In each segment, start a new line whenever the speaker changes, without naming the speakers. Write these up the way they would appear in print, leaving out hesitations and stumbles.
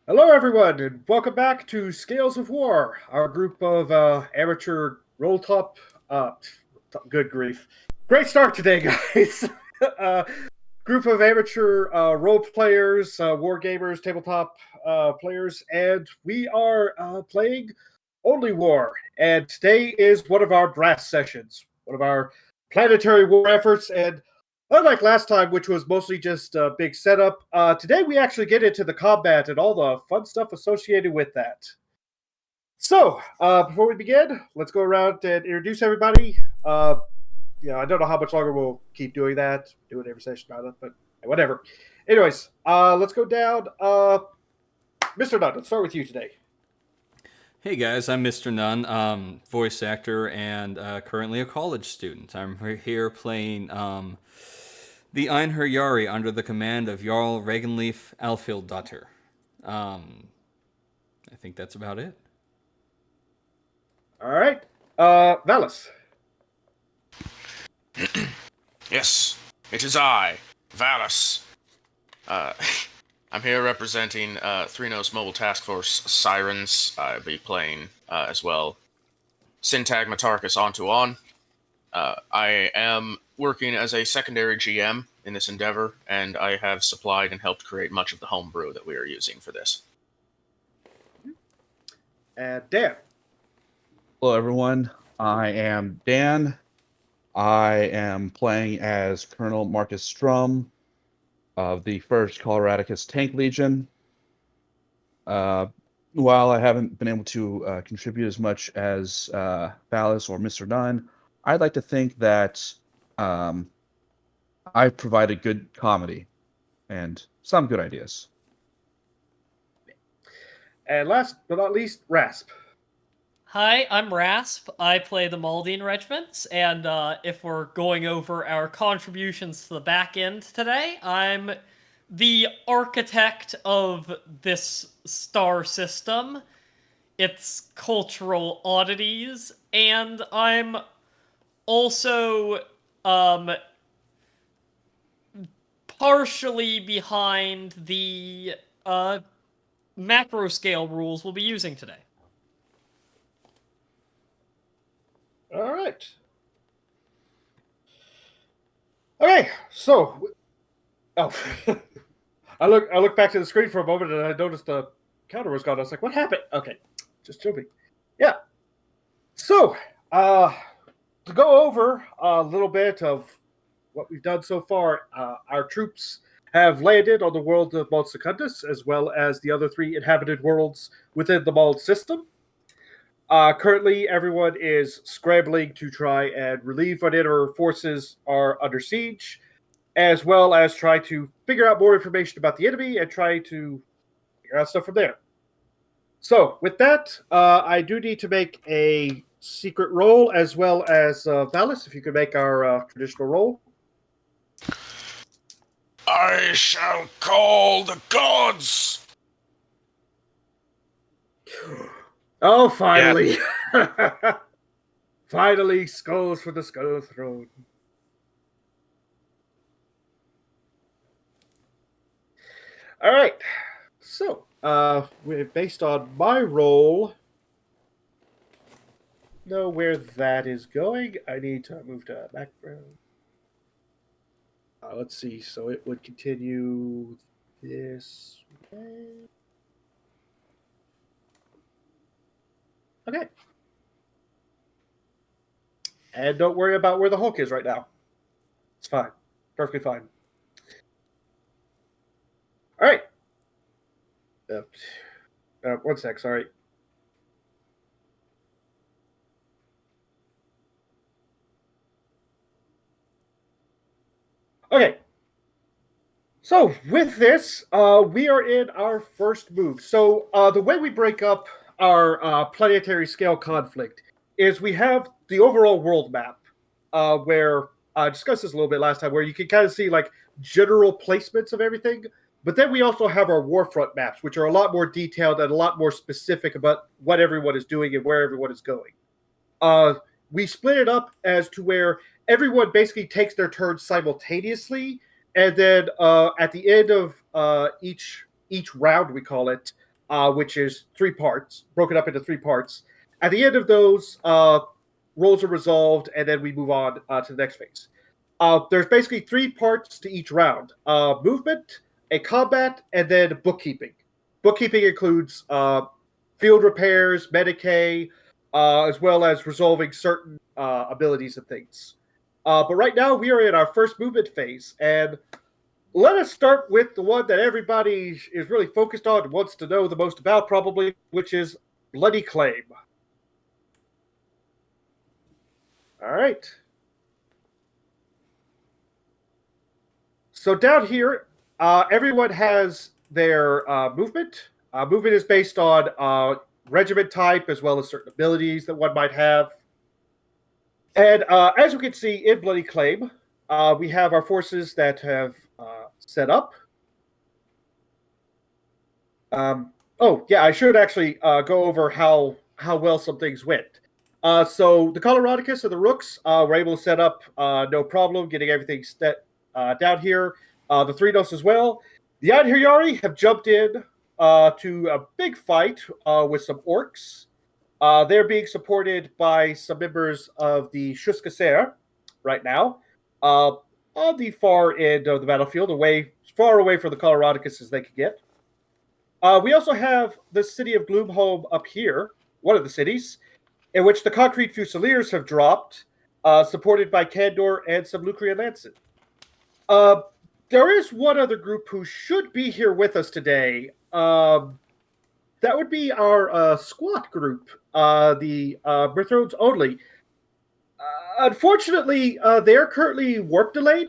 Hello, everyone, and welcome back to Scales of War, our group of amateur roll top. Good grief. Great start today, guys. uh, Group of amateur role players, war gamers, tabletop players, and we are playing Only War. And today is one of our brass sessions, one of our planetary war efforts. And unlike last time, which was mostly just a big setup, today we actually get into the combat and all the fun stuff associated with that. So, before we begin, let's go around and introduce everybody. I don't know how much longer we'll keep doing that, doing every session about it, but whatever. Anyways, let's go down. Mr. Nunn, let's start with you today.
Hey guys, I'm MrNone, voice actor and currently a college student. I'm here playing the Einherjari under the command of Jarl Regenleif Alfilddotter. I think that's about it.
All right. Vallis.
Yes, it is I, Vallis. I'm here representing Thrinos Mobile Task Force Sirens. I'll be playing as well Syntagmatarchus On. I am working as a secondary GM in this endeavor, and I have supplied and helped create much of the homebrew that we are using for this.
And Dan.
Hello, everyone. I am Dan. I am playing as Colonel Marcus Strum of the 1st Coloradicus Tank Legion. While I haven't been able to contribute as much as Vallis or MrNone, I'd like to think that I've provided good comedy and some good ideas.
And last but not least, Rasp.
Hi, I'm Rasp. I play the Maldine Regiments, and if we're going over our contributions to the back end today, I'm the architect of this star system, its cultural oddities, and I'm also partially behind the macro scale rules we'll be using today.
All right. Okay, so I look back to the screen for a moment and I noticed the counter was gone. I was like, "What happened?" Okay, just jumping. Yeah. So, to go over a little bit of what we've done so far, our troops have landed on the world of Mald Secundus, as well as the other 3 inhabited worlds within the Mald system. Currently, everyone is scrambling to try and relieve whatever forces are under siege, as well as try to figure out more information about the enemy and try to figure out stuff from there. So, with that, I do need to make a secret roll, as well as Vallis, if you could make our traditional roll.
I shall call the gods!
Oh, finally! Yeah. Finally, skulls for the Skull Throne. All right. So, based on my roll, know where that is going. I need to move to background. Let's see. So it would continue this way. Okay. And don't worry about where the Hulk is right now. It's fine. Perfectly fine. All right. 1 sec, sorry. Okay. So with this, we are in our first move. So the way we break up our planetary scale conflict is we have the overall world map, where I discussed this a little bit last time, where you can kind of see like general placements of everything. But then we also have our warfront maps, which are a lot more detailed and a lot more specific about what everyone is doing and where everyone is going. We split it up as to where everyone basically takes their turn simultaneously, and then at the end of each round, we call it, which is 3 parts, broken up into 3 parts. At the end of those, roles are resolved, and then we move on to the next phase. There's basically 3 parts to each round: movement, a combat, and then bookkeeping. Bookkeeping includes field repairs, Medicaid, as well as resolving certain abilities and things. But right now, we are in our first movement phase, and let us start with the one that everybody is really focused on and wants to know the most about, probably, which is Bloody Claim. All right. So down here, everyone has their movement. Movement is based on regiment type as well as certain abilities that one might have. And as you can see in Bloody Claim, we have our forces that have set up. Oh, yeah, I should actually go over how well some things went. So the Coloradicus and the Rooks were able to set up no problem, getting everything down here. The Thrinos as well. The Einherjari have jumped in to a big fight with some orcs. They're being supported by some members of the Shuskaser right now. On the far end of the battlefield, far away from the Coloradicus as they could get. We also have the city of Gloomholm up here, one of the cities, in which the concrete fusiliers have dropped, supported by Kandor and some Lucrian Lancet. There is one other group who should be here with us today. That would be our squat group, the Mithrones only. Unfortunately, they're currently warp delayed.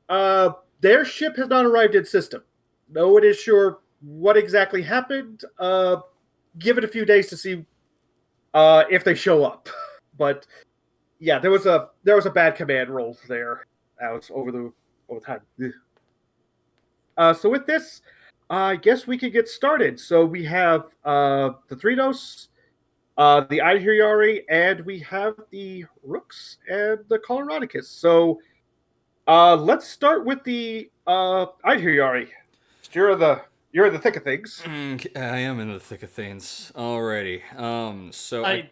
Their ship has not arrived in system. No one is sure what exactly happened. Give it a few days to see if they show up. But yeah, there was a bad command roll there. That was over the time. So with this, I guess we could get started. So we have the Thrinos, the Einherjari, and we have the Rooks and the Coloradicus. So let's start with the Einherjari. You're in the thick of things.
I am in the thick of things. Alrighty. So
I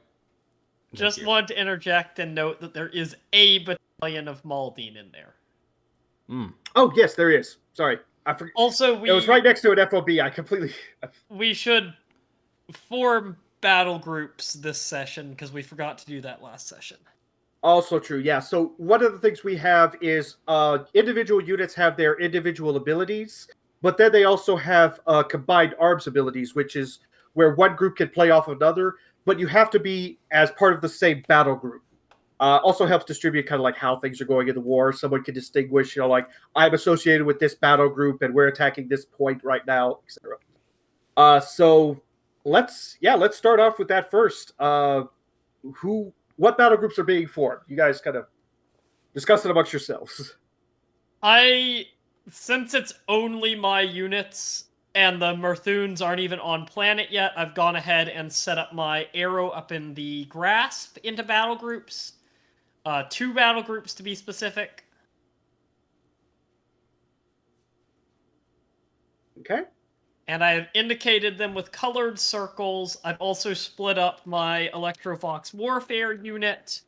just want to interject and note that there is a battalion of Maldine in there.
Oh, yes, there is. Sorry. I forgot.
Also,
it was right next to an FOB. I completely...
We should form battle groups this session, because we forgot to do that last session.
Also true, yeah. So one of the things we have is individual units have their individual abilities, but then they also have combined arms abilities, which is where one group can play off of another, but you have to be as part of the same battle group. Also helps distribute kind of like how things are going in the war. Someone can distinguish, like, I'm associated with this battle group and we're attacking this point right now, etc. So let's start off with that first. What battle groups are being formed? You guys kind of discuss it amongst yourselves.
Since it's only my units and the Mirthoons aren't even on planet yet, I've gone ahead and set up my arrow up in the Rasp into battle groups. 2 battle groups to be specific.
Okay.
And I have indicated them with colored circles. I've also split up my Electrovox Warfare unit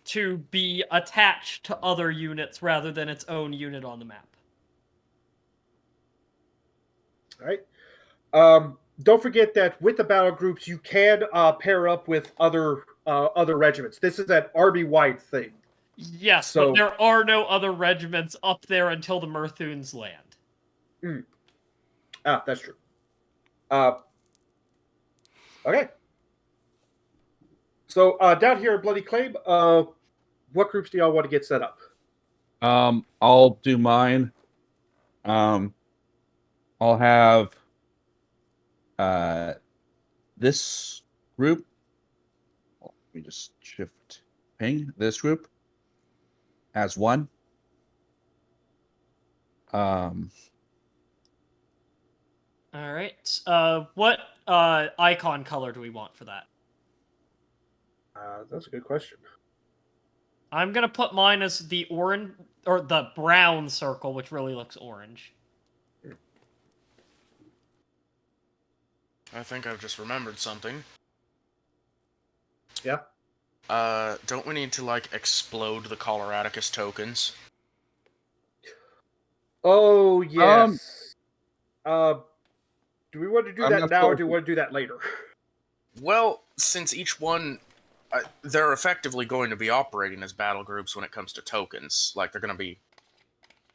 to be attached to other units rather than its own unit on the map.
All right. Don't forget that with the battle groups, you can pair up with other regiments. This is an army-wide thing.
Yes, but there are no other regiments up there until the Mirthoons land.
That's true. Okay. So down here at Bloody Claim, what groups do y'all want to get set up?
I'll do mine. I'll have this group. Let me just shift ping. This group as one.
All right. What icon color do we want for that?
That's a good question.
I'm gonna put mine as the orange or the brown circle, which really looks orange.
I think I've just remembered something.
Yeah.
Don't we need to, like, explode the Coloradicus tokens?
Oh yes. Do we want to do
I'm
that
not
now,
sure
or
if
do we
we-
want to do that later?
Well, since each one, they're effectively going to be operating as battle groups when it comes to tokens. Like, they're going to be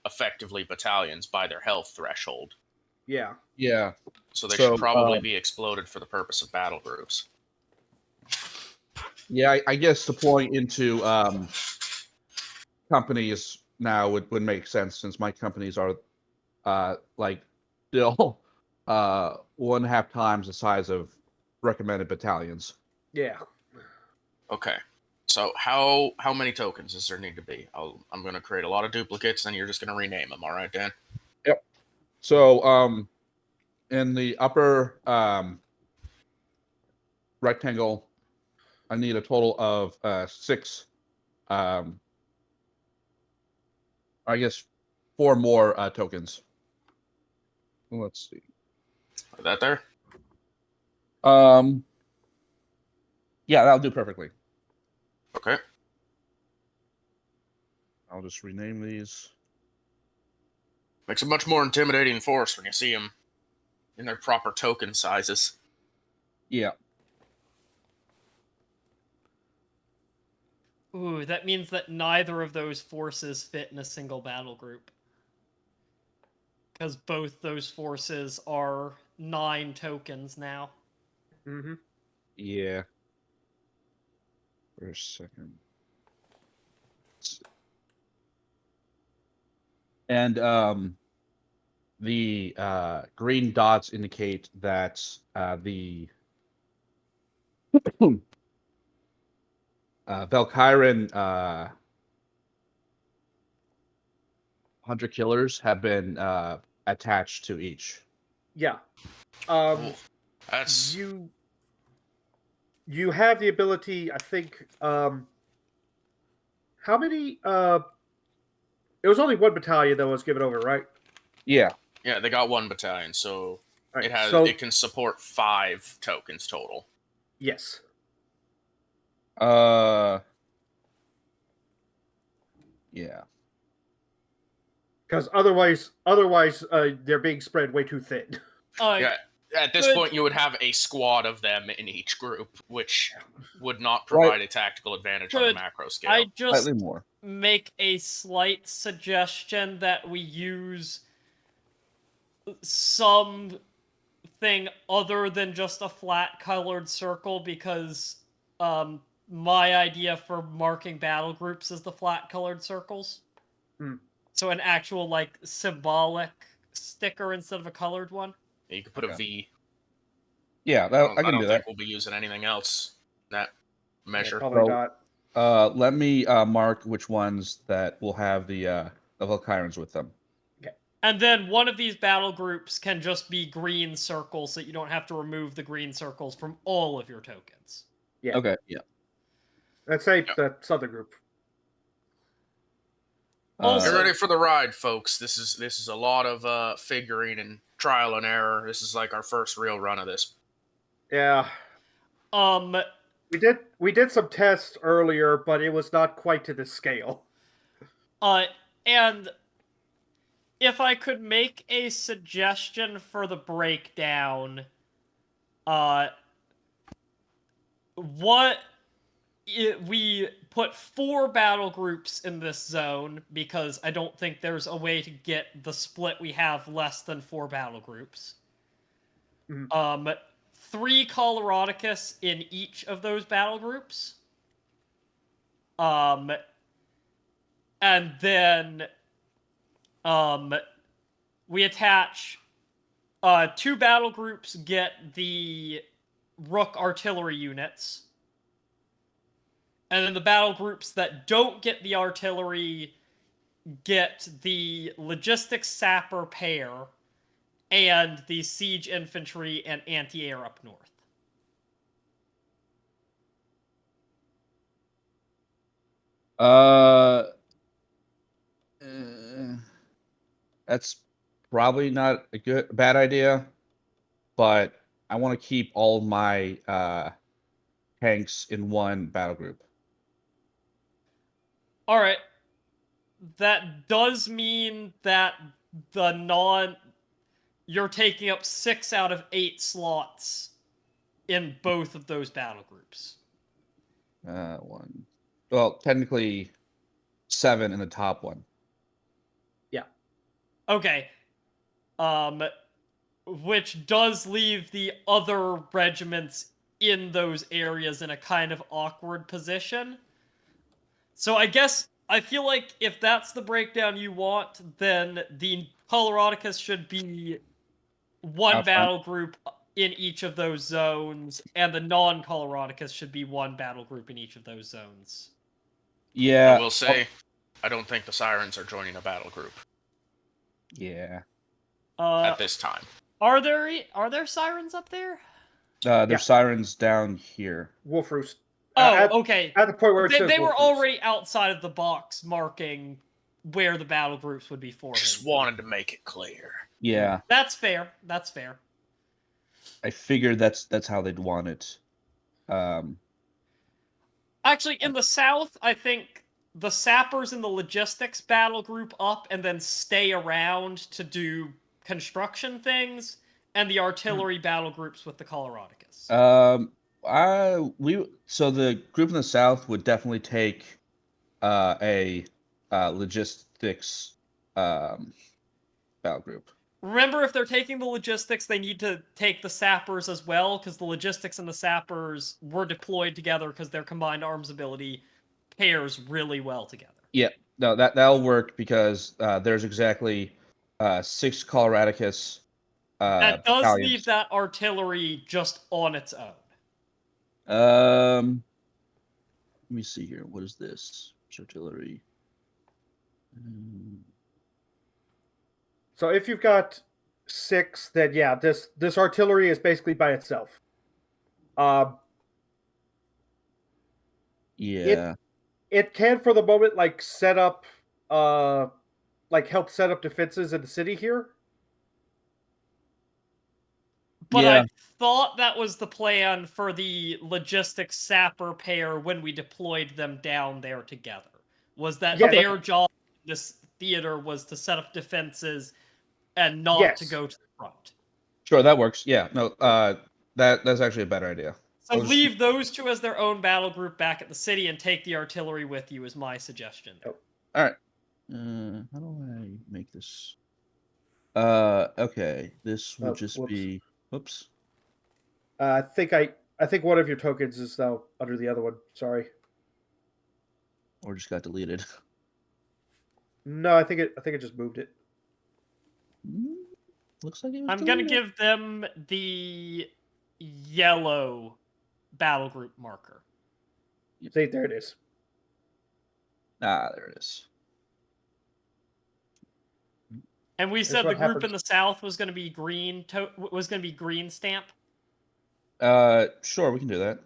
effectively battalions by their health threshold.
Yeah.
Yeah.
So they
So,
should probably be exploded for the purpose of battle groups.
Yeah, I guess deploying into companies now would make sense since my companies are like still 1.5 times the size of recommended battalions.
Yeah.
Okay. So how many tokens does there need to be? I'm going to create a lot of duplicates, and you're just going to rename them. All right, Dan?
Yep. So in the upper rectangle, I need a total of 6. I guess 4 more tokens. Let's see.
Is that there?
Yeah, that'll do perfectly.
Okay.
I'll just rename these.
Makes a much more intimidating force when you see them in their proper token sizes.
Yeah.
Ooh, that means that neither of those forces fit in a single battle group. Because both those forces are 9 tokens now.
Mm-hmm.
Yeah. For a second. And the green dots indicate that the Valkyran hunter killers have been attached to each.
Yeah.
Cool. That's
You have the ability, I think. How many? It was only one battalion that was given over, right?
Yeah.
yeah. They got 1 battalion, so
All right,
it can support 5 tokens total.
Yes.
Yeah.
Because otherwise, they're being spread way too thin.
Yeah. At this
Good.
point, you would have a squad of them in each group, which would not provide a tactical advantage on the
Good.
macro scale.
I just
Slightly more.
make a slight suggestion that we use something other than just a flat colored circle, because my idea for marking battle groups is the flat colored circles.
Hmm.
So an actual, like, symbolic sticker instead of a colored one.
You could put a V.
Yeah, I can
don't
do
think
that.
we'll be using anything else in that measure.
Probably
So-
not.
Let me mark which ones that will have the Valkyrans with them.
And then one of these battle groups can just be green circles, so you don't have to remove the green circles from all of your tokens.
Yeah.
Okay. Yeah.
Let's say the southern group.
Also-
Get ready for the ride, folks. This is a lot of figuring and trial and error. This is like our first real run of this.
Yeah. We did some tests earlier, but it was not quite to this scale.
And if I could make a suggestion for the breakdown, we put 4 battle groups in this zone, because I don't think there's a way to get the split we have less than 4 battle groups. 3 Coloradicus in each of those battle groups. And then we attach 2 battle groups get the Rook artillery units. And then the battle groups that don't get the artillery get the logistics sapper pair and the siege infantry and anti-air up north.
That's probably not a bad idea, but I want to keep all my tanks in one battle group.
All right. That does mean that you're taking up 6 out of 8 slots in both of those battle groups.
One. Well, technically 7 in the top one.
Yeah.
Okay. Which does leave the other regiments in those areas in a kind of awkward position. So I guess I feel like if that's the breakdown you want, then the Coloradicus should be one
Out front.
battle group in each of those zones, and the non-Coloradicus should be one battle group in each of those zones.
Yeah.
I will say, I don't think the Sirens are joining a battle group
Yeah.
at this time.
Are there Sirens up there?
There's
Yeah.
Sirens down here.
Wolf Roost.
Okay.
At the point where it says
They were
Wolf Roost.
already outside of the box marking where the battle groups would be formed.
Just wanted to make it clear.
Yeah.
That's fair. That's fair.
I figured that's how they'd want it.
Actually, in the south, I think the sappers and the logistics battle group up and then stay around to do construction things, and the artillery battle groups with the Coloradicus.
So the group in the south would definitely take a logistics battle group.
Remember, if they're taking the logistics, they need to take the sappers as well, because the logistics and the sappers were deployed together because their combined arms ability pairs really well together.
Yeah, no, that'll work because there's exactly 6 Coloradicus.
That does
battalions.
leave that artillery just on its own.
Let me see here. What is this? It's artillery.
So if you've got 6, then yeah, this artillery is basically by itself.
Yeah.
It can, for the moment, like set up, help set up defenses in the city here.
But
Yeah.
I thought that was the plan for the logistics sapper pair when we deployed them down there together. Was that
Yeah,
their job in this theater was to set up defenses and not
Yes.
to go to the front.
Sure, that works. Yeah, no, that's actually a better idea.
So leave those 2 as their own battle group back at the city and take the artillery with you is my suggestion.
Oh.
All right. How do I make this? Okay, this will just
whoops.
be. Whoops.
I think one of your tokens is now under the other one. Sorry.
Or just got deleted.
No, I think it just moved it.
Looks like it was
I'm going to
deleted.
give them the yellow battle group marker.
See, there it is.
Ah, there it is.
And we
Here's
said the
what
group in
happens.
the south was going to be green. Was going to be green stamp.
Sure, we can do that.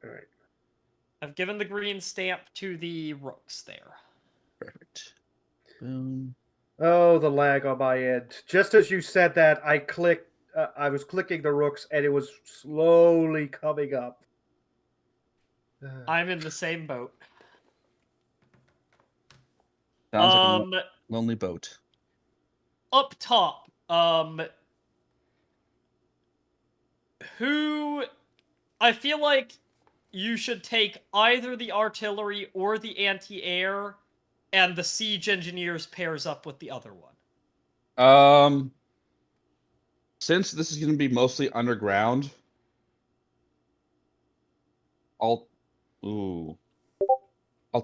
All right.
I've given the green stamp to the rooks there.
Perfect. Boom.
Oh, the lag on my end. Just as you said that, I clicked. I was clicking the rooks, and it was slowly coming up.
I'm in the same boat.
Sounds like a lonely boat.
Up top, who I feel like you should take either the artillery or the anti-air, and the siege engineers pairs up with the other one.
Since this is going to be mostly underground, I'll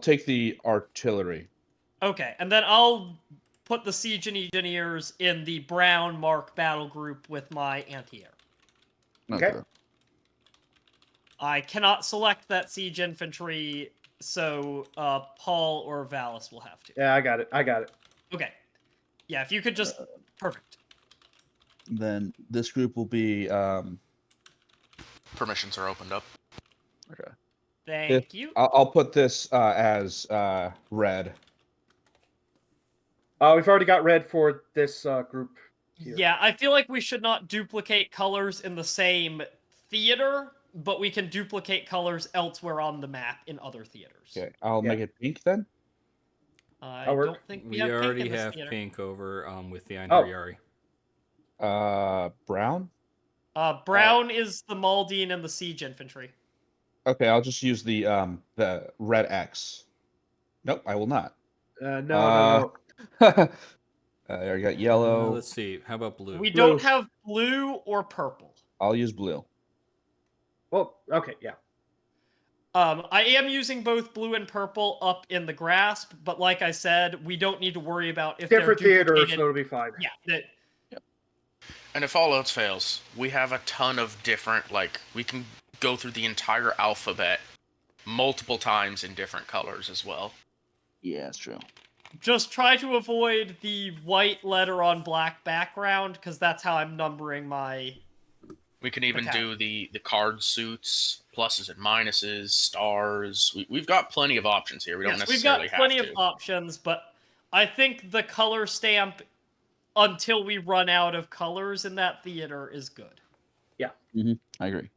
take the artillery.
Okay, and then I'll put the siege engineers in the brown mark battle group with my anti-air.
Okay.
I cannot select that siege infantry, so Paul or Vallis will have to.
Yeah, I got it.
Okay. Yeah, if you could just... Perfect.
Then this group will be
Permissions are opened up.
okay.
Thank you.
I'll put this as red.
We've already got red for this group. here.
Yeah, I feel like we should not duplicate colors in the same theater, but we can duplicate colors elsewhere on the map in other theaters.
Okay, I'll
Yeah.
make it pink then.
I
That'll work.
don't think we
We
have pink
already
in this
have
theater.
pink over with the
Oh.
Einherjari.
Brown.
Brown is the Maldine and the siege infantry.
Okay, I'll just use the red X. Nope, I will not.
No.
I got yellow.
Let's see. How about blue?
We
Blue.
don't have blue or purple.
I'll use blue.
Well, okay, yeah.
I am using both blue and purple up in the grasp, but like I said, we don't need to worry about if
Different
they're
theaters,
duplicated.
so it'll be fine.
Yeah,
And if all else fails, we have a ton of different, like, we can go through the entire alphabet multiple times in different colors as well.
Yeah, that's true.
just try to avoid the white letter on black background, because that's how I'm numbering my...
We can even
Okay.
do the card suits, pluses and minuses, stars. We've got plenty of options here. We don't
Yes, we've
necessarily
got plenty
have
of
to.
options, but I think the color stamp, until we run out of colors in that theater, is good.
I agree.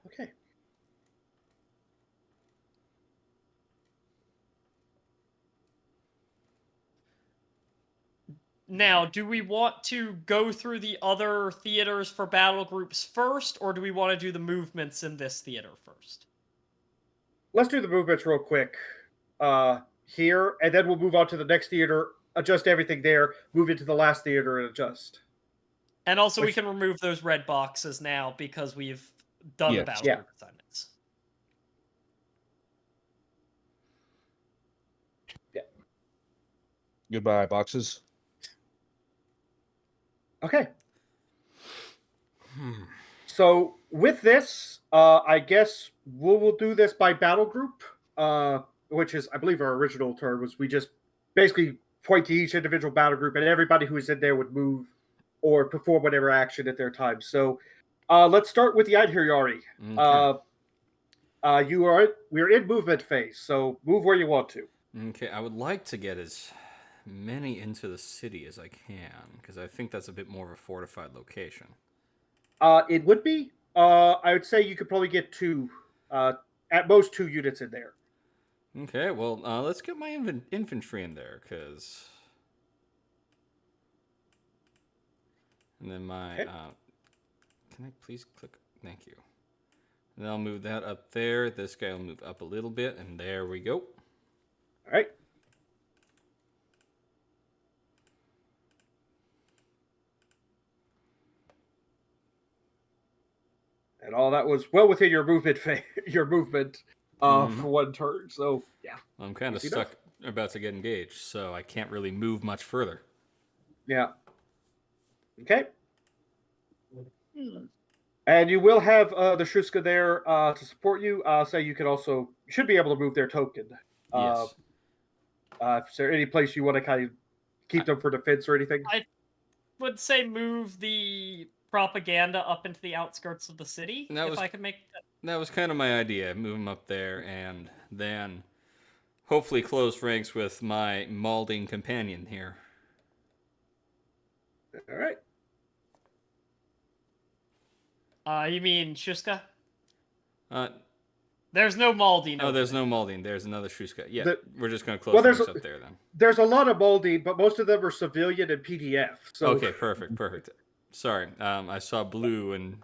Okay.
Now, do we want to go through the other theaters for battle groups first, or do we want to do the movements in this theater first?
Let's do the movements real quick here, and then we'll move on to the next theater, adjust everything there, move into the last theater, and adjust.
And also, we
Which-
can remove those red boxes now because we've done the
Yes.
battle
Yeah.
group assignments.
Goodbye, boxes.
Okay. So with this, I guess we'll do this by battle group, which is, I believe, our original term was we just basically point to each individual battle group, and everybody who's in there would move or perform whatever action at their time. So let's start with the Einherjari.
Okay.
We're in movement phase, so move where you want to.
Okay, I would like to get as many into the city as I can, because I think that's a bit more of a fortified location.
It would be. I would say you could probably get two, at most 2 units in there.
Okay, well, let's get my infantry in there, because... And then my...
Okay.
Can I please click? Thank you. And I'll move that up there. This guy will move up a little bit, and there we go.
All right. And all that was well within your movement, for one turn. So yeah,
I'm kind of
Easy
stuck, about to get engaged, so I can't really move much further.
yeah. Okay. And you will have the Shuska there to support you. So you can also should be able to move their token.
Yes.
Is there any place you want to kind of keep them for defense or anything?
Would say move the propaganda up into the outskirts of the city, if I could make that.
That was kind of my idea. Move him up there, and then hopefully close ranks with my Maldine companion here.
All right.
You mean Shuska?
Uh,
There's no Maldine.
oh,
over
there's
there.
no Maldine. There's another Shuska. Yeah, we're just going to close
Well, there's
ranks up there then.
There's a lot of Maldine, but most of them are civilian and PDF. So
Okay, perfect. Sorry, I saw blue and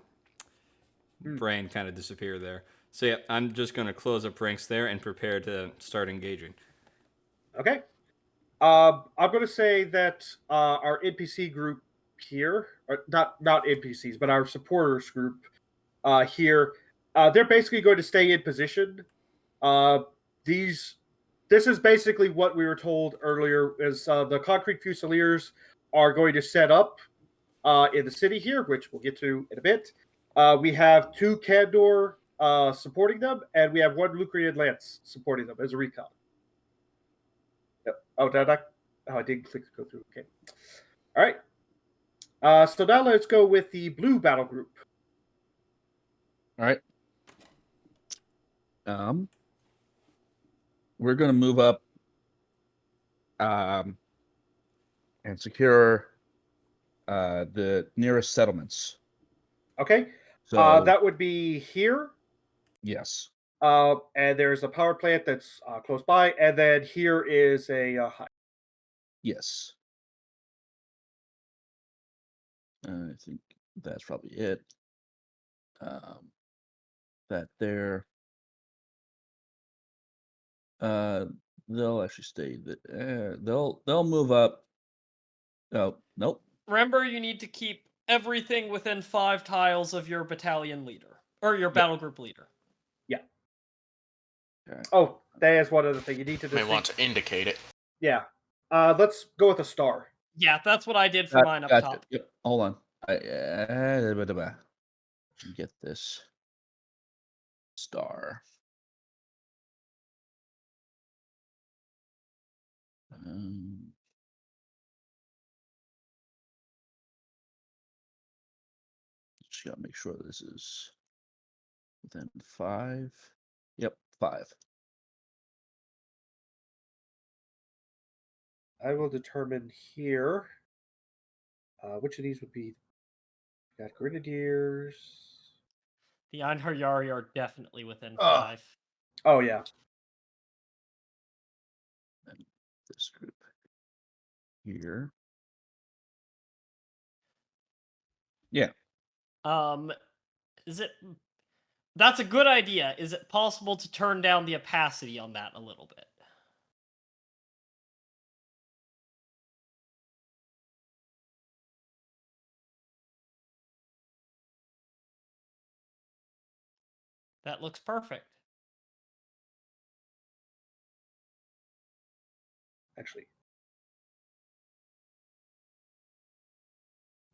brain kind of disappear there. So yeah, I'm just going to close up ranks there and prepare to start engaging.
Okay. I'm going to say that our NPC group here, or not NPCs, but our supporters group here, they're basically going to stay in position. This is basically what we were told earlier, is the concrete fusiliers are going to set up in the city here, which we'll get to in a bit. We have 2 Candor supporting them, and we have 1 Lucrian Lance supporting them as a recon. Yep. Oh, I didn't click to go through. Okay. All right. So now let's go with the blue battle group.
All right. We're gonna move up and secure the nearest settlements.
Okay.
So
That would be here.
yes.
And there's a power plant that's close by, and then here is a
Yes. I think that's probably it. That there. They'll actually stay. They'll move up. Oh, nope.
Remember, you need to keep everything within 5 tiles of your battalion leader or your
Yep.
battle group leader.
Yeah.
Okay.
Oh, that is one other thing. You need to
May want to indicate it.
Yeah. Let's go with a star.
Yeah, that's what I did for mine up
Gotcha.
top.
Yep. Hold on. Get this star. Just gotta make sure this is within 5. Yep, 5.
I will determine here which of these would be. Got grenadiers.
The Einherjari are definitely within
Ah.
5.
Oh yeah.
And this group here. Yeah.
Is it? That's a good idea. Is it possible to turn down the opacity on that a little bit? That looks perfect.
Actually.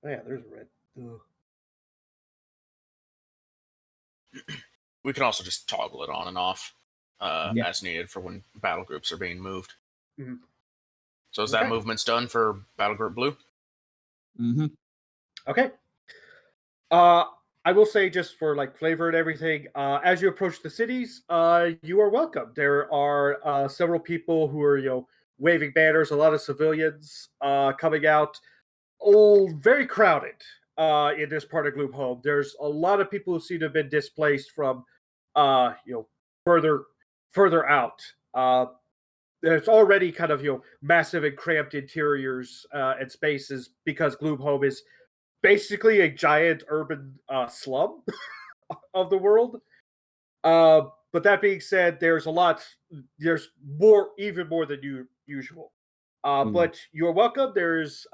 Oh yeah, there's a red. Ugh.
We can also just toggle it on and off
Yeah.
as needed for when battle groups are being moved.
Mhm.
So is that
Okay.
movement's done for battle group blue?
Mm-hmm.
Okay. I will say, just for like flavor and everything, as you approach the cities, you are welcome. There are several people who are, waving banners. A lot of civilians coming out. Oh, very crowded in this part of Gloomholm. There's a lot of people who seem to have been displaced from, further out. There's already kind of massive and cramped interiors and spaces because Gloomholm is basically a giant urban slum of the world. But that being said, there's more, even more than usual. But you're welcome. There's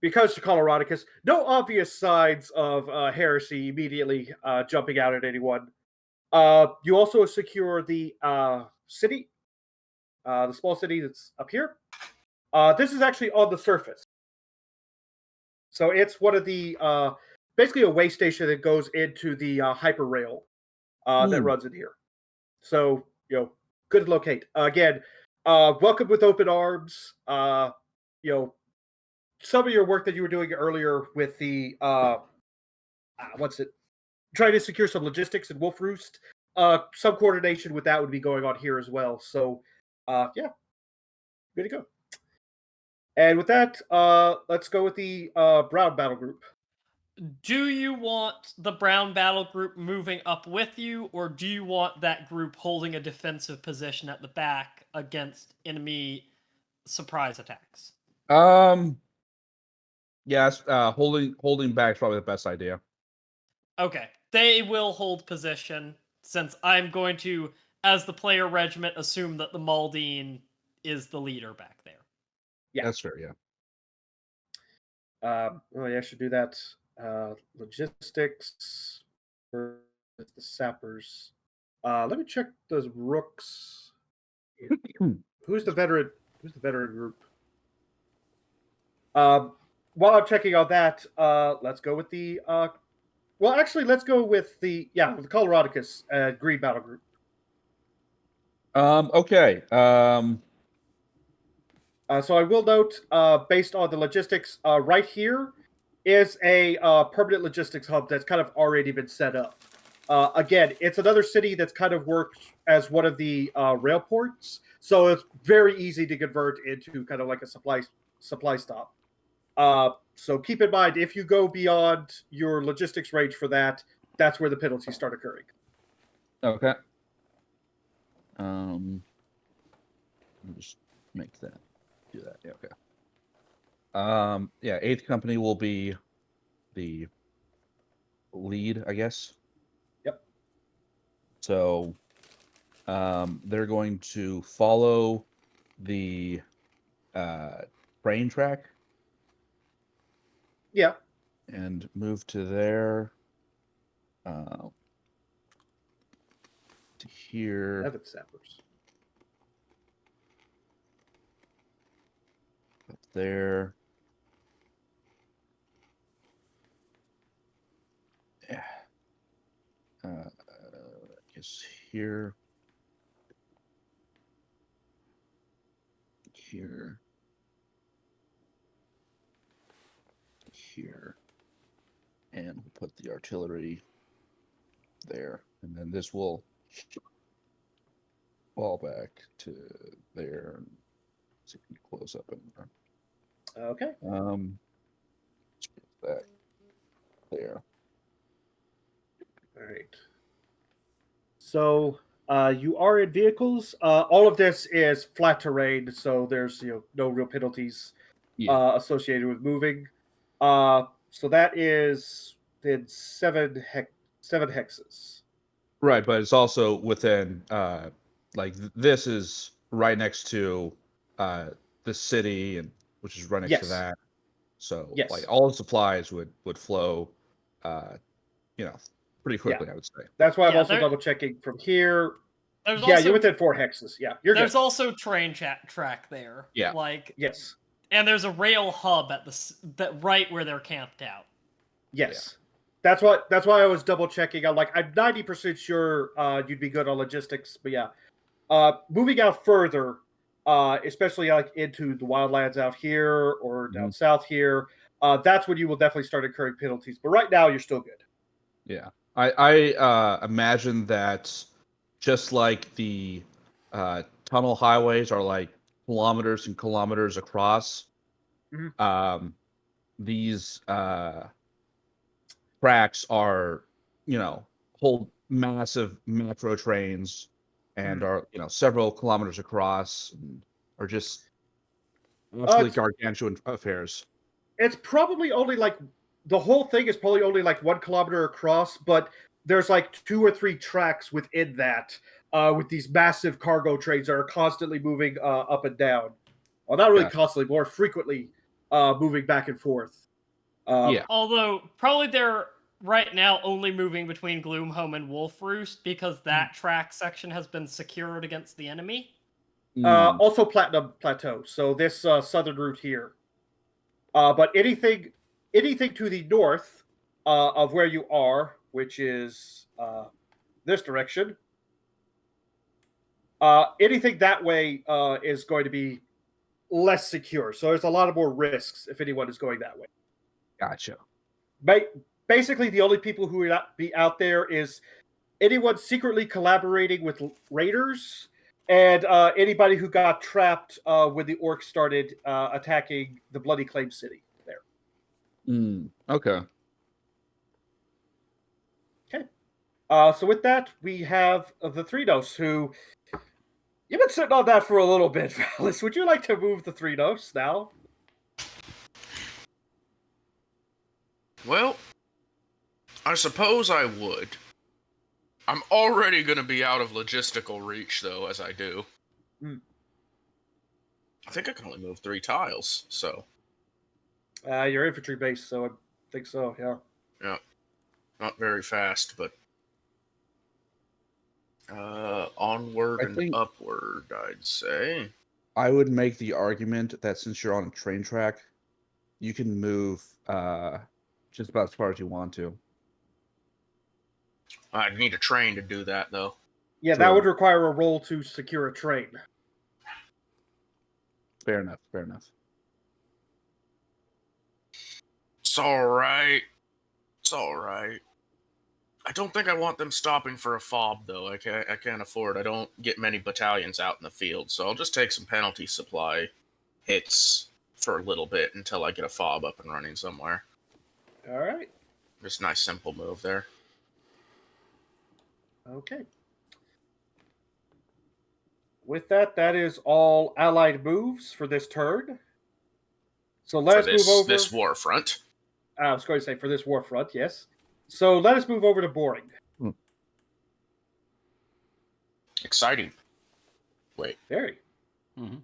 because of Coloradicus, no obvious signs of heresy immediately jumping out at anyone. You also secure the city, the small city that's up here. This is actually on the surface. So it's one of the basically a way station that goes into the hyper rail that runs in here. So good to locate. Again, welcome with open arms. Some of your work that you were doing earlier with the trying to secure some logistics in Wolf Roost. Some coordination with that would be going on here as well. So yeah, good to go. And with that, let's go with the Brown Battle Group.
Do you want the brown battle group moving up with you, or do you want that group holding a defensive position at the back against enemy surprise attacks?
Yes, holding back is probably the best idea.
Okay, they will hold position since I'm going to, as the player regiment, assume that the Maldine is the leader back there.
Yeah,
that's fair. Yeah.
I should do that. Logistics for the sappers. Let me check those rooks. Who's the veteran? Who's the veteran group? While I'm checking on that, let's go with the. Well, actually, let's go with the Coloradicus Green Battle Group.
Okay.
So I will note, based on the logistics, right here is a permanent logistics hub that's kind of already been set up. Again, it's another city that's kind of worked as one of the rail ports, so it's very easy to convert into kind of like a supply supply stop. So keep in mind, if you go beyond your logistics range for that, that's where the penalties start occurring.
Okay. I'll just make that. Do that. Yeah. Okay. Yeah. 8th Company will be the lead, I guess.
Yep.
So, they're going to follow the train track
Yeah.
and move to there. To here.
Evan Sappers.
Up there. Yeah. I guess here. Here. Here. And we'll put the artillery there. And then this will fall back to there. And see if we can close up in there.
Okay.
Let's put that there.
All right. So you are in vehicles. All of this is flat terrain, so there's no real penalties associated with moving. So that is in 7 hexes.
Right, but it's also within this is right next to the city, and which is right next to
Yes.
that. So
Yes.
like all the supplies would flow pretty quickly,
Yeah.
I would say.
That's why I'm
Yeah,
also
there-
double checking from here.
There's
Yeah,
also,
you're within 4 hexes. Yeah, you're
there's
good.
also train track there.
Yeah.
Yes.
And there's a rail hub at right where they're camped out.
Yes. That's why I was double checking. I'm 90% sure you'd be good on logistics, but yeah. Moving out further, especially into the wildlands out here or down south here, that's when you will definitely start incurring penalties. But right now, you're still good.
Yeah, I imagine that just like the tunnel highways are like kilometers and kilometers across. These tracks are, hold massive metro trains and are, several kilometers across and are just absolutely gargantuan affairs.
It's probably only the whole thing is probably only 1 kilometer across, but there's 2 or 3 tracks within that with these massive cargo trains that are constantly moving up and down. Well, not really constantly, more frequently moving back and forth.
Although probably they're right now only moving between Gloomhome and Wolf Roost because that track section has been secured against the enemy.
Also Platinum Plateau, so this southern route here. But anything to the north of where you are, which is this direction, anything that way is going to be less secure. So there's a lot of more risks if anyone is going that way.
Gotcha.
Basically, the only people who would not be out there is anyone secretly collaborating with raiders and anybody who got trapped when the orcs started attacking the Bloody Claim City there.
Okay.
Okay. So with that, we have the Thrinos, who... You've been sitting on that for a little bit, Vallis. Would you like to move the Thrinos now?
Well, I suppose I would. I'm already going to be out of logistical reach, though, as I do. I think I can only move 3 tiles, so...
You're infantry base, so I think so, yeah.
Yeah. Not very fast, but... onward and upward, I'd say.
I would make the argument that since you're on a train track, you can move just about as far as you want to.
I'd need a train to do that, though.
Yeah, that would require a roll to secure a train.
Fair enough, fair enough.
It's alright. It's alright. I don't think I want them stopping for a fob, though. I can't afford. I don't get many battalions out in the field, so I'll just take some penalty supply hits for a little bit until I get a fob up and running somewhere.
All right.
Just a nice, simple move there.
Okay. With that, that is all allied moves for this turn. So let us move over.
This war front.
I was going to say for this war front, yes. So let us move over to boring.
Exciting. Wait.
Very.
Mm-hmm.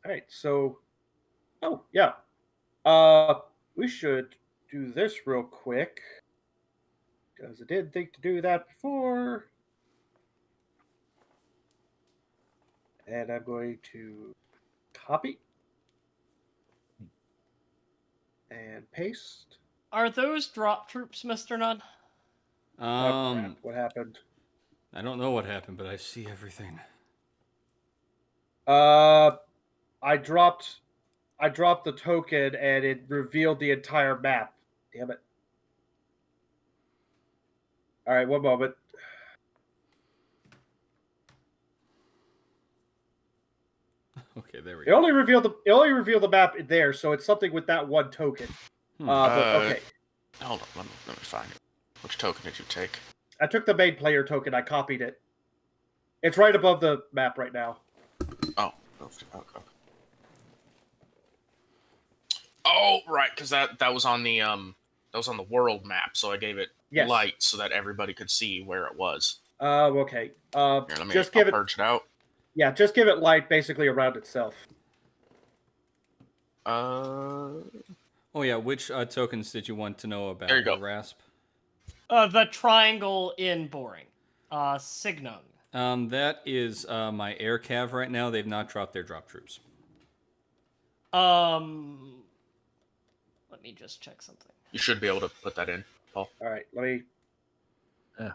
All right. So, oh yeah. We should do this real quick because I did think to do that before. And I'm going to copy and paste.
Are those drop troops, Mr. Nunn?
Oh, crap. What happened?
I don't know what happened, but I see everything.
I dropped the token and it revealed the entire map. Damn it. All right, one moment.
Okay, there we
It
go.
only revealed the map there, so it's something with that one token. But okay.
Hold on, let me find it. Which token did you take?
I took the main player token. I copied it. It's right above the map right now.
Oh, okay. Oh, right, because that was on the world map, so I gave it light so that everybody could see where it was.
Okay.
Here, I'll purge it out.
Yeah, just give it light basically around itself.
Oh yeah, which tokens did you want to know about?
There you go.
Rasp.
The triangle in boring. Signum.
That is my air cav right now. They've not dropped their drop troops.
Let me just check something.
You should be able to put that in, Paul.
All right, let me.
Yeah.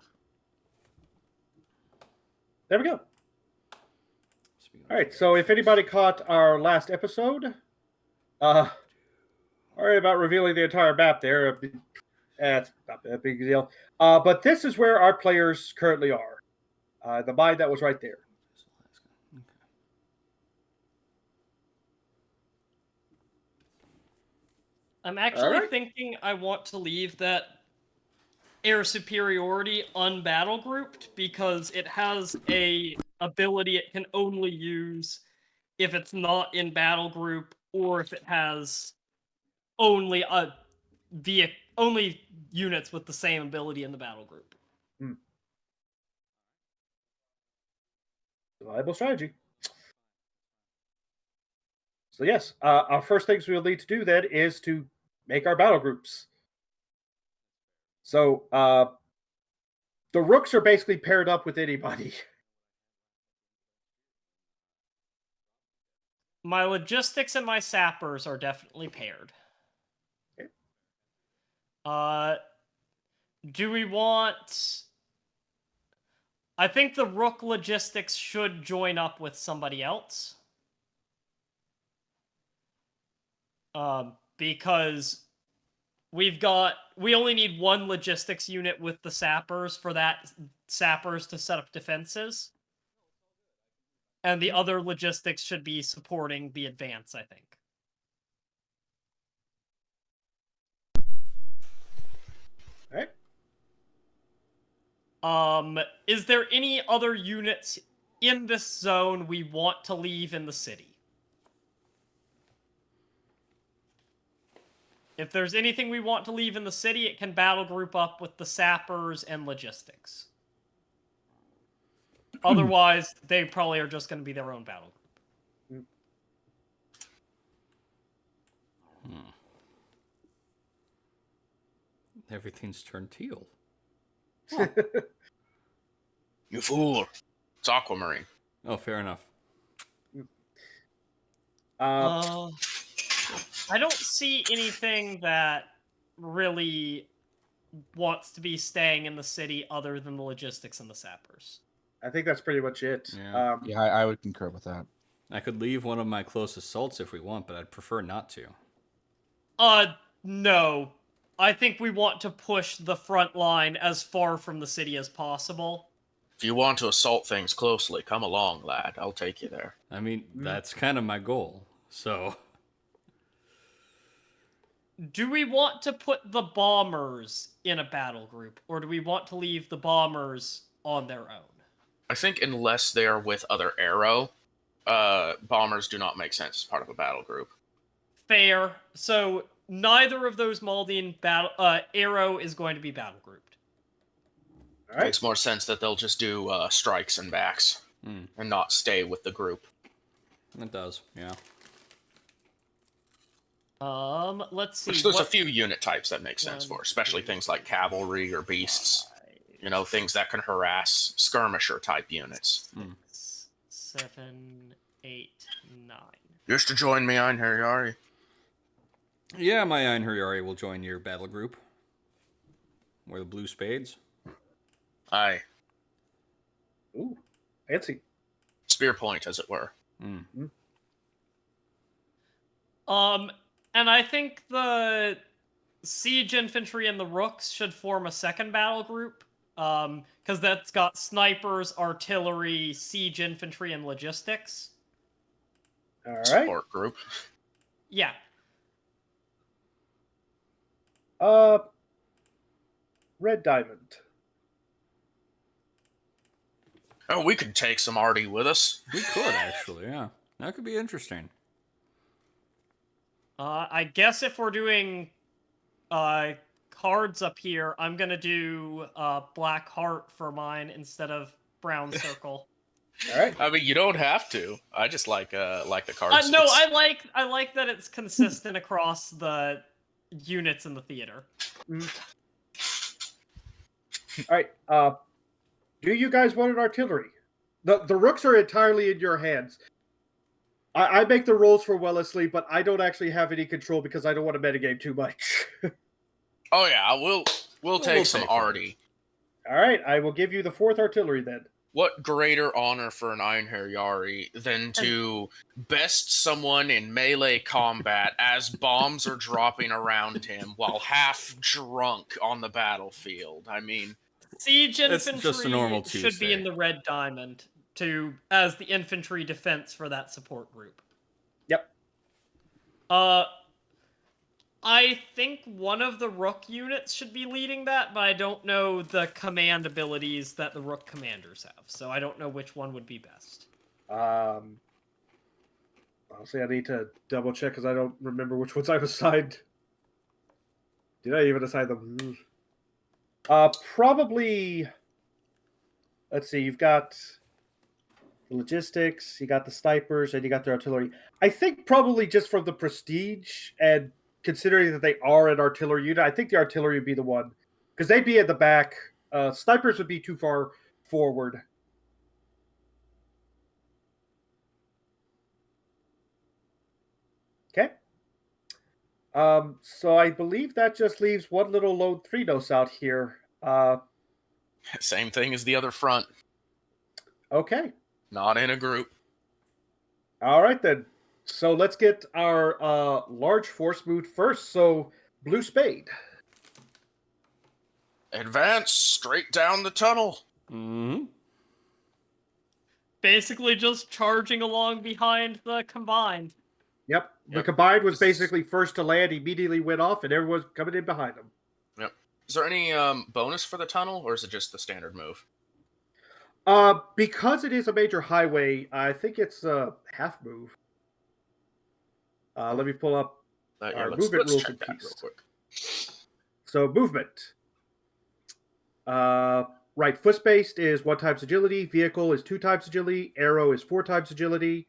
There we go. All right, so if anybody caught our last episode, sorry about revealing the entire map there. It's not a big deal. But this is where our players currently are. The mine that was right there.
I'm actually thinking I want to leave that air superiority unbattle grouped because it has a ability it can only use if it's not in battle group or if it has only only units with the same ability in the battle group.
Viable strategy. So yes, our first things we'll need to do then is to make our battle groups. So the rooks are basically paired up with anybody.
My logistics and my sappers are definitely paired. Okay. Do we want... I think the rook logistics should join up with somebody else. Because we only need one logistics unit with the sappers for that sappers to set up defenses. And the other logistics should be supporting the advance, I think.
All right.
Is there any other units in this zone we want to leave in the city? If there's anything we want to leave in the city, it can battle group up with the sappers and logistics. Otherwise, they probably are just going to be their own battle group.
Everything's turned teal.
Huh.
You fool! It's Aquamarine.
Oh, fair enough.
I don't see anything that really wants to be staying in the city other than the logistics and the sappers.
I think that's pretty much it.
Yeah.
I would concur with that.
I could leave one of my close assaults if we want, but I'd prefer not to.
No. I think we want to push the front line as far from the city as possible.
If you want to assault things closely, come along, lad. I'll take you there.
I mean, that's kind of my goal, so...
do we want to put the bombers in a battle group, or do we want to leave the bombers on their own?
I think unless they are with other arrow, bombers do not make sense as part of a battle group.
Fair. So neither of those Maldine battle arrow is going to be battle grouped.
All right.
Makes more sense that they'll just do strikes and backs and not stay with the group.
It does, yeah.
Let's see.
Which there's a few unit types that make sense for, especially things like cavalry or beasts. You know, things that can harass skirmisher type units.
6, 7, 8, 9.
Just to join me, Einherjari.
Yeah, my Einherjari will join your battle group. Wear the blue spades.
Aye.
Ooh, fancy.
Spear point, as it were.
And I think the siege infantry and the rooks should form a second battle group. Because that's got snipers, artillery, siege infantry, and logistics.
All right.
Support group.
Yeah.
Red diamond.
Oh, we could take some arty with us.
We could, actually, yeah. That could be interesting.
I guess if we're doing cards up here, I'm gonna do black heart for mine instead of brown circle.
All right.
I mean, you don't have to. I just like the cards.
No, I like that it's consistent across the units in the theater.
All right. Do you guys want an artillery? The rooks are entirely in your hands. I make the rolls for Wellesley, but I don't actually have any control because I don't want to metagame too much.
Oh yeah, we'll take some arty.
All right, I will give you the 4th artillery then.
What greater honor for an Einherjari than to best someone in melee combat as bombs are dropping around him while half drunk on the battlefield? I mean,
siege
That's
infantry
just a normal
should
Tuesday.
be in the red diamond as the infantry defense for that support group.
Yep.
I think one of the rook units should be leading that, but I don't know the command abilities that the rook commanders have, so I don't know which one would be best.
Honestly, I need to double check because I don't remember which ones I've assigned. Did I even assign them? Probably. Let's see. You've got the logistics, you got the snipers, and you got the artillery. I think probably just from the prestige and considering that they are an artillery unit, I think the artillery would be the one because they'd be at the back. Snipers would be too far forward. Okay. So I believe that just leaves one little lone Thrinos out here.
same thing as the other front.
Okay.
Not in a group.
All right then. So let's get our large force moved first. So blue spade.
Advance straight down the tunnel.
Basically just charging along behind the combined.
Yep. The combined was basically first to land, immediately went off, and everyone's coming in behind them.
Yep. Is there any bonus for the tunnel, or is it just the standard move?
Because it is a major highway, I think it's a half move. Let me pull up our movement rules in
real
peace.
quick.
So movement. Right, foot spaced is 1 times agility. Vehicle is 2 times agility. Arrow is 4 times agility.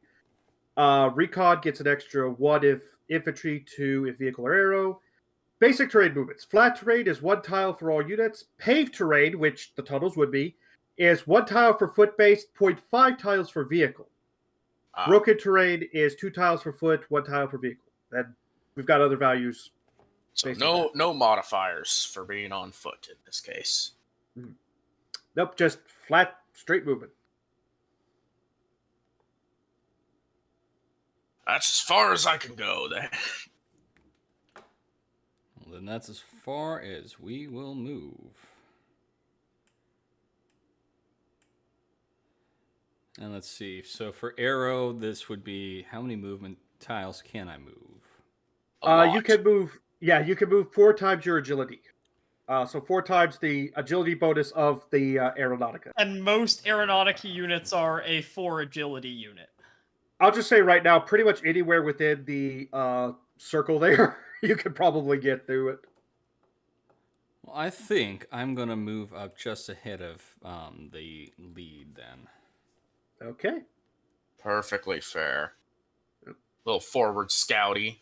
Recon gets an extra 1 if infantry, 2 if vehicle or arrow. Basic terrain movements. Flat terrain is 1 tile for all units. Paved terrain, which the tunnels would be, is 1 tile for foot-based, 0.5 tiles for vehicle. Broken terrain is 2 tiles for foot, 1 tile for vehicle. And we've got other values.
So no modifiers for being on foot in this case.
Nope, just flat, straight movement.
That's as far as I can go then.
Well, then that's as far as we will move. And let's see. So for arrow, this would be how many movement tiles can I move?
You can move Yeah, you can move 4 times your agility. So 4 times the agility bonus of the Aeronautica.
And most Aeronautica units are a 4 agility unit.
I'll just say right now, pretty much anywhere within the circle there, you can probably get through it.
Well, I think I'm going to move up just ahead of the lead then.
Okay.
Perfectly fair. Little forward scouty.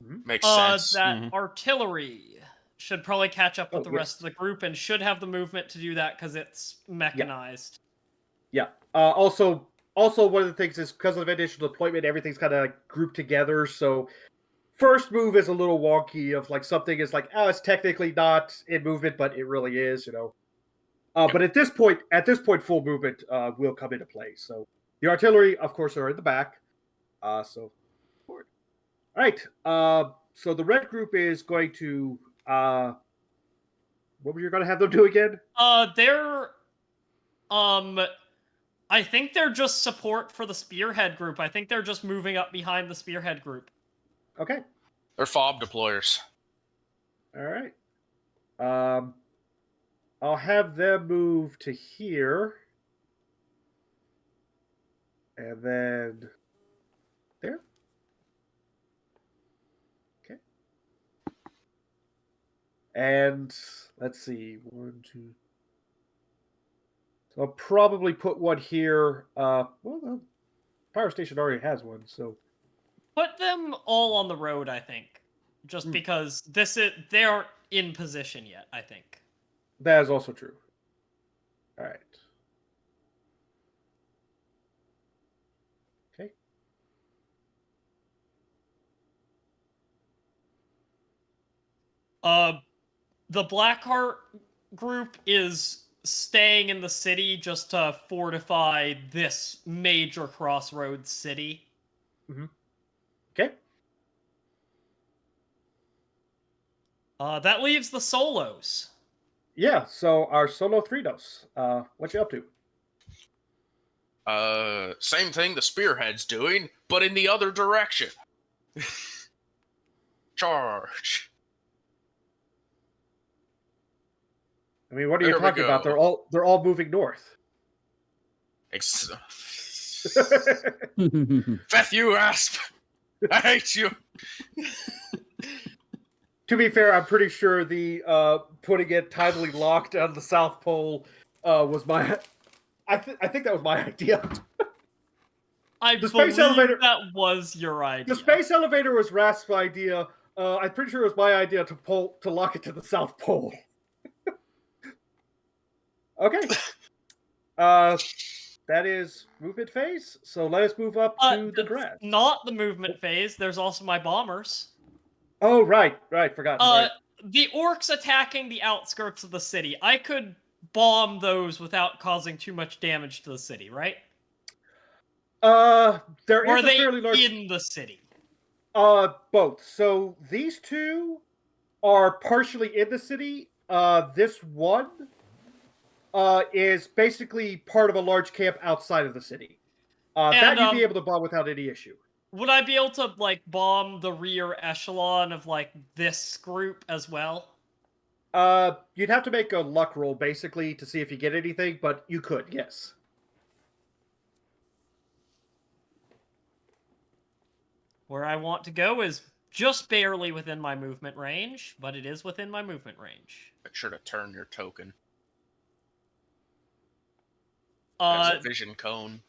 Mhm.
Makes sense.
That artillery should probably catch up with
Oh,
the rest of the group and should have the movement to do that because it's mechanized.
Yeah. Also, one of the things is because of initial deployment, everything's kind of grouped together. So first move is a little wonky. Of like something is like, oh, it's technically not in movement, but it really is. But at this point, full movement will come into play. So the artillery, of course, are in the back. So forward. All right. So the red group is going to. What were you going to have them do again?
They're I think they're just support for the spearhead group. I think they're just moving up behind the spearhead group.
Okay.
They're fob deployers.
All right. I'll have them move to here. And then there. Okay. And let's see. 1, 2. So I'll probably put one here. Well, the power station already has one, so
Put them all on the road, I think. Just because they aren't in position yet, I think.
that is also true. All right. Okay.
The Blackheart group is staying in the city just to fortify this major crossroads city.
Okay.
That leaves the solos.
Yeah, so our solo Thrinos. What you up to?
Same thing the spearhead's doing, but in the other direction. Charge.
I mean, what are you
There we
talking about?
go.
They're all moving north.
Feth you, Rasp! I hate you!
To be fair, I'm pretty sure the putting it tidally locked on the South Pole was my. I think that was my idea.
I
The
believe
space elevator-
that was your idea.
The space elevator was Rasp's idea. I'm pretty sure it was my idea to lock it to the South Pole. Okay. That is movement phase. So let us move up to the
That's
grass.
not the movement phase. There's also my bombers.
Oh, right. Forgot. Right.
The orcs attacking the outskirts of the city. I could bomb those without causing too much damage to the city, right?
There
Or
is
are
a
they
fairly large.
in the city?
Both. So these two are partially in the city. This one is basically part of a large camp outside of the city. That you'd be able to bomb without any issue.
Would I be able to, like, bomb the rear echelon of, like, this group as well?
You'd have to make a luck roll, basically, to see if you get anything, but you could, yes.
Where I want to go is just barely within my movement range, but it is within my movement range.
Make sure to turn your token.
Uh,
There's a vision cone.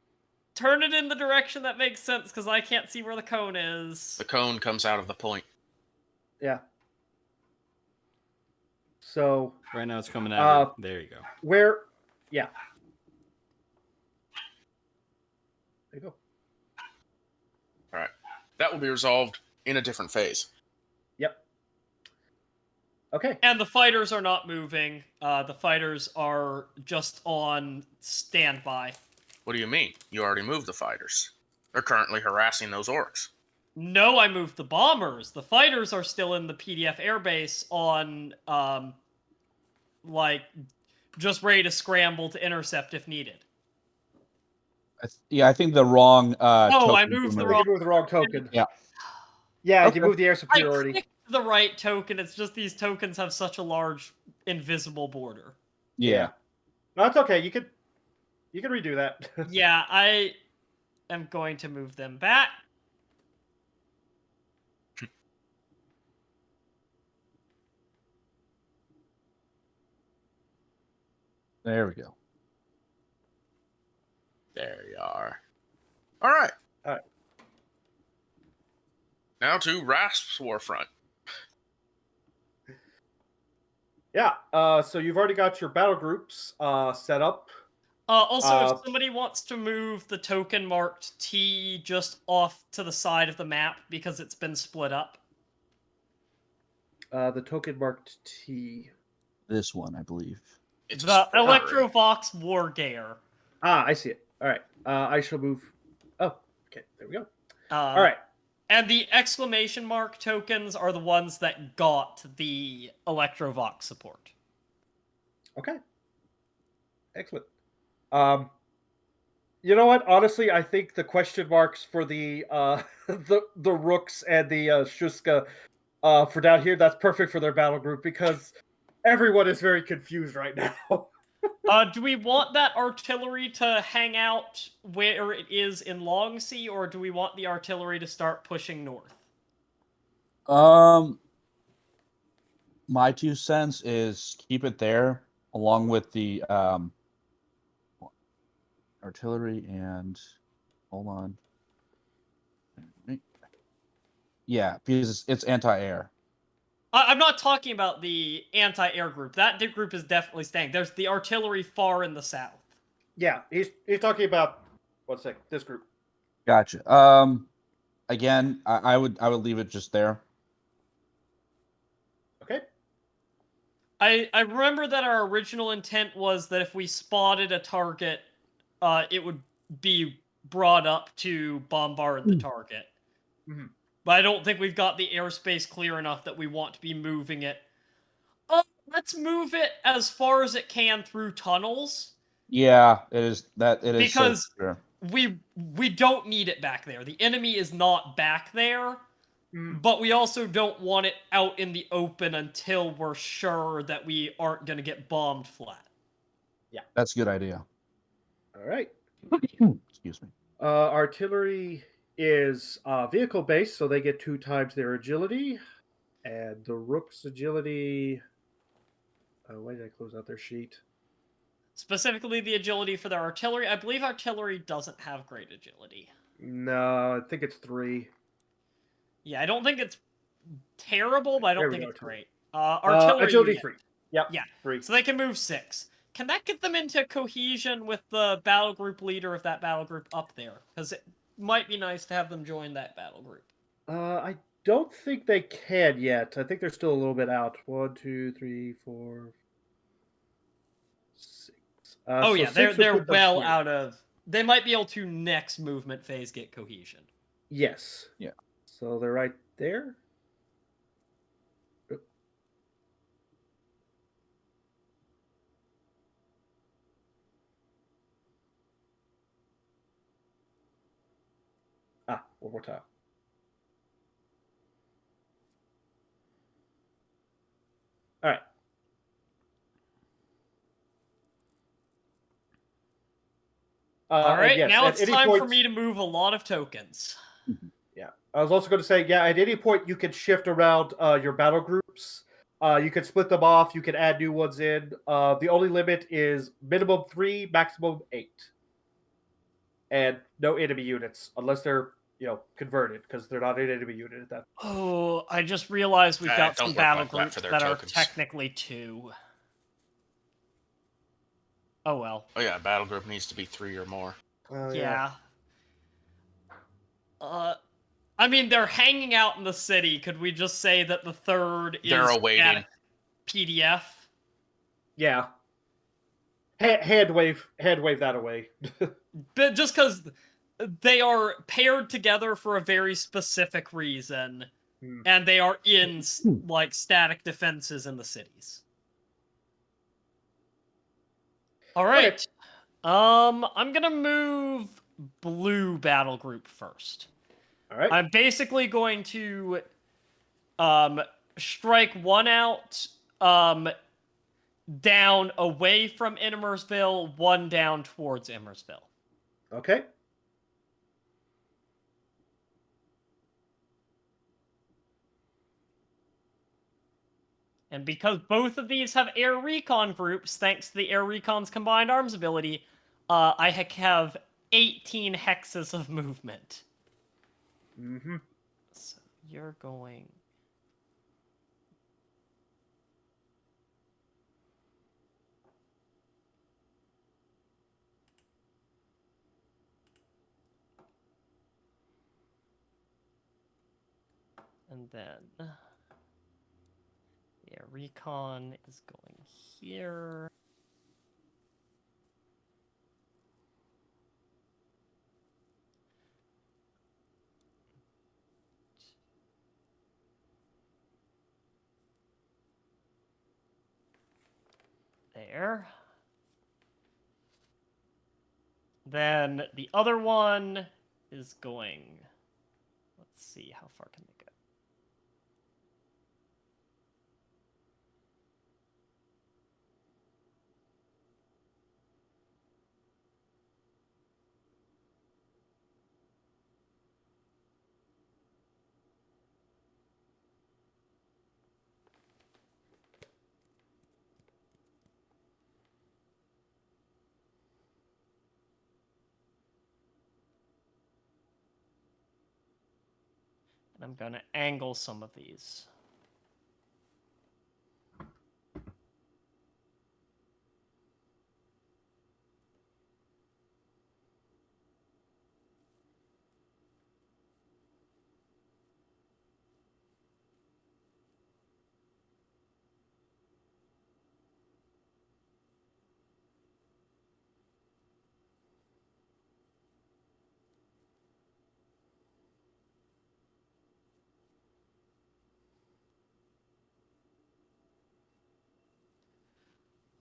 turn it in the direction that makes sense, because I can't see where the cone is.
The cone comes out of the point.
Yeah. So,
Right now it's coming out. There you go.
where... Yeah. There you go.
Alright. That will be resolved in a different phase.
Yep. Okay.
And the fighters are not moving. The fighters are just on standby.
What do you mean? You already moved the fighters. They're currently harassing those orcs.
No, I moved the bombers. The fighters are still in the PDF airbase on, like, just ready to scramble to intercept if needed.
Yeah, I think the wrong.
I
token
moved
for
the
me.
I think you moved the wrong token.
Yeah.
Yeah,
Okay.
you moved the air
I
superiority.
clicked the right token. It's just these tokens have such a large invisible border.
Yeah.
No, it's okay. You can redo that.
Yeah, I am going to move them back.
There we go.
There you are. All right.
All right.
Now to Rasp's Warfront.
Yeah. So you've already got your battle groups set up.
Also, if somebody wants to move the token marked T just off to the side of the map because it's been split up.
The token marked T.
This one, I believe.
It's
The Electrovox Wargare.
Ah, I see it. All right. I shall move. Oh, okay. There we go.
All
right.
And the exclamation mark tokens are the ones that got the Electrovox support.
Okay. Excellent. You know what? Honestly, I think the question marks for the the Rooks and the Shuska for down here, that's perfect for their battle group because everyone is very confused right now.
Do we want that artillery to hang out where it is in Longsea, or do we want the artillery to start pushing north?
My 2 cents is keep it there, along with the artillery and hold on. Yeah, because it's anti-air.
I'm not talking about the anti-air group. That group is definitely staying. There's the artillery far in the south.
Yeah, he's talking about this group.
Gotcha. Again, I would leave it just there.
Okay.
I remember that our original intent was that if we spotted a target, it would be brought up to bombard the target.
Mm-hmm.
But I don't think we've got the airspace clear enough that we want to be moving it. Let's move it as far as it can through tunnels.
Yeah, it is that it is
because
sure.
we don't need it back there. The enemy is not back there, but we also don't want it out in the open until we're sure that we aren't going to get bombed flat.
Yeah,
that's a good idea.
All right.
Excuse me.
Artillery is vehicle based, so they get 2 times their agility, and the Rook's agility. Why did I close out their sheet?
Specifically, the agility for their artillery. I believe artillery doesn't have great agility.
No, I think it's 3.
Yeah, I don't think it's terrible, but I don't think it's great.
Artillery agility 3. Yep.
Yeah.
3.
So they can move 6. Can that get them into cohesion with the battle group leader of that battle group up there? Because it might be nice to have them join that battle group.
I don't think they can yet. I think they're still a little bit out. 1, 2, 3, 4, 6.
Oh yeah, they're well out of. They might be able to next movement phase get cohesion.
Yes.
Yeah.
So they're right there. One more time. All right.
All right,
yes,
now it's time
point,
for me to move a lot of tokens.
Yeah, I was also going to say, yeah, at any point you can shift around your battle groups. You can split them off. You can add new ones in. The only limit is minimum 3, maximum 8, and no enemy units unless they're converted, because they're not an enemy unit at that.
Oh, I just realized we've got some battle groups that are
tokens.
technically 2. Oh well.
Oh yeah, battle group needs to be 3 or more.
Yeah. I mean, they're hanging out in the city. Could we just say that the third is
they're awaiting
PDF?
Yeah. Hand wave that away.
But just because they are paired together for a very specific reason, and they are in like static defenses in the cities. All right. Okay. I'm gonna move blue battle group first.
All right.
I'm basically going to strike one out down away from Immersville, one down towards Immersville.
Okay.
And because both of these have air recon groups, thanks to the air recon's combined arms ability, I have 18 hexes of movement.
Mm-hmm.
So you're going... And then... yeah, recon is going here. There. Then the other one is going... let's see, how far can they go? And I'm going to angle some of these.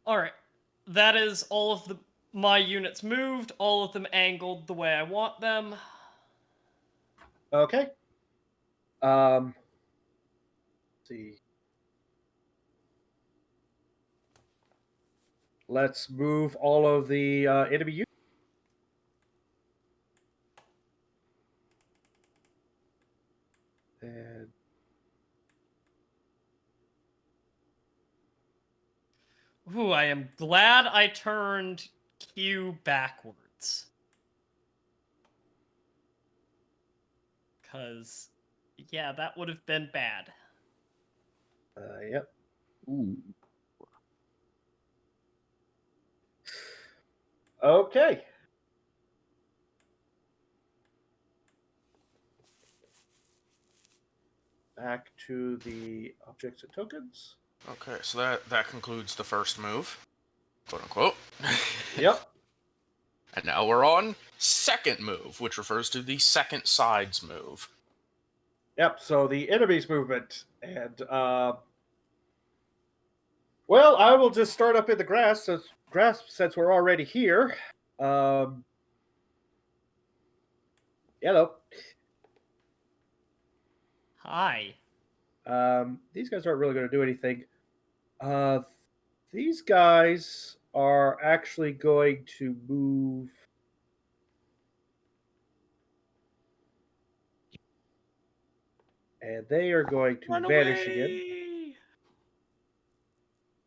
Alright, that is all of my units moved, all of them angled the way I want them.
Okay. Let's see. Let's move all of the enemy units. And
Ooh, I am glad I turned Q backwards. Because, yeah, that would have been bad.
yep.
Ooh.
Okay. Back to the objects and tokens.
Okay, so that concludes the first move, quote unquote.
Yep.
And now we're on second move, which refers to the second side's move.
Yep. So the enemy's movement, and well, I will just start up in the grass. Since we're already here. Hello.
Hi.
These guys aren't really going to do anything. These guys are actually going to move. And they are going to
Run
vanish
away!
again.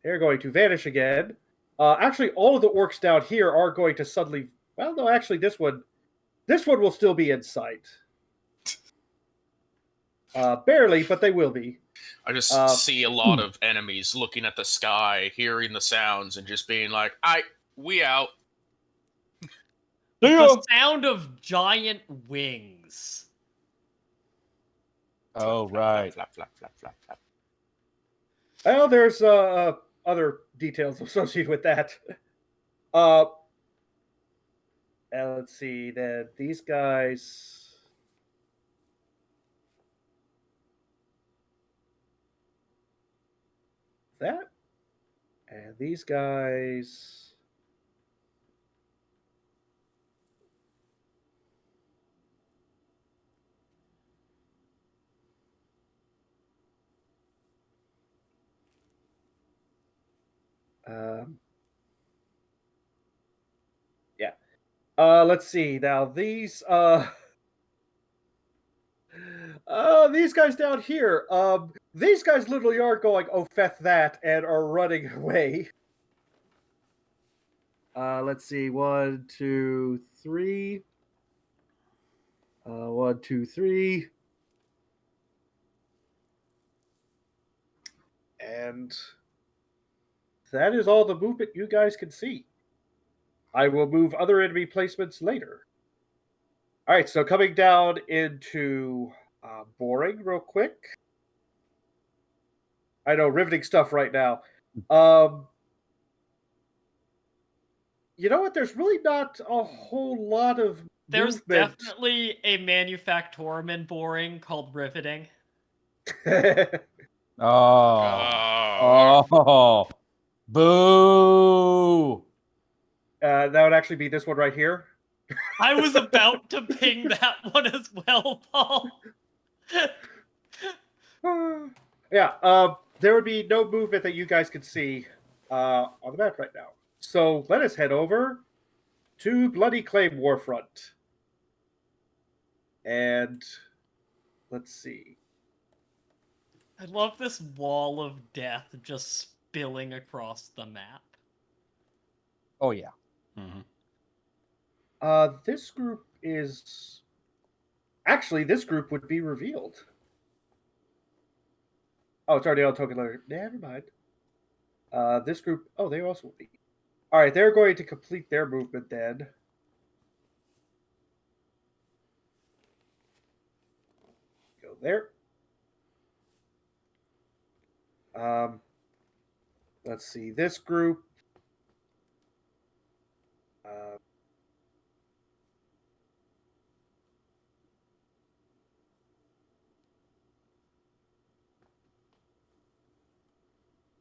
They're going to vanish again. Actually, all of the orcs down here are going to suddenly. Well, no, actually, this one will still be in sight. Barely, but they will be.
I just see a lot of enemies looking at the sky, hearing the sounds, and just being like, we out.
The sound of giant wings.
Oh,
Flap,
right.
flap, flap, flap, flap, flap.
Well, there's other details associated with that. And let's see. Then these guys. That. And these guys. Um, yeah. Let's see. Now these guys down here. These guys literally are going, "Oh, feth that," and are running away. Let's see. 1, 2, 3. 1, 2, 3. And that is all the movement you guys can see. I will move other enemy placements later. All right, so coming down into boring real quick. I know, riveting stuff right now. You know what? There's really not a whole lot of
There's
movement.
definitely a manufactorum in boring called riveting.
Oh. Oh. Boo.
That would actually be this one right here.
I was about to ping that one as well, Paul.
Yeah, there would be no movement that you guys could see on the map right now. So let us head over to Bloody Claim Warfront. And let's see.
I love this wall of death just spilling across the map.
Oh yeah.
Mm-hmm.
This group is... Actually, this group would be revealed. Oh, it's already on token letter. Never mind. This group... Oh, they also will be. All right, they're going to complete their movement then. Go there. Let's see. This group...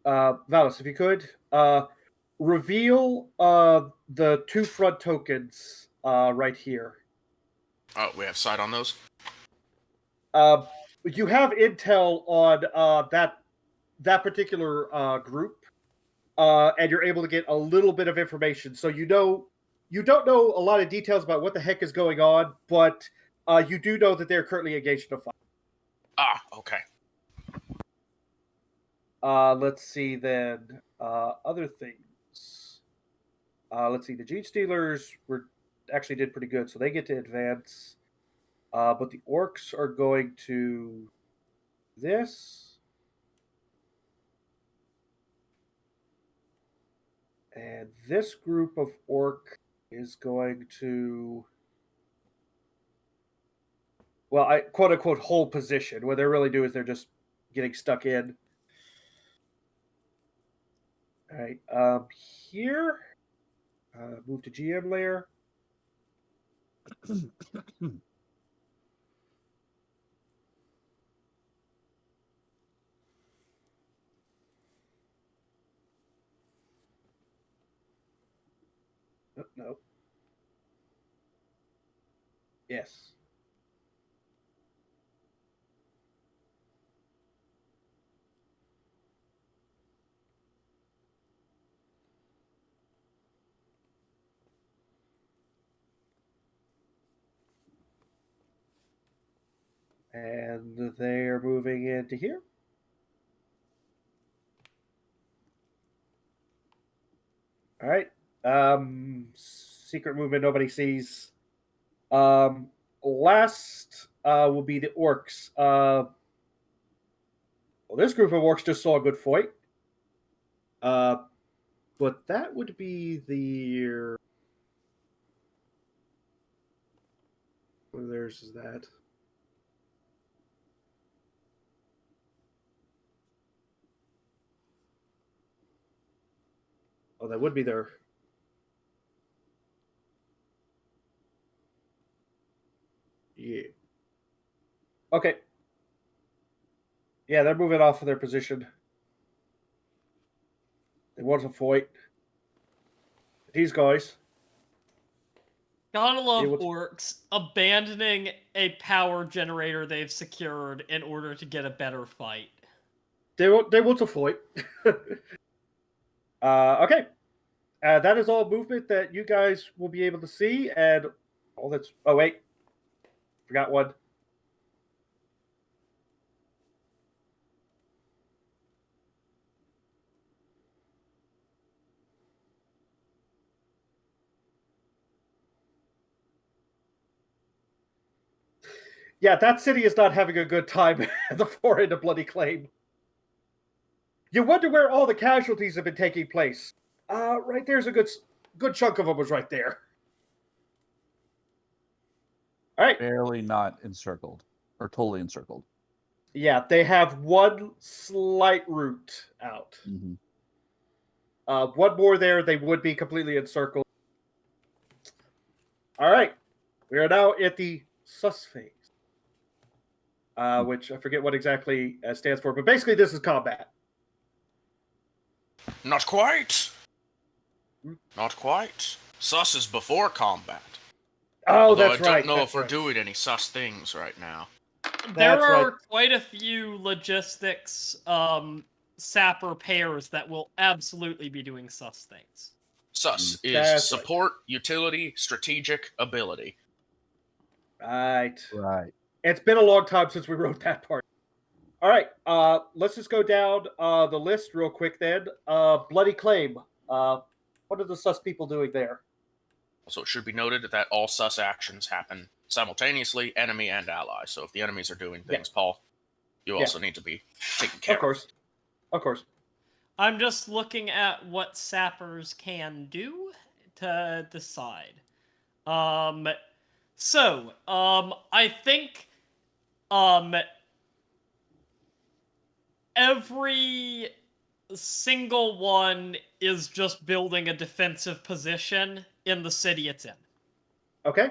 Vallis, if you could, reveal the 2 front tokens right here.
Oh, we have sight on those?
You have intel on that particular group, and you're able to get a little bit of information. So you don't know a lot of details about what the heck is going on, but you do know that they're currently engaged in a fight.
Ah, okay.
Let's see then. Other things. Let's see. The Gene Stealers actually did pretty good, so they get to advance. But the orcs are going to this. And this group of orc is going to, well, I quote unquote hold position. What they really do is they're just getting stuck in. All right. Here, move to GM layer. Oh, no. Yes. And they're moving into here. All right. Secret movement nobody sees. Last will be the orcs. Well, this group of orcs just saw a good fight. But that would be the... Where theirs is that? Oh, that would be their... Yeah. Okay. Yeah, they're moving off of their position. They want to fight. These guys...
Gotta love
what's-
orcs abandoning a power generator they've secured in order to get a better fight.
They want to fight. Okay. That is all movement that you guys will be able to see, and all that's. Oh wait, forgot one. Yeah, that city is not having a good time at the far end of Bloody Claim. You wonder where all the casualties have been taking place. Right there's a good chunk of them was right there. All right.
Barely not encircled, or totally encircled.
Yeah, they have one slight route out.
Mm-hmm.
One more there, they would be completely encircled. All right. We are now at the sus phase. Which I forget what exactly stands for, but basically this is combat.
Not quite. Not quite. Sus is before combat.
Oh,
Although
that's
I don't
right.
know
that's
if we're
right.
doing any sus things right now.
There
That's
are
right.
quite a few logistics sapper pairs that will absolutely be doing sus things.
Sus is
That's
support, utility, strategic, ability.
Right.
Right.
It's been a long time since we wrote that part. All right. Let's just go down the list real quick then. Bloody Claim. What are the sus people doing there?
Also, it should be noted that all sus actions happen simultaneously, enemy and ally. So if the enemies are doing things, Paul, you also need to be taken care
Of course. Of course.
I'm just looking at what sappers can do to decide. I think every single one is just building a defensive position in the city it's in.
Okay.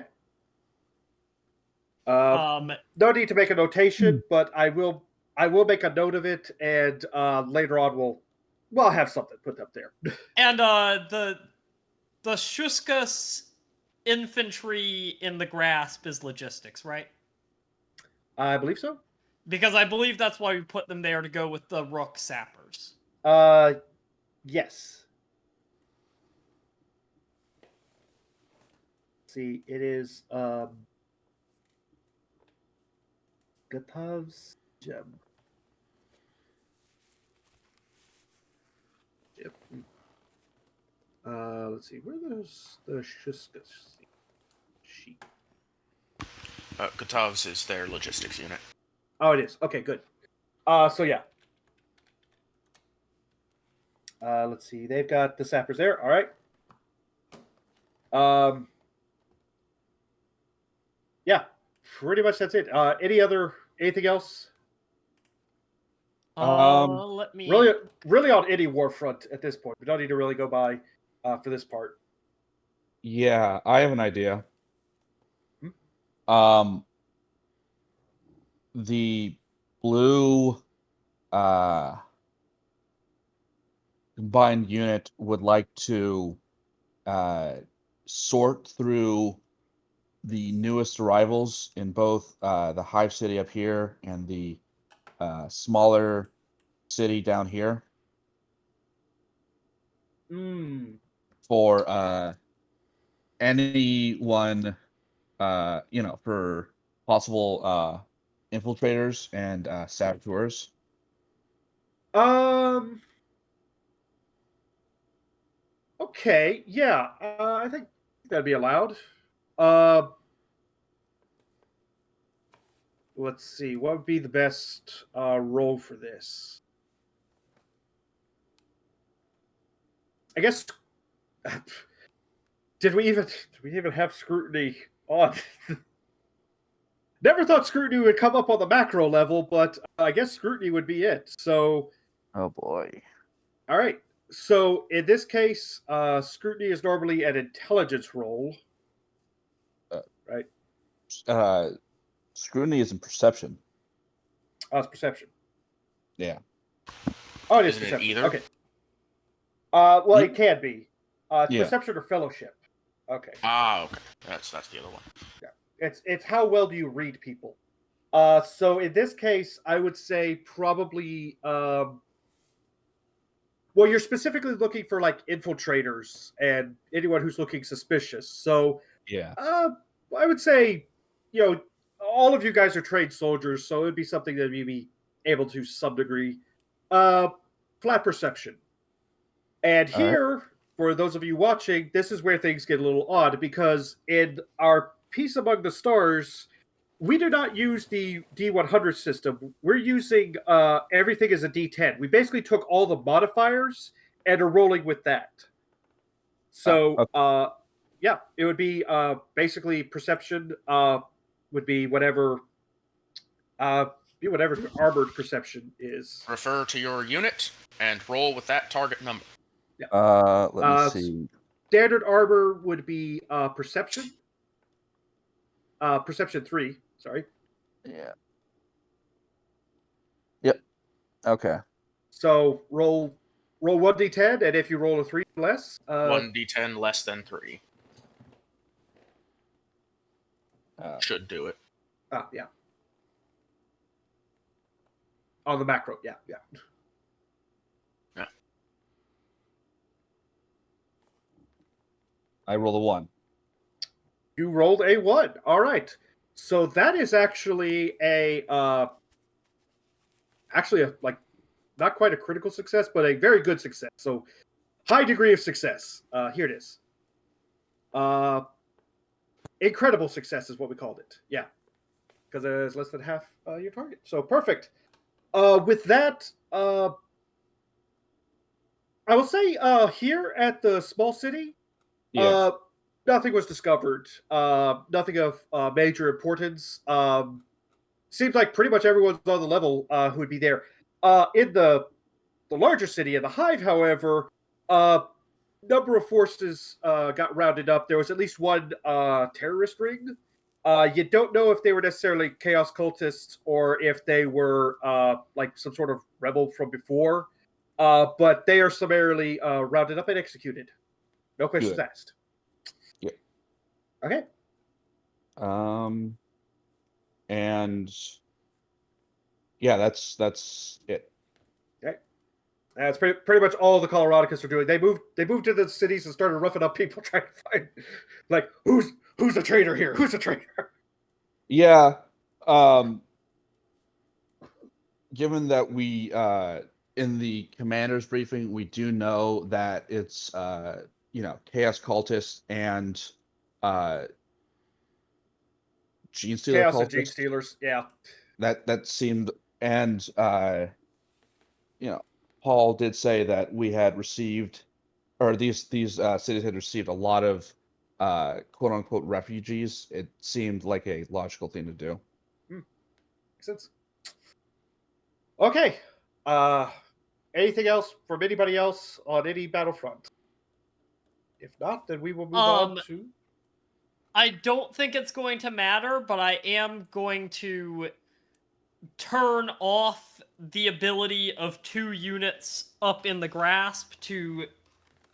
No need to make a notation, but I will make a note of it, and later on we'll have something put up there.
And the Shuskas infantry in the grasp is logistics, right?
I believe so.
Because I believe that's why we put them there to go with the Rook sappers.
Yes. See, it is Gatav's gem. Yep. Let's see, where there's the Shuskas sheet.
Katav's is their logistics unit.
Oh, it is. Okay, good. So yeah. Let's see, they've got the sappers there. All right. Yeah, pretty much that's it. Anything else?
Let me
Really on any war front at this point. We don't need to really go by for this part.
Yeah, I have an idea. The blue combined unit would like to sort through the newest arrivals in both the Hive City up here and the smaller city down here for anyone, for possible infiltrators and saboteurs.
Okay, yeah, I think that'd be allowed. Let's see, what would be the best role for this? I guess. Did we even have scrutiny on? Never thought scrutiny would come up on the macro level, but I guess scrutiny would be it. So.
Oh boy.
All right. So in this case, scrutiny is normally an intelligence roll, right?
Scrutiny is in perception.
Oh, it's perception.
Yeah.
Oh, it is
Isn't it
perception.
either?
Okay. Well, it can be. It's
Yeah.
perception or fellowship. Okay.
Okay. That's the other one.
Yeah. It's how well do you read people. So in this case, I would say probably well, you're specifically looking for like infiltrators and anyone who's looking suspicious. So,
Yeah.
I would say, all of you guys are trained soldiers, so it'd be something that you'd be able to some degree. Flat perception. And
All right.
here, for those of you watching, this is where things get a little odd because in our Peace Among the Stars, we do not use the D100 system. We're using everything as a D10. We basically took all the modifiers and are rolling with that. So,
Okay.
yeah, it would be basically perception would be whatever armored perception is.
Refer to your unit and roll with that target number.
Yeah.
Let me see.
Standard armor would be perception. Perception 3. Sorry.
Yeah. Yep. Okay.
So roll 1d10, and if you roll a 3 or less,
1d10 less than 3. Should do it.
Yeah. On the macro, yeah.
Yeah.
I rolled a 1.
You rolled a 1. All right. So that is actually like not quite a critical success, but a very good success. So high degree of success. Here it is. Incredible success is what we called it. Yeah. Because it's less than half your target. So perfect. With that, I will say here at the small city, nothing was discovered. Nothing of major importance. Seems like pretty much everyone's on the level who would be there. In the larger city, in the Hive, however, number of forces got rounded up. There was at least one terrorist ring. You don't know if they were necessarily chaos cultists or if they were like some sort of rebel from before. But they are summarily rounded up and executed. No questions asked.
Yeah.
Okay.
And yeah, that's it.
Okay. That's pretty much all the Coloradicus are doing. They moved to the cities and started roughing up people trying to find like who's a traitor here? Who's a traitor?
Yeah. Given that we in the commander's briefing, we do know that it's chaos cultists and gene stealer
Chaos
cultists.
and gene stealers, yeah.
That seemed, and Paul did say that we had received, or these cities had received a lot of quote unquote refugees. It seemed like a logical thing to do.
Makes sense. Okay. Anything else from anybody else on any battlefront? If not, then we will move on to.
I don't think it's going to matter, but I am going to turn off the ability of 2 units up in the grasp to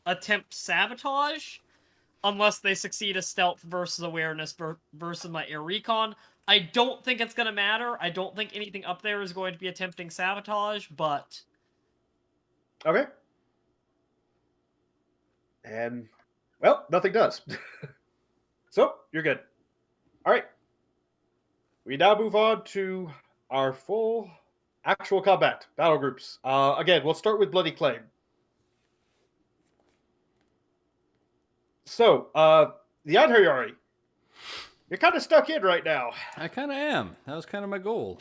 attempt sabotage, unless they succeed a stealth versus awareness versus my air recon. I don't think it's going to matter. I don't think anything up there is going to be attempting sabotage, but...
Okay. And, well, nothing does. So, you're good. All right. We now move on to our full actual combat battle groups. Again, we'll start with Bloody Claim. So, the Einherjari. You're kind of stuck in right now.
I kind of am. That was kind of my goal.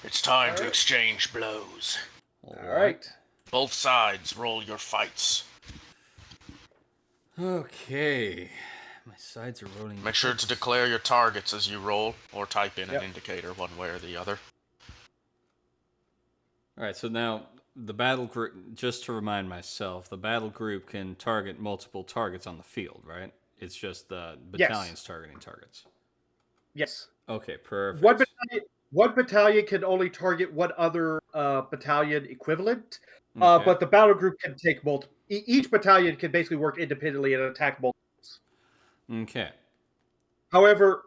It's time to exchange blows.
All right.
Both sides roll your fights.
Okay. My sides are rolling.
Make sure to declare your targets as you roll, or type in an indicator one way or the other.
Alright, so now the battle group, just to remind myself, the battle group can target multiple targets on the field, right? It's just the battalions targeting targets.
Yes.
Okay, perfect.
One battalion can only target one other battalion equivalent,
Okay.
but the battle group can take multiple. Each battalion can basically work independently and attack multiples.
Okay.
However,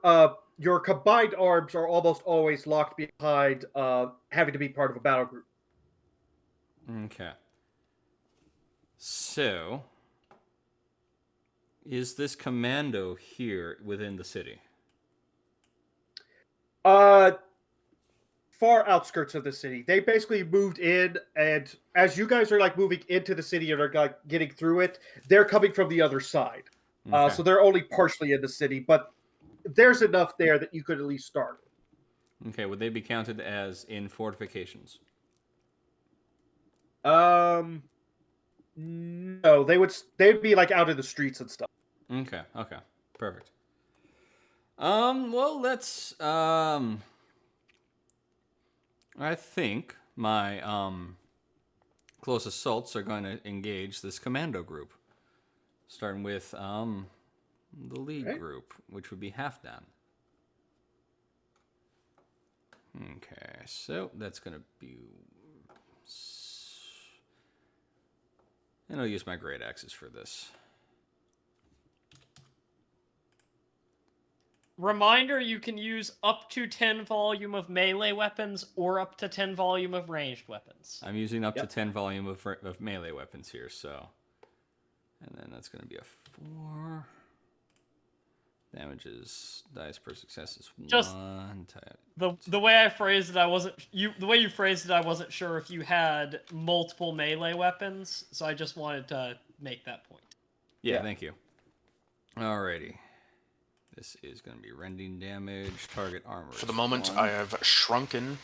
your combined arms are almost always locked behind having to be part of a battle group.
Okay. So, is this commando here within the city?
Far outskirts of the city. They basically moved in, and as you guys are like moving into the city and are like getting through it, they're coming from the other side.
Okay.
So they're only partially in the city, but there's enough there that you could at least start.
Okay, would they be counted as in fortifications?
No, they'd be like out in the streets and stuff.
Okay, perfect. Well, let's, I think my, close assaults are going to engage this commando group. Starting with, the lead group, which would be Halfdan. Okay, so that's going to be... And I'll use my great axes for this.
Reminder, you can use up to 10 volume of melee weapons or up to 10 volume of ranged weapons.
I'm using up to 10 volume of melee weapons here, so... And then that's going to be a 4. Damages dice per success is
Just
1.
the way I phrased it, the way you phrased it, I wasn't sure if you had multiple melee weapons, so I just wanted to make that point.
Yeah, thank you. Alrighty. This is going to be rending damage, target armor.
For the moment, I have shrunken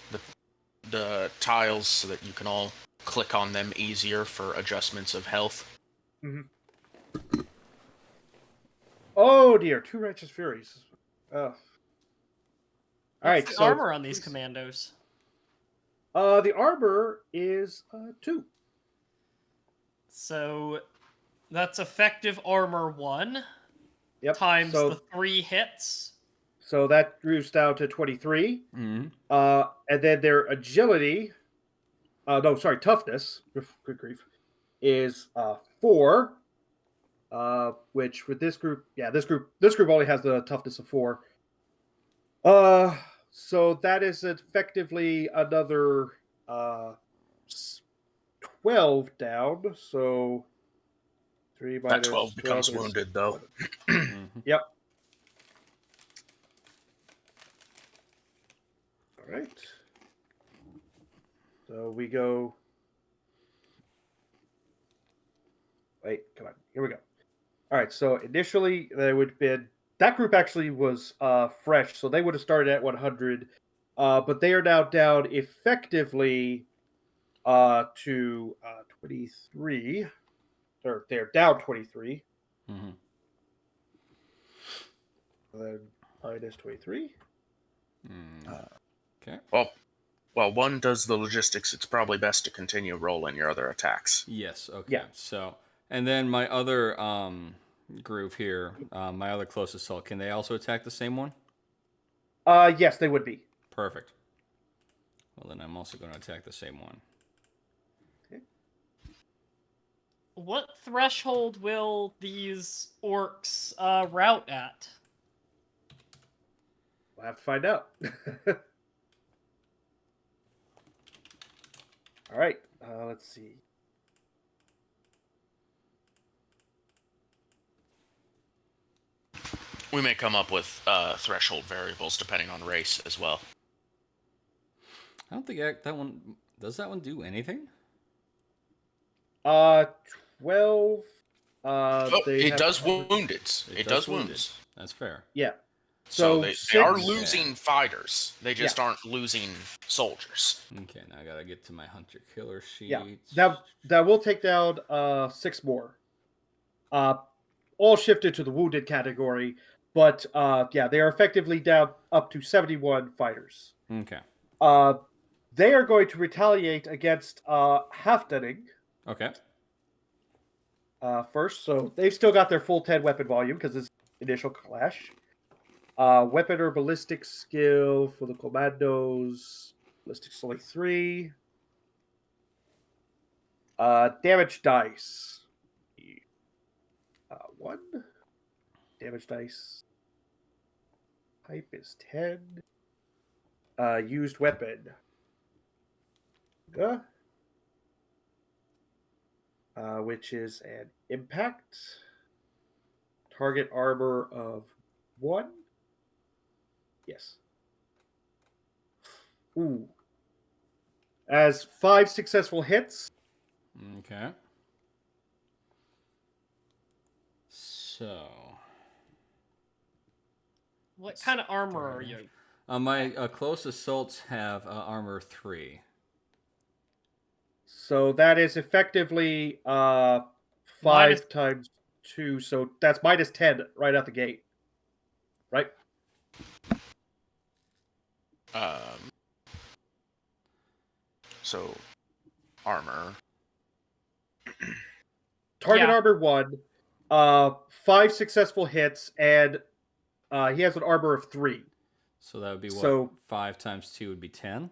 the tiles so that you can all click on them easier for adjustments of health.
Mm-hmm. Oh dear, 2 righteous furies. All right,
What's the
so
armor on these commandos?
The armor is 2.
So that's effective armor 1 times
so,
the 3 hits.
So that moves down to 23.
Mm-hmm.
And then their agility, toughness, good grief, is 4. Which for this group, this group only has the toughness of 4. So that is effectively another 12 down. So 3 minus
That 12 becomes
is
wounded, though.
Yep. All right. So we go. Wait, come on. Here we go. All right. So initially, there would have been that group actually was fresh, so they would have started at 100, but they are now down effectively to 23. Or they're down 23.
Mm-hmm.
And then minus 23.
Okay.
Well, one does the logistics. It's probably best to continue rolling your other attacks.
Yes, okay.
Yeah.
So, and then my other group here, my other close assault, can they also attack the same one?
Yes, they would be.
Perfect. Well, then I'm also going to attack the same one.
Okay.
What threshold will these orcs route at?
We'll have to find out. All right. Let's see.
We may come up with threshold variables depending on race as well.
I don't think that one... Does that one do anything?
12.
It does woundeds. It does
wounded.
wounds.
That's fair.
Yeah.
So they are
6.
losing fighters. They just aren't losing soldiers.
Okay, now I gotta get to my hunter killer sheet.
Yeah. That will take down 6 more. All shifted to the wounded category, but they are effectively down up to 71 fighters.
Okay.
They are going to retaliate against Halfdaning.
Okay.
First, so they've still got their full 10 weapon volume because it's initial clash. Weapon or ballistic skill for the commandos. Ballistics only 3. Damage dice. 1. Damage dice. Type is 10. Used weapon. which is an impact. Target armor of 1. Yes. Ooh. As 5 successful hits.
Okay. So.
What kind of armor are you?
My close assaults have armor 3.
So that is effectively 5 times 2. So that's minus 10 right out the gate. Right?
So, armor.
Target
Yeah.
armor 1, 5 successful hits, and he has an armor of 3.
So that would be what?
So
5 times 2 would be 10?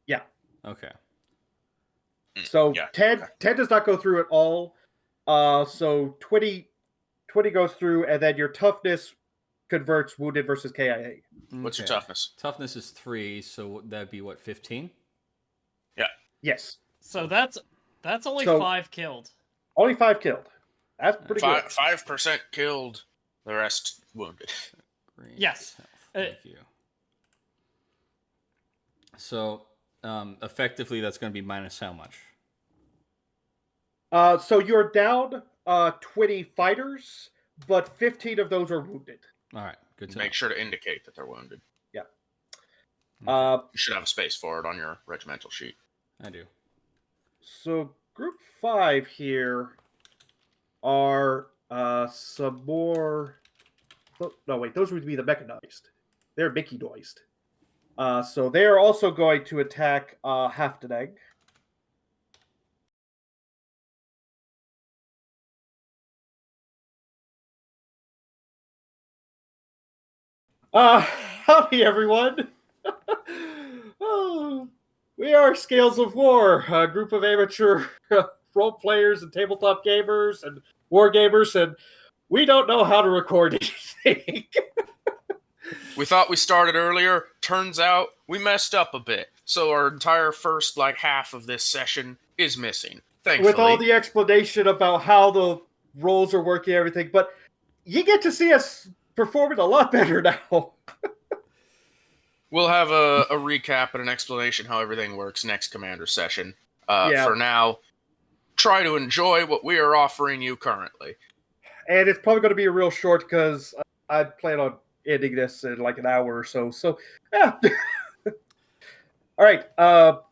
Yeah.
Okay.
So
Yeah,
10,
okay.
10 does not go through at all. So 20 goes through, and then your toughness converts wounded versus KIA.
What's your
Okay.
toughness?
Toughness is 3, so that'd be what, 15?
Yeah.
Yes.
So that's only
So-
5 killed.
Only 5 killed. That's pretty good.
5% killed, the rest wounded.
Green
Yes.
health. Thank you. So, effectively, that's going to be minus how much?
So you're down 20 fighters, but 15 of those are wounded.
All right, good to
Make
know.
sure to indicate that they're wounded.
Yeah.
Okay.
You should have a space for it on your regimental sheet.
I do.
So group 5 here are some more. No, wait, those would be the mechanized. They're Mickey-noized. So they are also going to attack Haftaneg. Howdy, everyone. Oh, we are Scales of War, a group of amateur role players and tabletop gamers and war gamers, and we don't know how to record anything.
We thought we started earlier. Turns out we messed up a bit. So our entire first half of this session is missing. Thankfully.
With all the explanation about how the roles are working and everything, but you get to see us performing a lot better now.
We'll have a recap and an explanation how everything works next Commander session.
Yeah.
For now, try to enjoy what we are offering you currently.
And it's probably going to be real short because I plan on ending this in like an hour or so. So, yeah. All right. All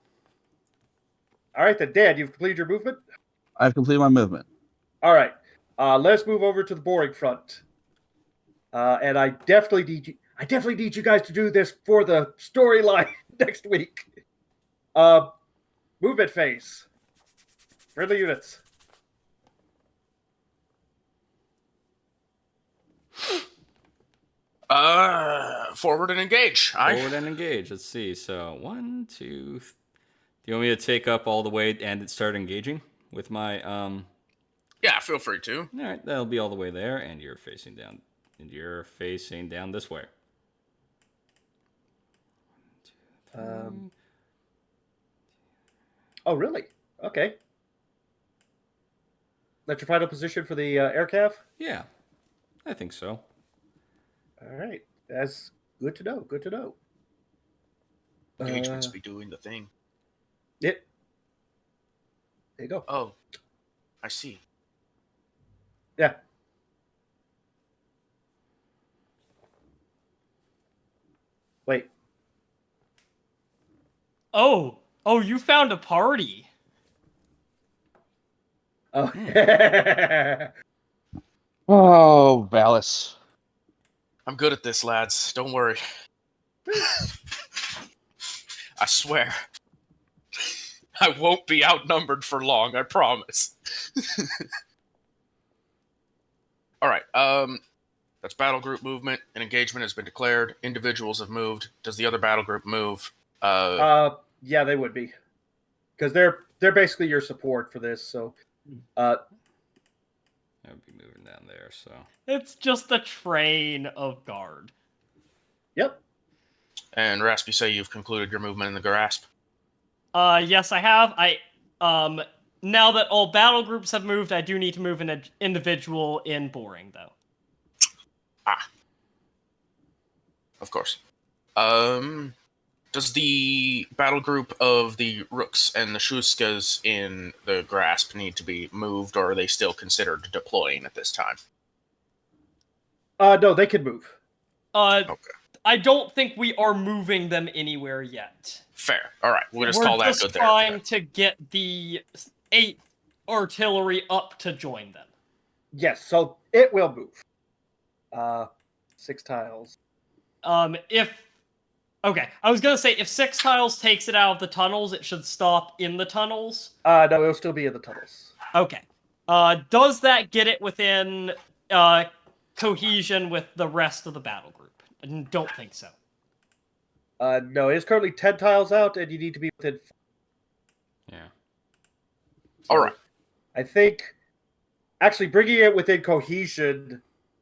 right, then, Dan, you've completed your movement?
I've completed my movement.
All right. Let's move over to the boring front. And I definitely need you guys to do this for the storyline next week. Movement phase. Friendly units.
Forward and engage.
Forward and engage. Let's see. So 1, 2. Do you want me to take up all the way and start engaging with my
Yeah, feel free to.
All right, that'll be all the way there, and you're facing down. And you're facing down this way. 1, 2, 3.
Oh, really? Okay. That's your final position for the air cav?
Yeah, I think so.
All right. That's good to know. Good to know.
Engagements be doing the thing.
There you go.
Oh, I see.
Yeah. Wait.
Oh, you found a party.
Oh.
Oh, Vallis.
I'm good at this, lads. Don't worry. I swear. I won't be outnumbered for long, I promise. Alright, that's battle group movement. An engagement has been declared. Individuals have moved. Does the other battle group move?
Yeah, they would be. Because they're basically your support for this, so
I would be moving down there, so.
It's just a train of guard.
Yep.
And Rasp, you say you've concluded your movement in the grasp?
Yes, I have. now that all battle groups have moved, I do need to move an individual in boring, though.
Of course. Does the battle group of the Rooks and the Shuskas in the Grasp need to be moved, or are they still considered deploying at this time?
No, they can move.
Okay.
I don't think we are moving them anywhere yet.
Fair. All right. We'll just
We're
call that
just
good there.
trying to get the 8th artillery up to join them.
Yes, so it will move. 6 tiles.
Okay, I was gonna say, if 6 tiles takes it out of the tunnels, it should stop in the tunnels.
No, it'll still be in the tunnels.
Okay. Does that get it within cohesion with the rest of the battle group? I don't think so.
No, it's currently 10 tiles out, and you need to be within.
Yeah.
All right.
I think actually bringing it within cohesion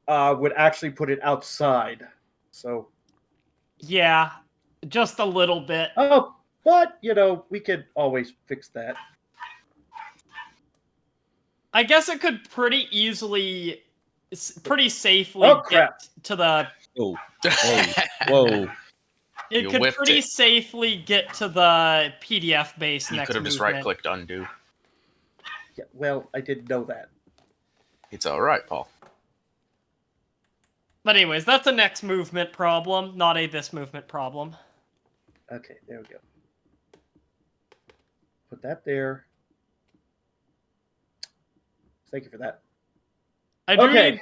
would actually put it outside. So.
Yeah, just a little bit.
Oh, but we could always fix that.
I guess it could pretty safely get to the.
Whoa. Whoa.
It could pretty safely get to the PDF base
You
next
could have just
movement.
right-clicked undo.
Yeah, well, I didn't know that.
It's all right, Paul.
But anyways, that's a next movement problem, not a this movement problem.
Okay, there we go. Put that there. Thank you for that.
I do need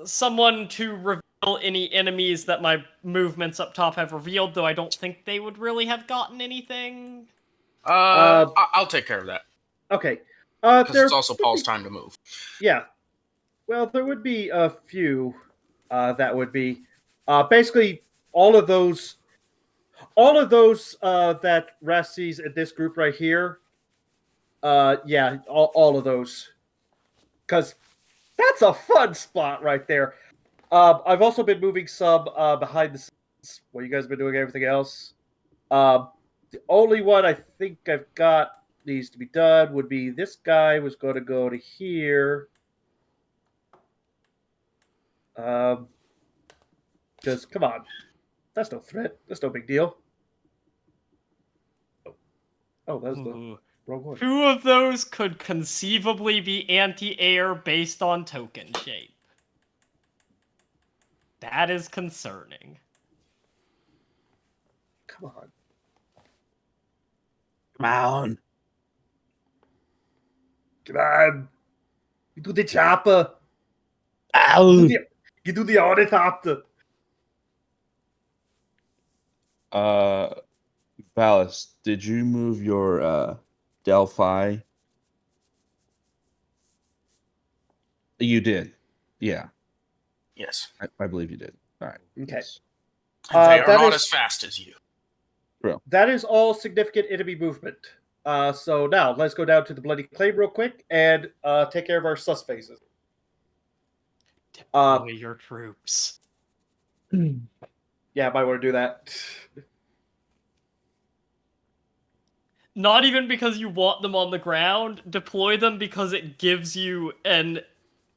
someone to reveal any enemies that my movements up top have revealed, though I don't think they would really have gotten anything.
I'll take care of that.
Okay.
Because it's also Paul's time to move.
Yeah. Well, there would be a few that would be basically all of those that Ras sees in this group right here. Yeah, all of those. Because that's a fun spot right there. I've also been moving some behind the scenes while you guys have been doing everything else. The only one I think I've got needs to be done would be this guy was going to go to here. Because, come on. That's no threat. That's no big deal. Oh, that was the wrong one.
2 of those could conceivably be anti-air based on token shape. That is concerning.
Come on.
Come on.
Come on. You do the chopper.
Ow.
You do the ornithopter.
Vallis, did you move your Delphi? You did. Yeah.
Yes.
I believe you did. All right.
Okay.
Yes.
They are
that
not
is-
as fast as you.
That is all significant enemy movement. So now let's go down to the Bloody Claim real quick and take care of our sus phases.
Deploy your troops.
Yeah, I might want to do that.
Not even because you want them on the ground, deploy them because it gives you an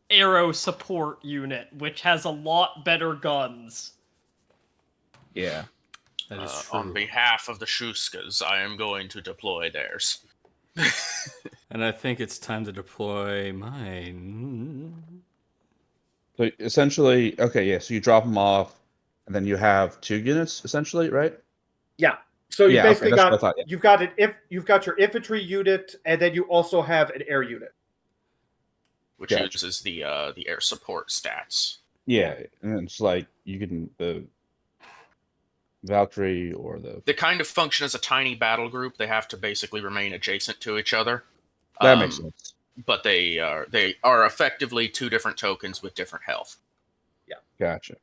arrow support unit, which has a lot better guns.
Yeah.
That is true.
On behalf of the Shuskas, I am going to deploy theirs.
And I think it's time to deploy mine.
So essentially, okay, yeah. So you drop them off, and then you have 2 units, essentially, right?
Yeah. So you basically
that's what I thought, yeah.
you've got your infantry unit, and then you also have an air unit.
Which
Gotcha.
uses the air support stats.
Yeah, and it's like you can the Valkyrie or the.
They kind of function as a tiny battle group. They have to basically remain adjacent to each other.
That makes sense.
But they are effectively 2 different tokens with different health
Gotcha.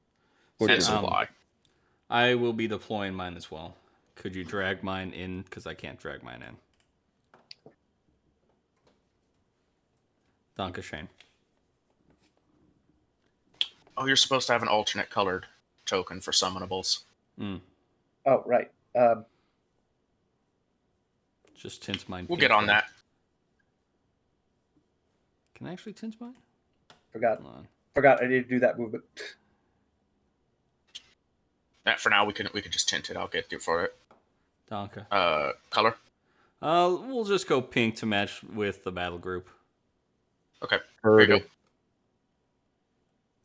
and supply.
I will be deploying mine as well. Could you drag mine in? Because I can't drag mine in. Dankeschön.
Oh, you're supposed to have an alternate colored token for summonables.
Oh, right.
Just tint mine.
We'll
pink
get on
there.
that.
Can I actually tint mine?
Forgot.
Hold on.
Forgot I need to do that movement.
For now, we can just tint it. I'll get you for it.
Danke.
Color.
We'll just go pink to match with the battle group.
Okay. There you go.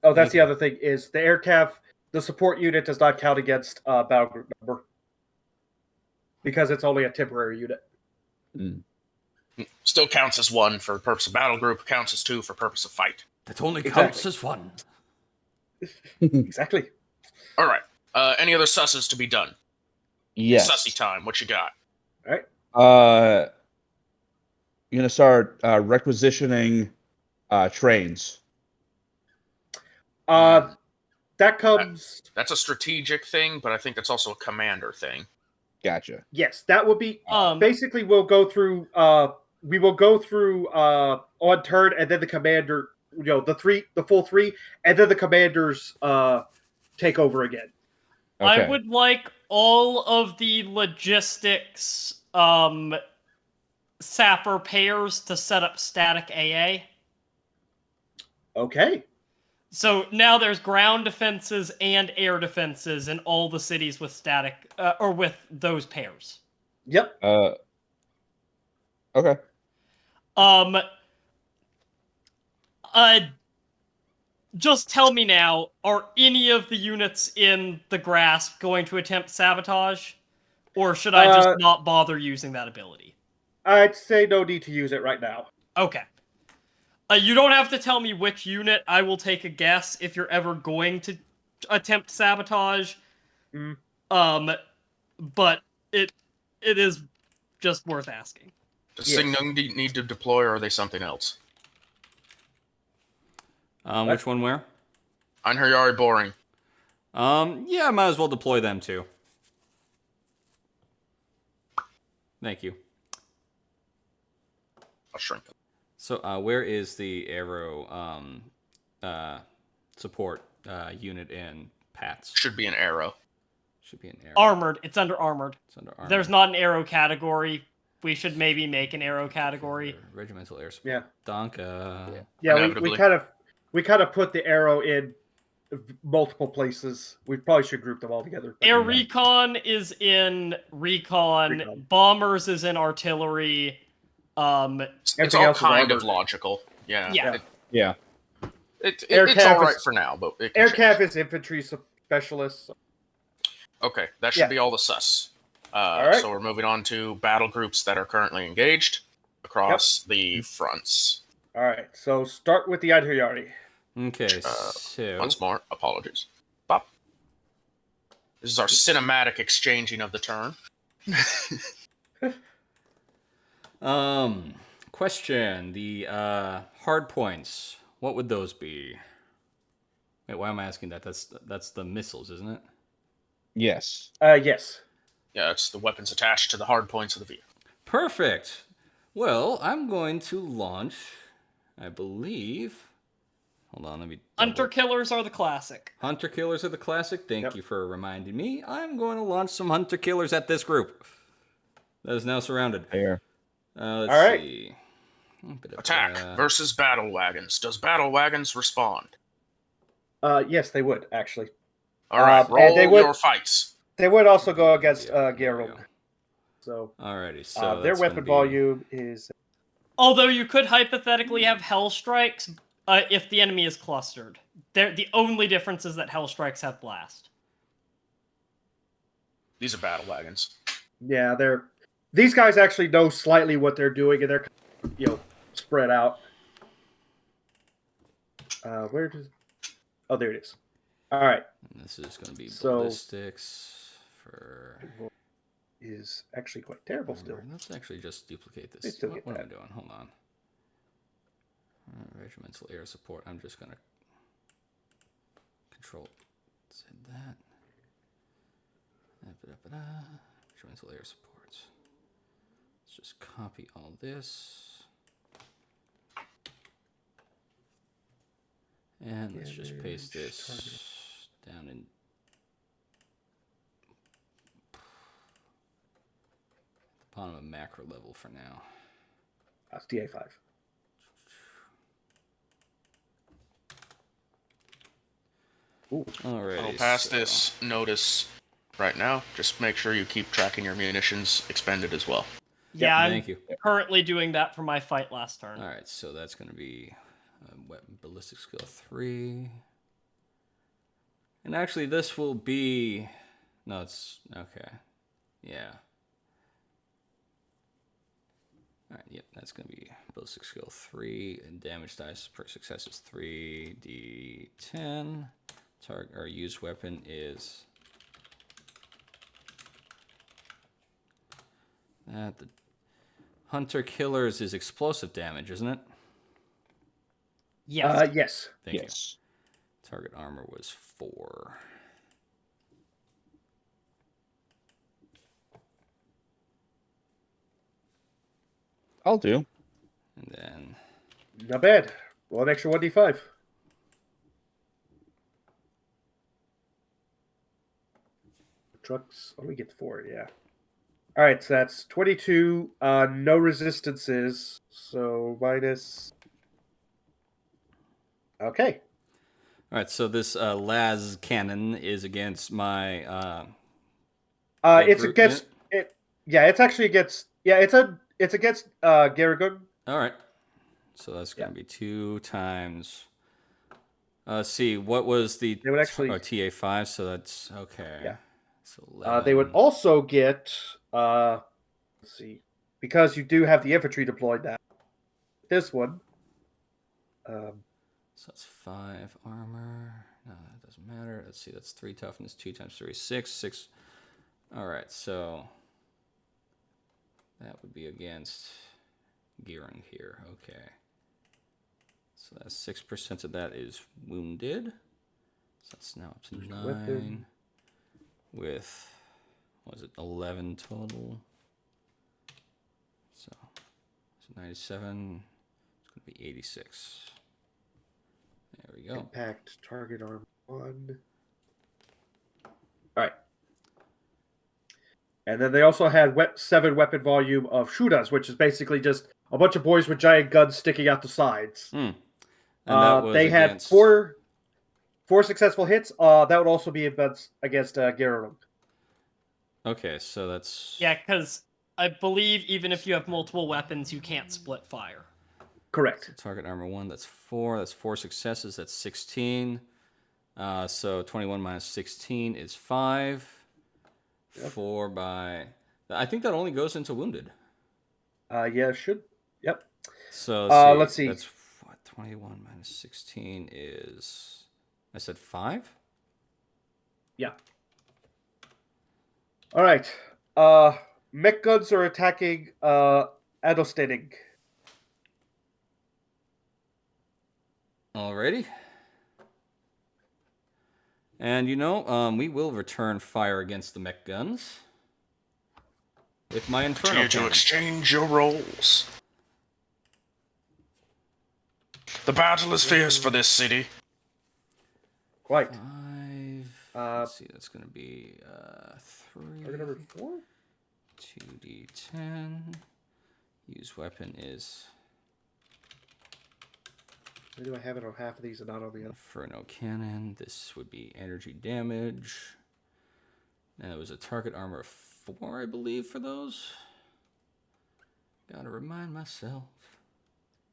Oh, that's
Thank
the
you.
other thing is the air cav, the support unit does not count against battle group number because it's only a temporary unit.
Still counts as 1 for the purpose of battle group. Counts as 2 for purpose of fight.
That only
Exactly.
counts as 1.
Exactly.
All right. Any other susses to be done?
Yes.
Sussy time. What you got?
All right.
You're gonna start requisitioning trains.
That comes.
That's a strategic thing, but I think that's also a commander thing.
Gotcha.
Yes, that would be.
Um,
Basically, we'll go through. We will go through on turn, and then the commander. The full 3, and then the commanders take over again.
Okay.
I would like all of the logistics sapper pairs to set up static AA.
Okay.
So now there's ground defenses and air defenses in all the cities with static or with those pairs.
Yep.
Okay.
Just tell me now, are any of the units in the grasp going to attempt sabotage? Or should I just not bother using that ability?
I'd say no need to use it right now.
Okay. You don't have to tell me which unit. I will take a guess if you're ever going to attempt sabotage. But it is just worth asking.
Does Singnung need to deploy, or are they something else?
Which one where?
Einherjari boring.
Yeah, I might as well deploy them too. Thank you.
I'll shrink them.
So, where is the arrow support unit in Pats?
Should be an arrow.
Should be an arrow.
Armored. It's under armored.
It's under armor.
There's not an arrow category. We should maybe make an arrow category.
Regimental air support.
Yeah.
Danke.
Yeah, we kind of put the arrow in multiple places. We probably should group them all together.
Air recon is in recon. Bombers is in artillery.
It's
Everything
all
else is
kind of
armored.
logical. Yeah.
Yeah.
Yeah.
Air
It's
cav
all right
is-
for now, but it can
Air
change.
cav is infantry specialists.
Okay, that should
Yeah.
be all the sus.
right.
So we're moving on to battle groups that are currently engaged across the fronts.
All right, so start with the Einherjari.
Okay, so
Once more, apologies. Bop. This is our cinematic exchanging of the turn.
question: the hard points. What would those be? Wait, why am I asking that? That's the missiles, isn't it?
Yes.
Yes.
Yeah, it's the weapons attached to the hard points of the vehicle.
Perfect. Well, I'm going to launch, I believe. Hold on, let me.
Hunter killers are the classic.
Hunter killers are the classic. Thank
Yep.
you for reminding me. I'm going to launch some hunter killers at this group that is now surrounded.
Fair.
Let's
All right.
see.
Attack versus battle wagons. Does battle wagons respond?
Yes, they would actually.
All right,
and
roll
they would-
your fights.
They would also go against
There we
Geralt.
go.
So
Alrighty, so
their
that's gonna
weapon
be-
volume is
Although you could hypothetically have hell strikes if the enemy is clustered. The only difference is that hell strikes have blast.
These are battle wagons.
these guys actually know slightly what they're doing, and they're spread out. Where does? Oh, there it is. All right,
And this is going to be
So-
ballistics for.
is actually quite terrible still.
Let's actually just duplicate
They
this.
still
What,
get
what am I
that.
doing? Hold on. Regimental air support. I'm just going to control Z that. Regimental air support. Let's just copy all this. And let's just paste this down in. Bottom of macro level for now.
That's DA5.
Alrighty.
I'll pass
so-
this notice right now. Just make sure you keep tracking your munitions expended as well.
Yeah, I'm
Thank you.
currently doing that for my fight last turn.
All right, so that's going to be weapon ballistic skill 3. And actually, this will be. No, it's okay. Yeah. All right, yep, that's going to be ballistic skill 3, and damage dice per success is 3d10. Target or used weapon is that the Hunter Killers is explosive damage, isn't it?
Yes.
Yes.
Thank you.
Yes.
Target armor was 4.
I'll do.
And then
Not bad. Roll an extra 1d5. Trucks only get 4, yeah. All right, so that's 22. No resistances, so minus. Okay.
all right, so this las cannon is against my
It's
brute
against it. Yeah, it's actually against. Yeah, it's against Garrigun.
all right. So that's going to be 2 times. Let's see, what was the
They would actually-
TA5? So that's okay.
Yeah.
So 11.
They would also get. Let's see, because you do have the infantry deployed now. This one.
So that's 5 armor. No, that doesn't matter. Let's see, that's 3 toughness. 2 times 3 is 6. 6. All right, so that would be against Gearing here. Okay. So that's 6% of that is wounded. So that's now up to 9.
Weapon.
With, what was it, 11 total. So 97. It's going to be 86. There we go.
Impact target arm 1. All right. And then they also had 7 weapon volume of Shudas, which is basically just a bunch of boys with giant guns sticking out the sides.
And that was
they had
against...
4 successful hits. That would also be against Garrung.
Okay, so that's...
Yeah, because I believe even if you have multiple weapons, you can't split fire.
Correct.
So target armor 1, that's 4. That's 4 successes, that's 16. So 21 minus 16 is 5.
Yep.
4 by... I think that only goes into wounded.
Yeah, it should. Yep.
So
let's see.
That's what, 21 minus 16 is... I said 5?
Yeah. All right. Mech guns are attacking Adostating.
Alrighty. And we will return fire against the mech guns. With my Inferno
Continue to
cannon.
exchange your roles. The battle is fierce for this city.
Quite.
5. Let's see, that's going to be 3.
Target number 4?
2d10. Use weapon is
Why do I have it on half of these and not on the other?
Inferno cannon. This would be energy damage. And it was a target armor of 4, I believe, for those. Gotta remind myself.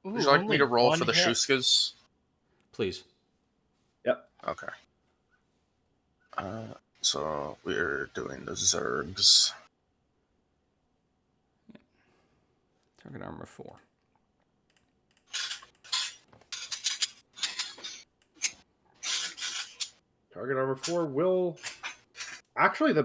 Would you like me
only
to roll
one
for the
hit.
Shuskas?
Please.
Yep.
Okay. So we're doing the Zergs.
Target armor 4.
Target armor 4 will... Actually,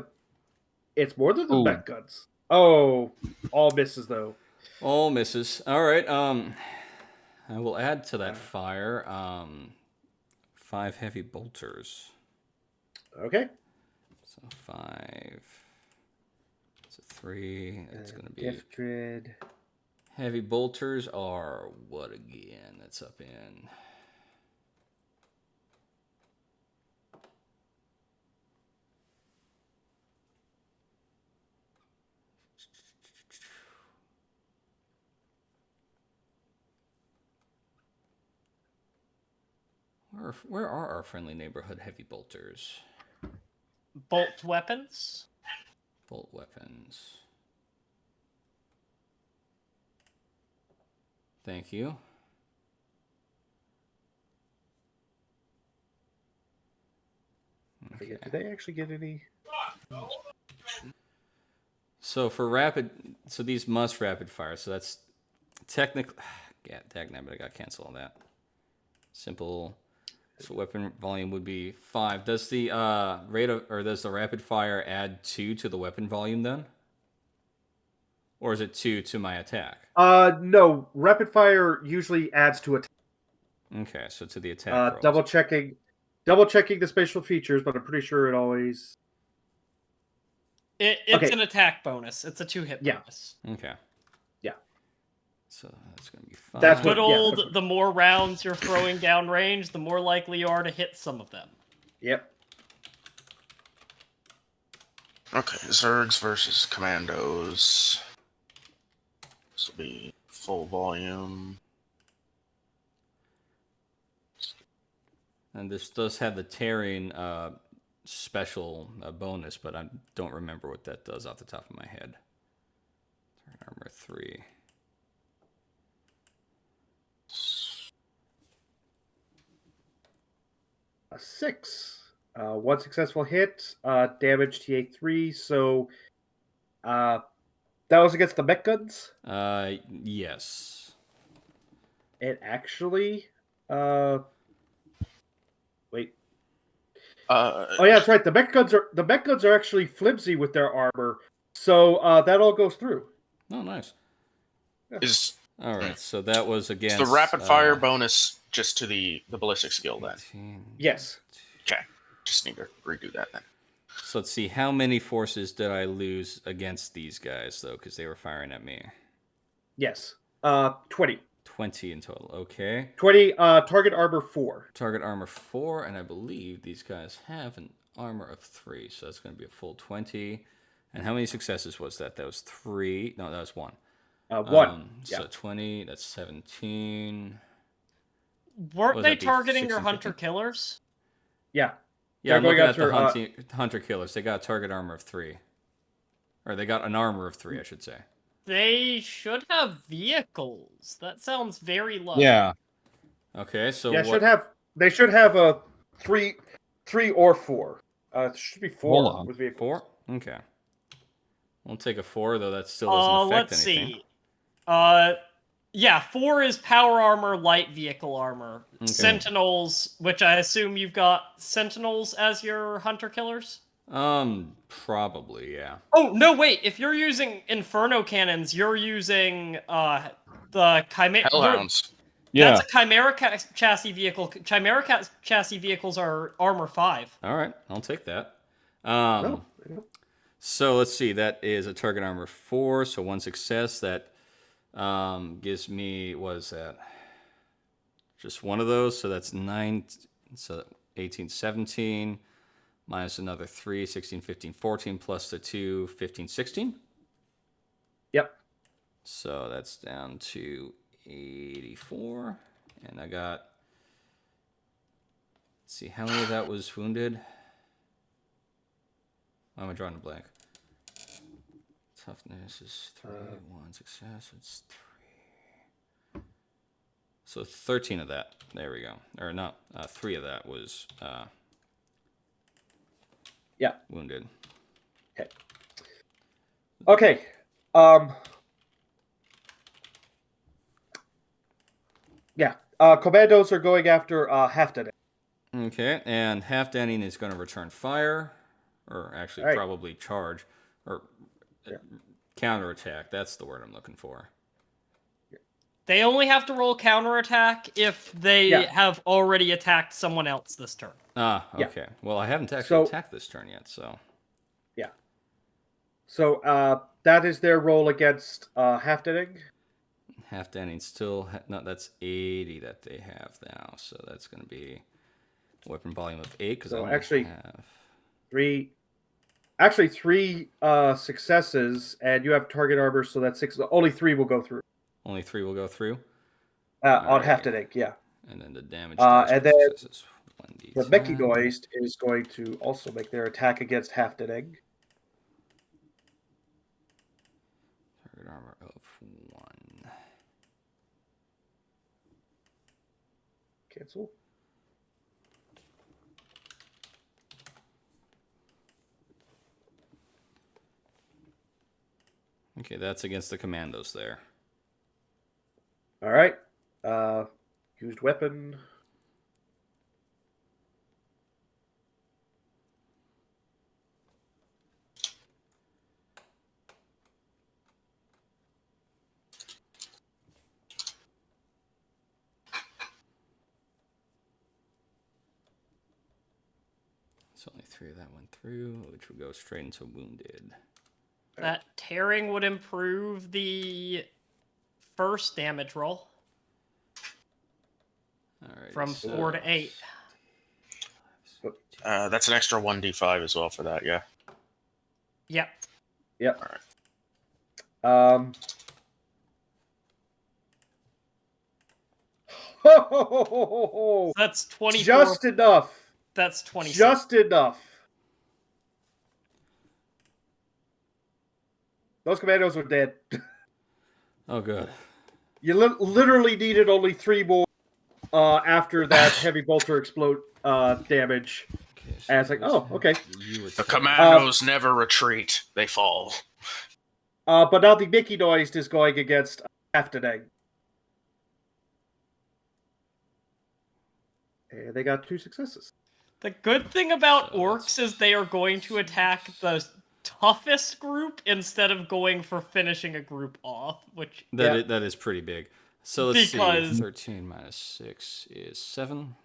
it's more than the
Ooh.
mech guns. Oh, all misses, though.
All misses. All right. I will add to that fire 5 heavy bolters.
Okay.
So 5. It's a 3. It's going to be...
Gift Dread.
Heavy bolters are what again? That's up in... Where Where are our friendly neighborhood heavy bolters?
Bolt weapons.
Bolt weapons. Thank you.
I forget, did they actually get any?
So these must rapid fire. So that's technically, yeah, dagnabbit, I got to cancel all that. Simple. So weapon volume would be 5. Does the does the rapid fire add 2 to the weapon volume then? Or is it 2 to my attack?
No. Rapid fire usually adds to attack.
Okay, so to the attack rolls.
Double checking the spatial features, but I'm pretty sure it always.
It's
Okay.
an attack bonus. It's a 2-hit
Yeah.
bonus.
Okay.
Yeah.
So that's going to be 5.
That's
Good
what- yeah,
old,
that's what-
the more rounds you're throwing down range, the more likely you are to hit some of them.
Yep.
Okay, Zergs versus Commandos. This will be full volume.
And this does have the tearing special bonus, but I don't remember what that does off the top of my head. Armor 3.
A 6. One successful hit. Damage TA3. So, that was against the mech guns.
Yes.
It actually. Wait. Oh yeah, that's right. The mech guns are actually flimsy with their armor, so that all goes through.
Oh, nice.
Is
All right, so that was against
the rapid fire bonus just to the ballistic skill then?
18.
Yes.
Okay, just need to redo that then.
So let's see, how many forces did I lose against these guys, though, because they were firing at me?
Yes. 20.
20 in total, okay.
20, target armor 4.
Target armor 4, and I believe these guys have an armor of 3, so that's going to be a full 20. And how many successes was that? That was 3. No, that was 1.
1.
So 20, that's 17.
Weren't
Would
they
that be
targeting your
16,
hunter
15?
killers?
Yeah.
Yeah, I'm
They're
looking
going
at
after,
the hunter killers. They got a target armor of 3. Or they got an armor of 3, I should say.
They should have vehicles. That sounds very low.
Yeah.
Okay, so
Yeah,
what...
they should have a 3 or 4. It should be 4
Hold on.
with vehicles.
4? Okay. We'll take a 4, though that still doesn't affect
let's
anything.
see. Yeah, 4 is power armor, light vehicle armor.
Okay.
Sentinels, which I assume you've got Sentinels as your hunter killers?
Probably, yeah.
Oh, no, wait. If you're using Inferno cannons, you're using the Chimera...
Hellhounds.
Yeah.
That's a Chimera chassis vehicle. Chimera chassis vehicles are armor 5.
All right, I'll take that.
No.
So let's see. That is a target armor 4, so 1 success. That gives me, what is that? Just one of those, so that's 9, so 18, 17, minus another 3, 16, 15, 14, plus the 2, 15, 16.
Yep.
So that's down to 84, and I got, let's see, how many of that was wounded? Why am I drawing a blank? Toughness is 3, 1 success, it's 3. So 13 of that, there we go. Or not, 3 of that was
Yeah.
wounded.
Okay. Okay. Yeah. Commandos are going after Halfdan.
Okay, and Half Danning is going to return fire, or actually
All right.
probably charge, or counterattack. That's the word I'm looking for.
They only have to roll counterattack if they
Yeah.
have already attacked someone else this turn.
Ah,
Yeah.
okay. Well, I haven't actually
So-
attacked this turn yet, so...
Yeah. So that is their roll against Halfdan.
Half Danning still... no, that's 80 that they have now, so that's going to be weapon volume of 8, because
So
I only
actually-
have...
3 successes, and you have target armor, so that's 6. Only 3 will go through.
Only 3 will go through,
On
Alright.
Halfdan, yeah.
and then the damage...
And then-
successes. 1d10.
The Mechanoist is going to also make their attack against Half-Dead Egg.
Target armor of 1.
Cancel.
Okay, that's against the commandos there.
All right. Used weapon.
So only 3 of that went through, which would go straight into wounded.
That tearing would improve the first damage roll
Alright.
from 4 to 8.
That's an extra 1d5 as well for that, yeah.
Yep.
Yep.
All right.
That's 24.
Just enough.
That's 26.
Just enough. Those commandos are dead.
Oh, good.
You literally needed only 3 more after that heavy bolter explode damage.
Okay, so
And it's like,
those
oh,
have
okay.
you
The
attack.
commandos never retreat; they fall.
But now the Mechanoist is going against Half-Dead Egg. And they got 2 successes.
The good thing about
So
orcs is they are going to attack the toughest group instead of going for finishing a group off, which
That is pretty big. So let's
Because-
see. 13 minus 6 is 7.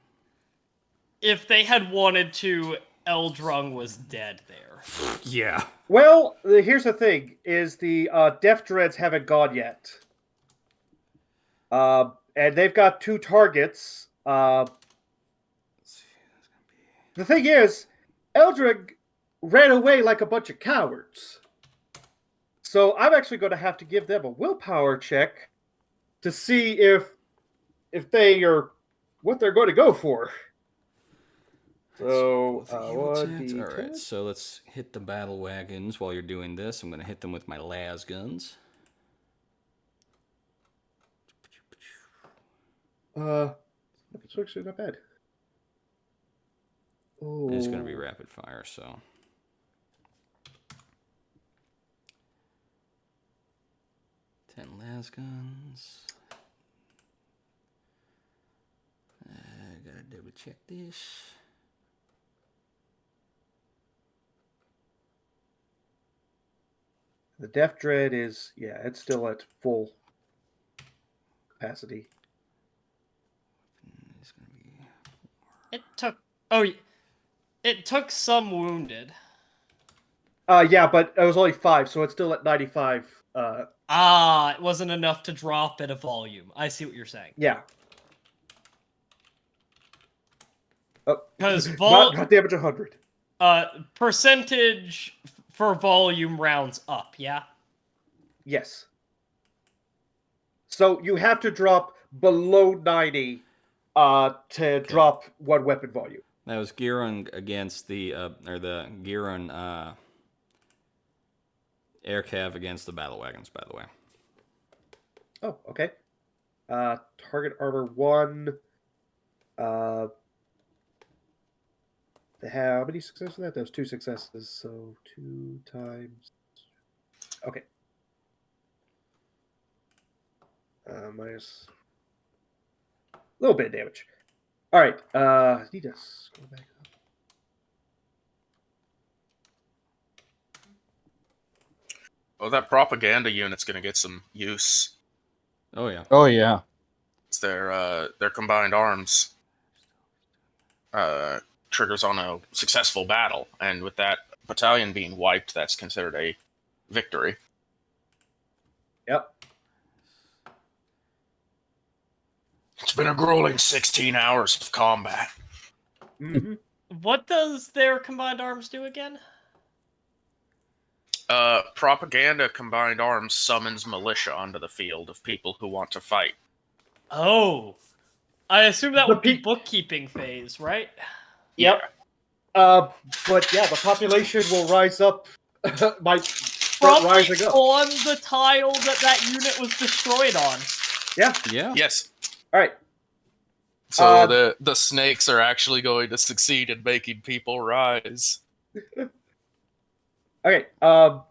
if they had wanted to, Eldrung was dead there.
Yeah.
Well, here's the thing: is the Death Dreads haven't gone yet, and they've got 2 targets. The thing is, Eldrung ran away like a bunch of cowards. So I'm actually going to have to give them a willpower check to see if they are what they're going to go for. So,
Alright, so let's hit the battle wagons while you're doing this. I'm going to hit them with my las guns.
It's actually not bad. Oh,
And it's going to be rapid fire, so. Ten las guns. Gotta double check this.
The Death Dread is, yeah, it's still at full capacity.
It's gonna be
It took some wounded.
Yeah, but it was only 5, so it's still at 95.
It wasn't enough to drop it a volume. I see what you're saying.
Yeah. Oh,
Because
not damage 100.
percentage for volume rounds up, yeah?
Yes. So you have to drop below 90 to drop 1 weapon volume.
That was Giron against the Giron air cav against the battle wagons, by the way.
Oh, okay. Target armor 1. How many successes was that? That was 2 successes, so 2 times. Okay. Minus a little bit of damage. All right. Need to scroll back up.
Oh, that propaganda unit's gonna get some use.
Oh yeah.
Oh yeah.
It's their combined arms triggers on a successful battle, and with that battalion being wiped, that's considered a victory.
Yep.
It's been a grueling 16 hours of combat.
Mm-hmm.
What does their combined arms do again?
Propaganda combined arms summons militia onto the field of people who want to fight.
Oh. I assume that
The
would be
pe-
bookkeeping phase, right?
Yep. But yeah, the population will rise up. Might start
Probably
rising up.
on the tile that unit was destroyed on.
Yeah.
Yeah.
Yes.
All right.
So the snakes are actually going to succeed in making people rise.
Okay. Now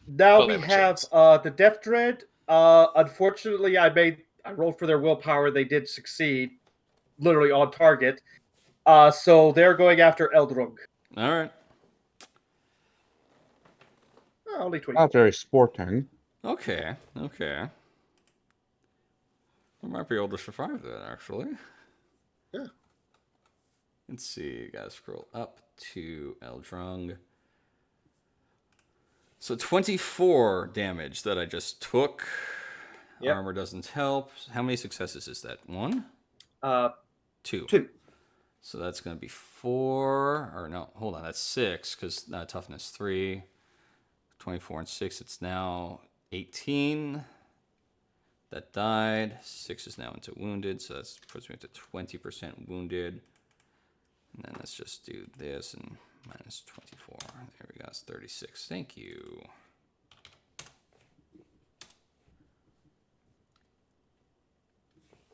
Well,
we
they have a
have
chance.
the Death Dread. Unfortunately, I rolled for their willpower. They did succeed, literally on target. So they're going after Eldrug.
All right.
Only 20.
Not very sporting.
Okay. Okay. I might be able to survive that, actually.
Yeah.
Let's see. Gotta scroll up to Eldrung. So 24 damage that I just took.
Yep.
Armor doesn't help. How many successes is that? 1? 2.
2.
So that's going to be 4. Or no, hold on. That's 6 because toughness 3. 24 and 6. It's now 18. That died. 6 is now into wounded. So that puts me up to 20% wounded. And then let's just do this and minus 24. There we go. It's 36. Thank you.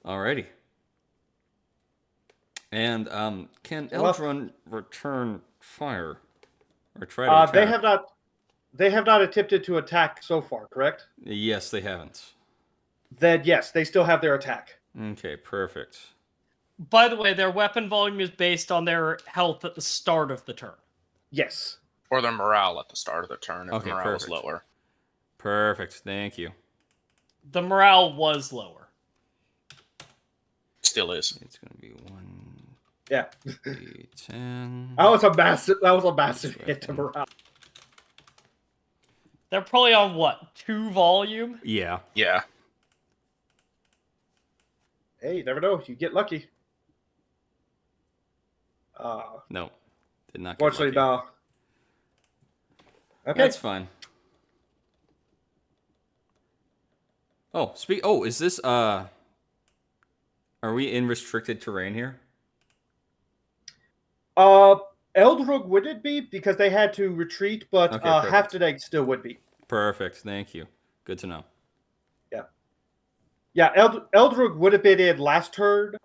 Alrighty. And can Eldrun return fire or try to attack?
They have not attempted to attack so far, correct?
Yes, they haven't.
Then yes, they still have their attack.
Okay, perfect.
By the way, their weapon volume is based on their health at the start of the turn.
Yes.
Or their morale at the start of the turn if
Okay,
the morale is
perfect.
lower.
Perfect. Thank you.
The morale was lower.
Still is.
It's going to be 1
Yeah.
D10.
That was a massive hit to morale.
They're probably on what, 2 volume?
Yeah.
Yeah.
Hey, you never know. You get lucky.
No. Did not get
Fortunately,
lucky.
no. Okay.
That's fine. Oh, is this are we in restricted terrain here?
Eldrug wouldn't be because they had to retreat, but
Okay,
half
perfect.
today still would be.
Perfect. Thank you. Good to know.
Yeah, Eldrug would have been in last turn,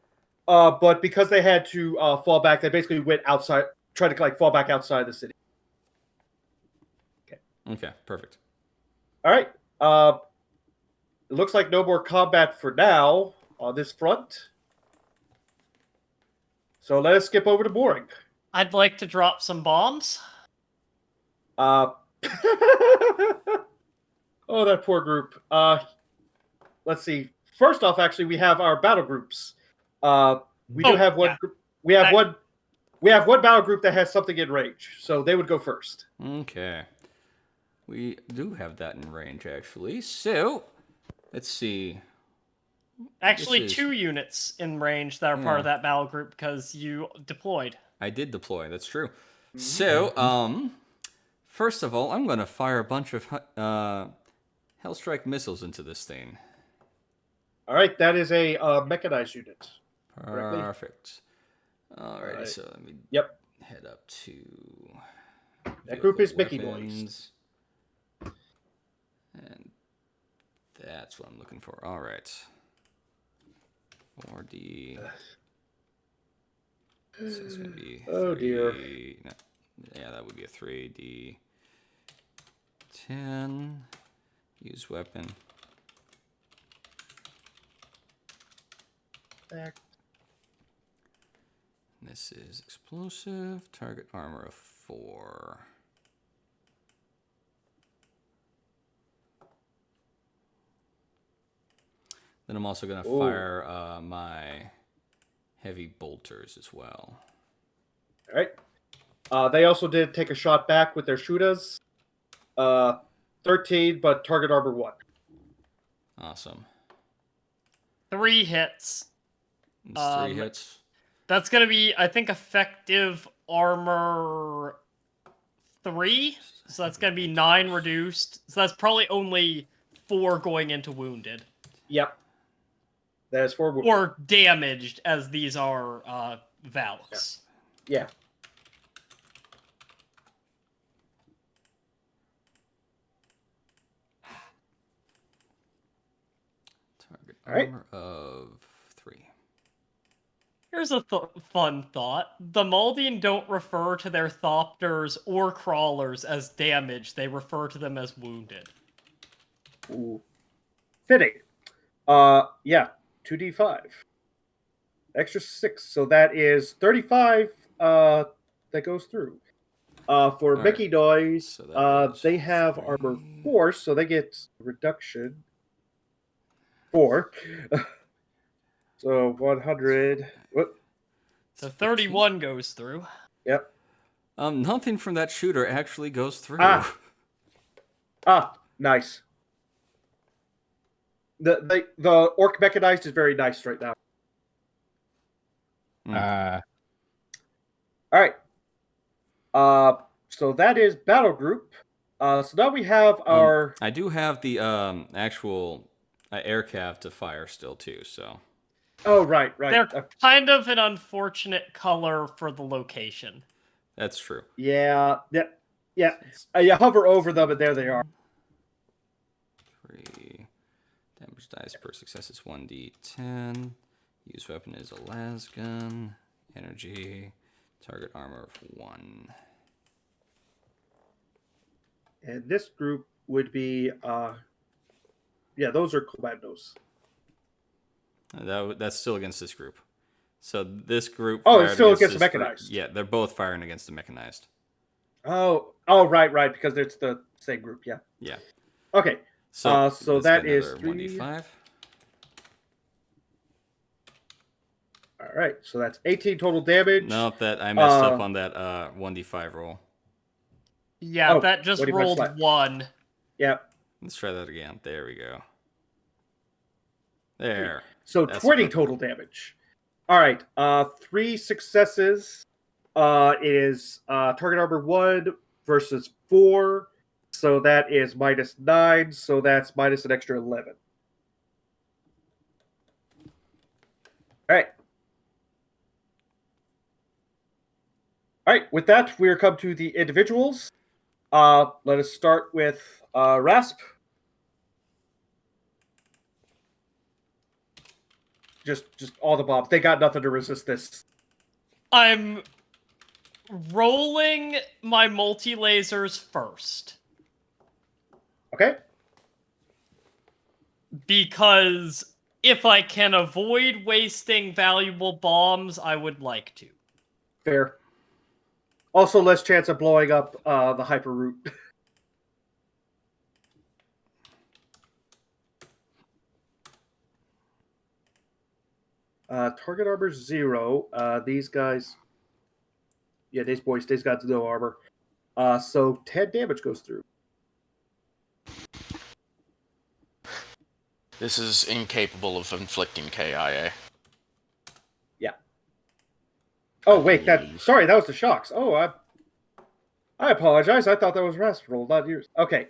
but because they had to fall back, they basically went outside, tried to fall back outside the city.
Okay, perfect.
All right. It looks like no more combat for now on this front. So let us skip over to Boring.
I'd like to drop some bombs.
Oh, that poor group. Let's see. First off, actually, we have our battle groups. We do have one.
Yeah.
We have one. We have one battle group that has something in range, so they would go first.
Okay. We do have that in range, actually. So, let's see.
Actually,
This is-
2 units in range that are part of that battle group because you deployed.
I did deploy. That's true. So, first of all, I'm going to fire a bunch of Hellstrike missiles into this thing.
All right, that is a mechanized unit.
Perfect. Alrighty,
Right.
so let me head up to
That group is
vehicle
Mickey
weapons. And that's what I'm looking for. Alright. 4D. So it's going to be
Oh, dear.
no, yeah, that would be a 3D. 10. Use weapon.
Back.
This is explosive. Target armor of 4. Then I'm also going to fire my heavy bolters as well.
All right. They also did take a shot back with their shooters. 13, but target armor 1.
Awesome.
3 hits.
It's 3 hits.
That's going to be, I think, effective armor 3. So that's going to be 9 reduced. So that's probably only 4 going into wounded.
Yep. That is 4 wounds.
Or damaged, as these are Vallis.
Yeah.
Target
All right.
armor of 3.
Here's a fun thought. The Maldine don't refer to their Thopters or Crawlers as damaged. They refer to them as wounded.
Ooh. Fitting. Yeah. 2d5. Extra 6. So that is 35 that goes through. For
All
Mickey
right.
Noise,
So that is
they have
3.
armor 4, so they get reduction 4. So 100. Whoop.
So 31 goes through.
Yep.
Nothing from that shooter actually goes through.
Nice. The orc mechanized is very nice right now. All right. So that is battle group. So now we have our.
I do have the actual air cav to fire still too. So.
Oh right.
They're kind of an unfortunate color for the location.
That's true.
Yeah. You hover over them, and there they are.
3 damage dice per success is 1d10. Use weapon is a lasgun. Energy. Target armor of 1.
And this group would be, those are commandos.
That's still against this group. So this group.
Oh, it's still against the mechanized.
Yeah, they're both firing against the mechanized.
Oh, right, because it's the same group. Yeah.
Yeah.
Okay. So that is
1d5.
All right, so that's 18 total damage.
Nope, that I messed up on that 1d5 roll.
Yeah, that just rolled 1.
Yep.
Let's try that again. There we go. There.
So
That's
20
perfect.
total damage. All right. 3 successes is target armor 1 versus 4. So that is -9. So that's minus an extra 11. All right. All right. With that, we are come to the individuals. Let us start with Rasp. Just all the bombs. They got nothing to resist this.
I'm rolling my multi-lasers first.
Okay.
Because if I can avoid wasting valuable bombs, I would like to.
Fair. Also, less chance of blowing up the hyper route. Target armor 0. These guys. Yeah, these got no armor. So 10 damage goes through.
This is incapable of inflicting KIA.
Yeah. Oh wait, that was the shocks. Oh, I apologize. I thought that was Rasp roll, not yours. Okay.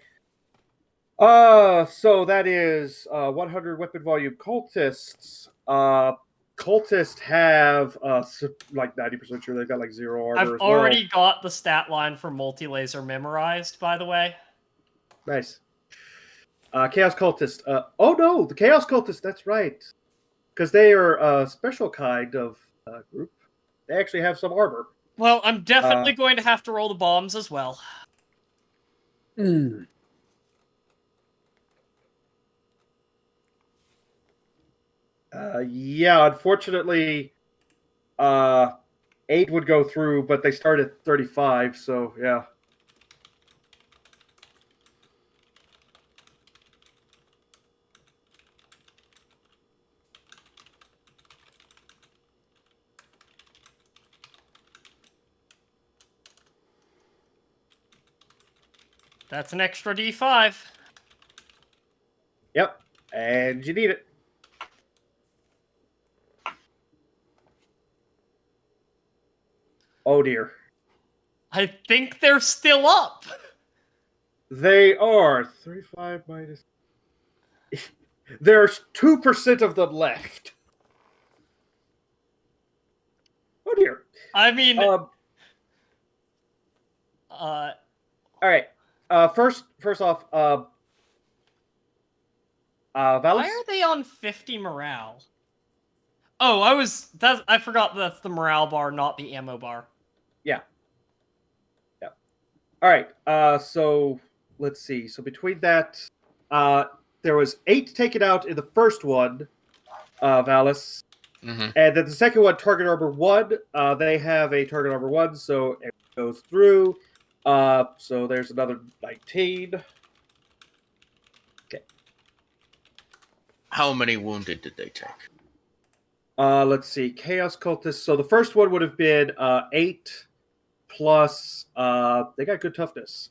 So that is 100 weapon volume cultists. Cultists have like 90% sure they've got like 0 armor.
I've already got the stat line for multi-laser memorized, by the way.
Nice. Chaos cultist. Oh no, the chaos cultist. That's right, because they are a special kind of group. They actually have some armor.
Well, I'm definitely going to have to roll the bombs as well.
Yeah, unfortunately, 8 would go through, but they start at 35, so yeah.
That's an extra D5.
Yep, and you need it. Oh dear.
I think they're still up.
They are 35 minus. There's 2% of them left. Oh dear.
I mean,
All right. First off, Vallis.
why are they on 50 morale? Oh, I forgot that's the morale bar, not the ammo bar.
Yeah. All right. So let's see. So between that, there was 8 taken out in the first one, Vallis,
Mm-hmm.
and then the second one, target armor 1. They have a target armor 1, so it goes through. So there's another 19. Okay.
How many wounded did they take?
Let's see. Chaos cultists. So the first one would have been 8 plus. They got good toughness.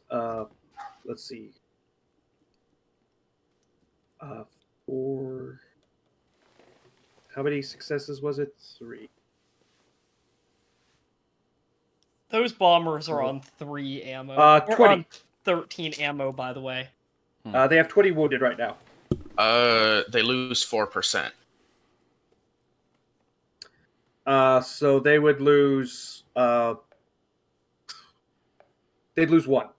Let's see. 4. How many successes was it? 3.
Those bombers are on 3 ammo.
20.
Or on 13 ammo, by the way.
They have 20 wounded right now.
They lose 4%.
So they would lose. They'd lose 1.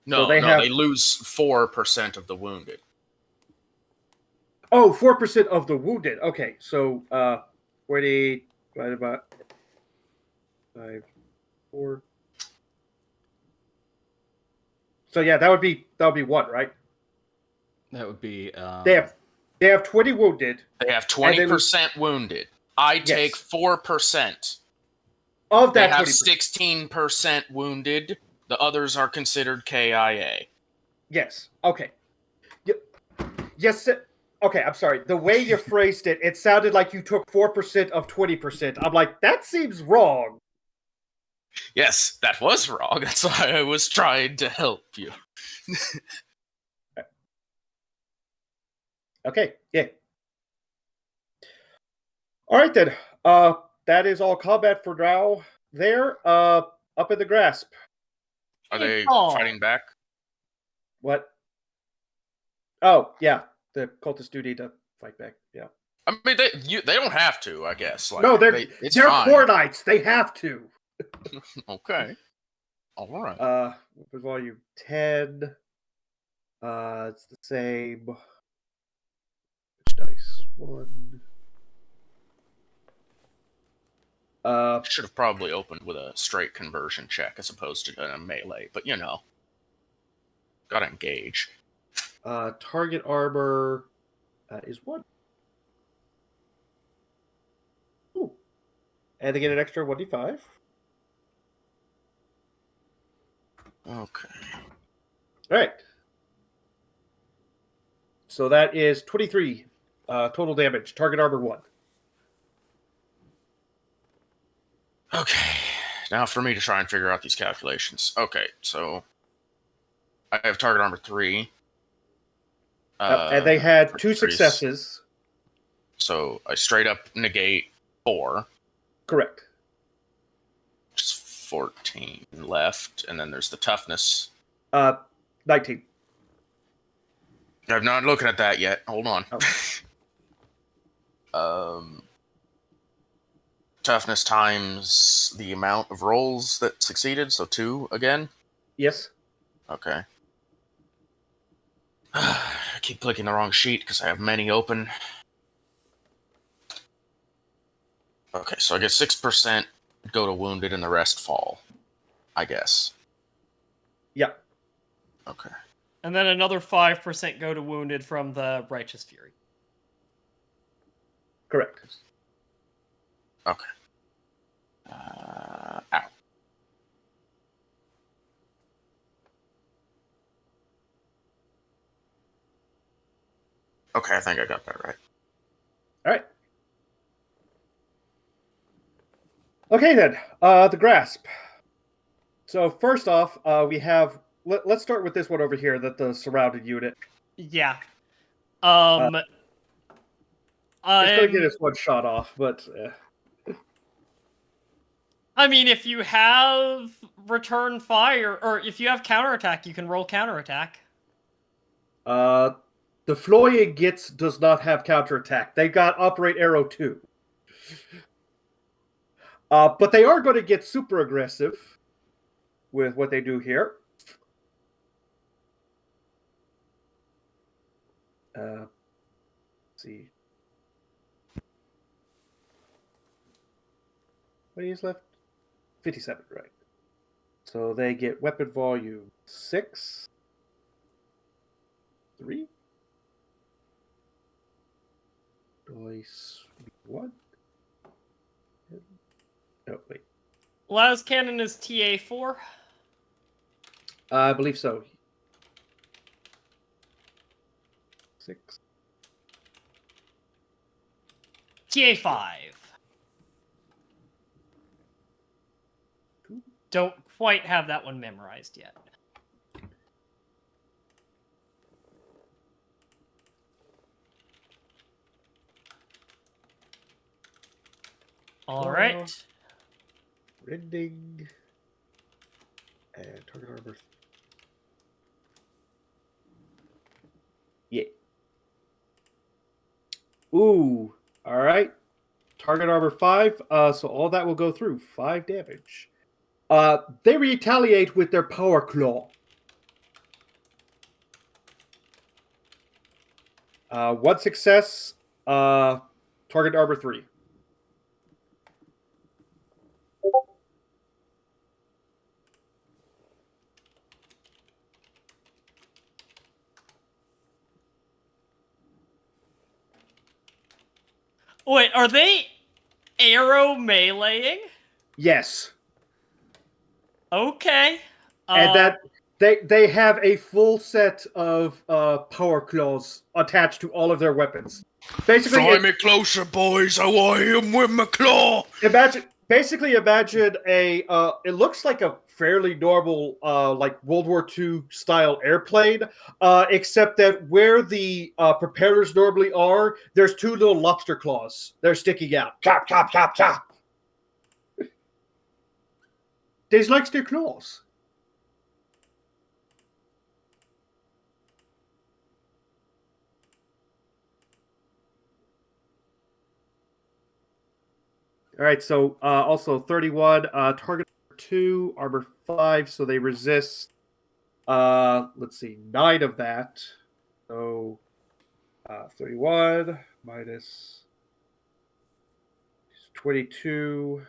No,
So they
they lose 4% of the wounded.
Oh, 4% of the wounded. Okay, so 20 divided by 5, 4. So yeah, that would be 1, right?
That would be.
They have 20 wounded.
They have 20% wounded. I take 4%.
Of
They
that
have
20%.
16% wounded. The others are considered KIA.
Yes. Okay. Yes. Okay, I'm sorry. The way you phrased it, it sounded like you took 4% of 20%. I'm like, that seems wrong.
Yes, that was wrong. That's why I was trying to help you.
Okay, yeah. All right then. That is all combat for now. There, up in the grasp.
Are they
Oh.
fighting back?
What? Oh, yeah. The cultists do need to fight back. Yeah.
I mean, they don't have to, I guess. Like,
No, they're
fine.
core knights. They have to.
Okay. All right.
Weapon volume 10. It's the same. Which dice? 1.
Should have probably opened with a straight conversion check as opposed to a melee, but gotta engage.
Target armor is 1. Ooh. And they get an extra 1d5.
Okay.
All right. So that is 23 total damage. Target armor 1.
Okay. Now for me to try and figure out these calculations. Okay, so I have target armor 3.
And they had 2
pretty
successes.
So I straight up negate 4.
Correct.
Just 14 left, and then there's the toughness.
19.
I'm not looking at that yet. Hold on.
Oh.
Toughness times the amount of rolls that succeeded, so 2 again?
Yes.
Okay. I keep clicking the wrong sheet because I have many open. Okay, so I get 6% go to wounded and the rest fall, I guess.
Yeah.
Okay.
And then another 5% go to wounded from the Righteous Fury.
Correct.
Okay. Ow. Okay, I think I got that right.
All right. Okay, then. The grasp. So first off, we have... Let's start with this one over here, the surrounded unit.
Yeah.
It's going to get us one shot off, but...
I mean, if you have return fire, or if you have counterattack, you can roll counterattack.
The Floye Gits does not have counterattack. They got Operate Arrow too. But they are going to get super aggressive with what they do here. Let's see. What is left? 57, right. So they get weapon volume 6. 3. Dice 1. No, wait.
Las Cannon is TA4.
I believe so. 6.
TA5. Don't quite have that one memorized yet. All right.
Rending. And target armor. Yeah. Ooh. All right. Target armor 5. So all that will go through. 5 damage. They retaliate with their power claw. 1 success. Target armor 3.
Wait, are they arrow meleeing?
Yes.
Okay.
And that they have a full set of power claws attached to all of their weapons. Basically,
Fly me closer, boys. I want him with my claw.
imagine a it looks like a fairly normal like World War II style airplane, except that where the propellers normally are, there's 2 little lobster claws. They're sticking out. Chop, chop, chop, chop. They likes their claws. All right, so also 31, target 2, armor 5, so they resist, let's see, 9 of that. So 31 minus 22,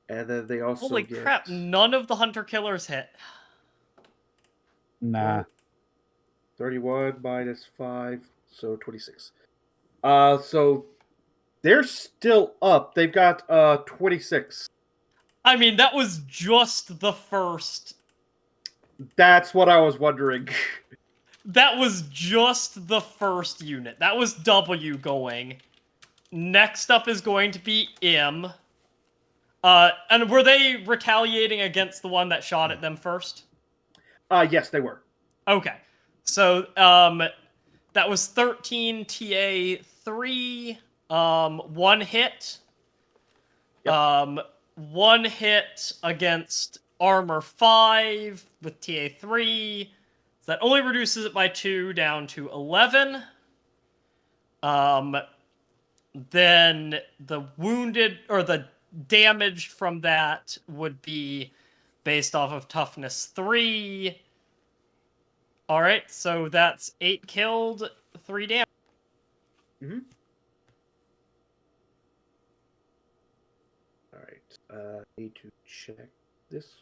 and then they also
Holy
get...
crap, none of the hunter killers hit.
Nah.
31 minus 5, so 26. So they're still up. They've got 26.
I mean, that was just the first.
That's what I was wondering.
That was just the first unit. That was W going. Next up is going to be M. And were they retaliating against the one that shot at them first?
Yes, they were.
Okay. So, that was 13 TA 3, 1 hit.
Yep.
1 hit against armor 5 with TA 3. So that only reduces it by 2 down to 11. Then the wounded, or the damage from that would be based off of toughness 3. Alright, so that's 8 killed, 3 damage.
Mm-hmm. Alright, need to check this.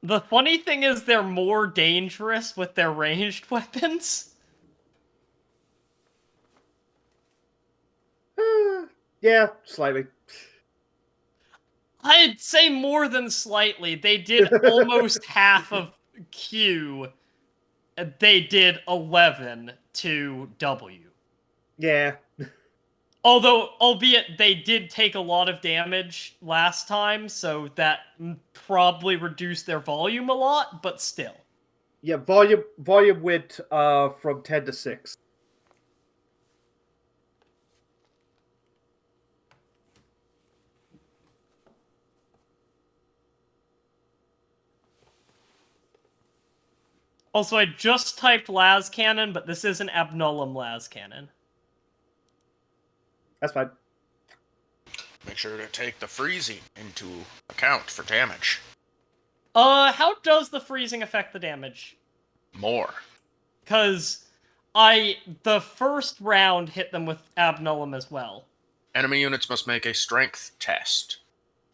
The funny thing is they're more dangerous with their ranged weapons.
Yeah, slightly.
I'd say more than slightly. They did almost half of Q. They did 11 to W.
Yeah.
Although, albeit they did take a lot of damage last time, so that probably reduced their volume a lot, but still.
Yeah, volume went from 10 to 6.
Also, I just typed las cannon, but this is an abnullum las cannon.
That's fine.
Make sure to take the freezing into account for damage.
How does the freezing affect the damage?
More.
Because the first round hit them with abnullum as well.
Enemy units must make a strength test,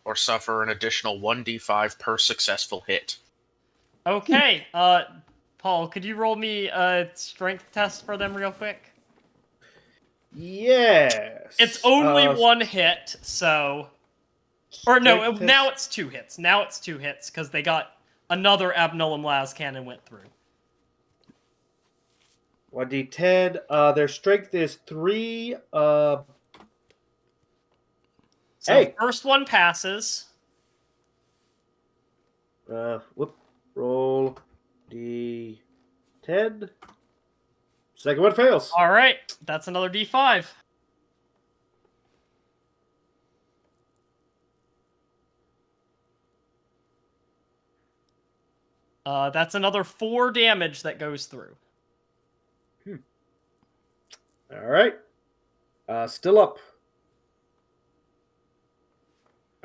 or suffer an additional 1d5 per successful hit.
Okay, Paul, could you roll me a strength test for them real quick?
Yes.
It's only one hit, so... Or no,
strength
now
test.
it's 2 hits. Now it's 2 hits, because they got another abnullum las cannon went through.
1d10. Their strength is 3.
So
Hey!
First one passes.
Roll d10. Second one fails.
Alright, that's another d5. That's another 4 damage that goes through.
All right. Still up.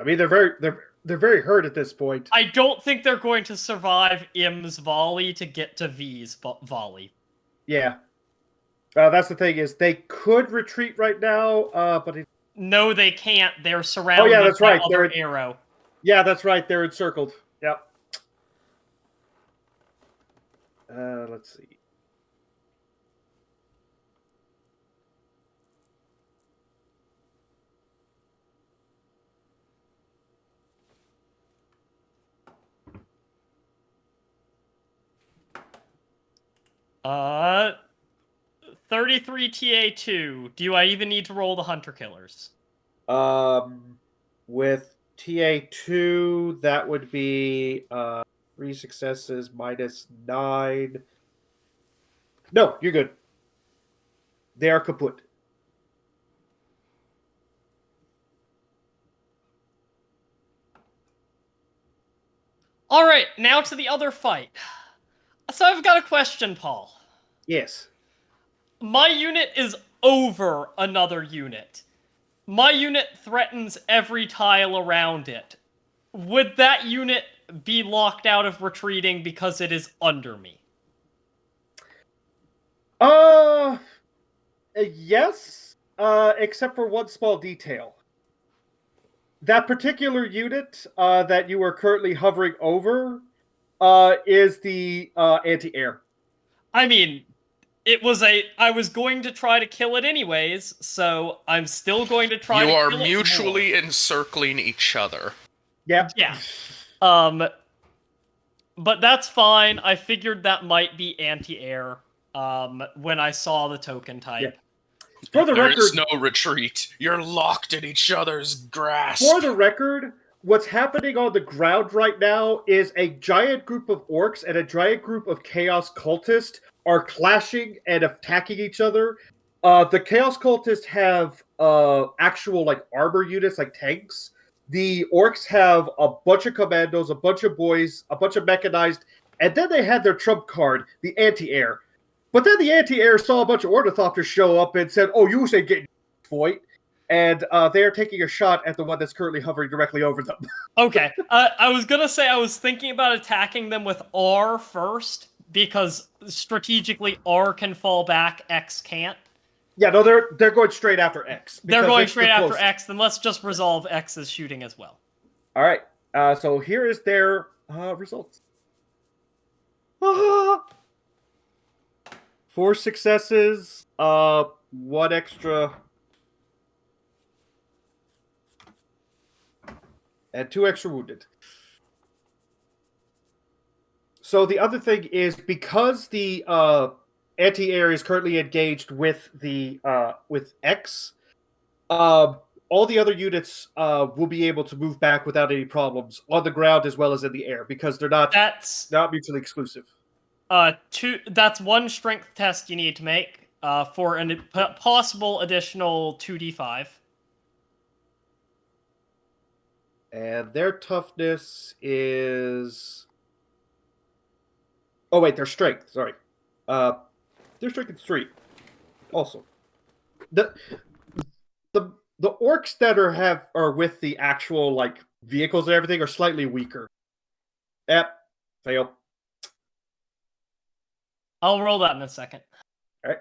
I mean, they're very hurt at this point.
I don't think they're going to survive Im's volley to get to V's volley.
Yeah. That's the thing is they could retreat right now, but
No, they can't. They're surrounded
that's
by
right.
other arrow.
yeah, that's right. They're encircled. Yep. Let's see.
Uh, 33 TA2. Do I even need to roll the hunter killers?
With TA2, that would be 3 successes minus 9. No, you're good. They are kaput.
Alright, now to the other fight. So I've got a question, Paul.
Yes.
My unit is over another unit. My unit threatens every tile around it. Would that unit be locked out of retreating because it is under me?
Yes. Except for one small detail. That particular unit that you are currently hovering over is the anti-air.
I mean, I was going to try to kill it anyways, so I'm still going to try to kill it more.
You are mutually encircling each other.
Yep.
Yeah. But that's fine. I figured that might be anti-air when I saw the token type.
Yeah. For the record,
There's no retreat. You're locked in each other's grasp.
For the record, what's happening on the ground right now is a giant group of orcs and a giant group of chaos cultists are clashing and attacking each other. The chaos cultists have actual armor units like tanks. The orcs have a bunch of commandos, a bunch of boys, a bunch of mechanized, and then they had their trump card, the anti-air. But then the anti-air saw a bunch of ornithopters show up and said, "Oh, you say get fight," and they are taking a shot at the one that's currently hovering directly over them.
Okay, I was gonna say I was thinking about attacking them with R first because strategically R can fall back, X can't.
Yeah, no, they're going straight after X.
They're going straight after
closest.
X. Then let's just resolve X's shooting as well.
All right. So here is their results. 4 successes, 1 extra, and 2 extra wounded. So the other thing is because the anti-air is currently engaged with the with X, all the other units will be able to move back without any problems on the ground as well as in the air because they're not mutually exclusive.
two. That's one strength test you need to make for a possible additional 2d5.
And their toughness is. Oh wait, their strength. Sorry, their strength is 3. Also, the the orcs that are with the actual like vehicles and everything are slightly weaker. Yep, fail.
I'll roll that in a second.
All right.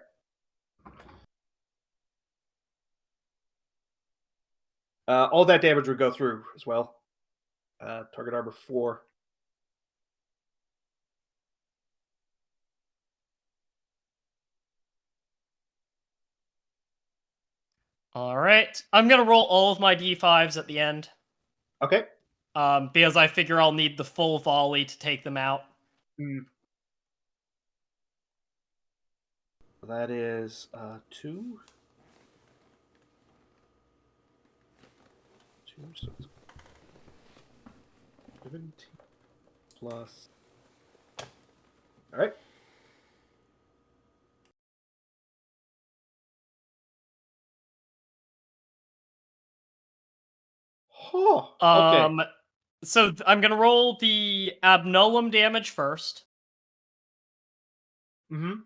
All that damage would go through as well. Target armor 4.
All right, I'm gonna roll all of my d5s at the end.
Okay.
Because I figure I'll need the full volley to take them out.
That is 2. 2, so 17 plus. All right. Oh, okay.
So I'm gonna roll the abnulum damage first.
Mm-hmm.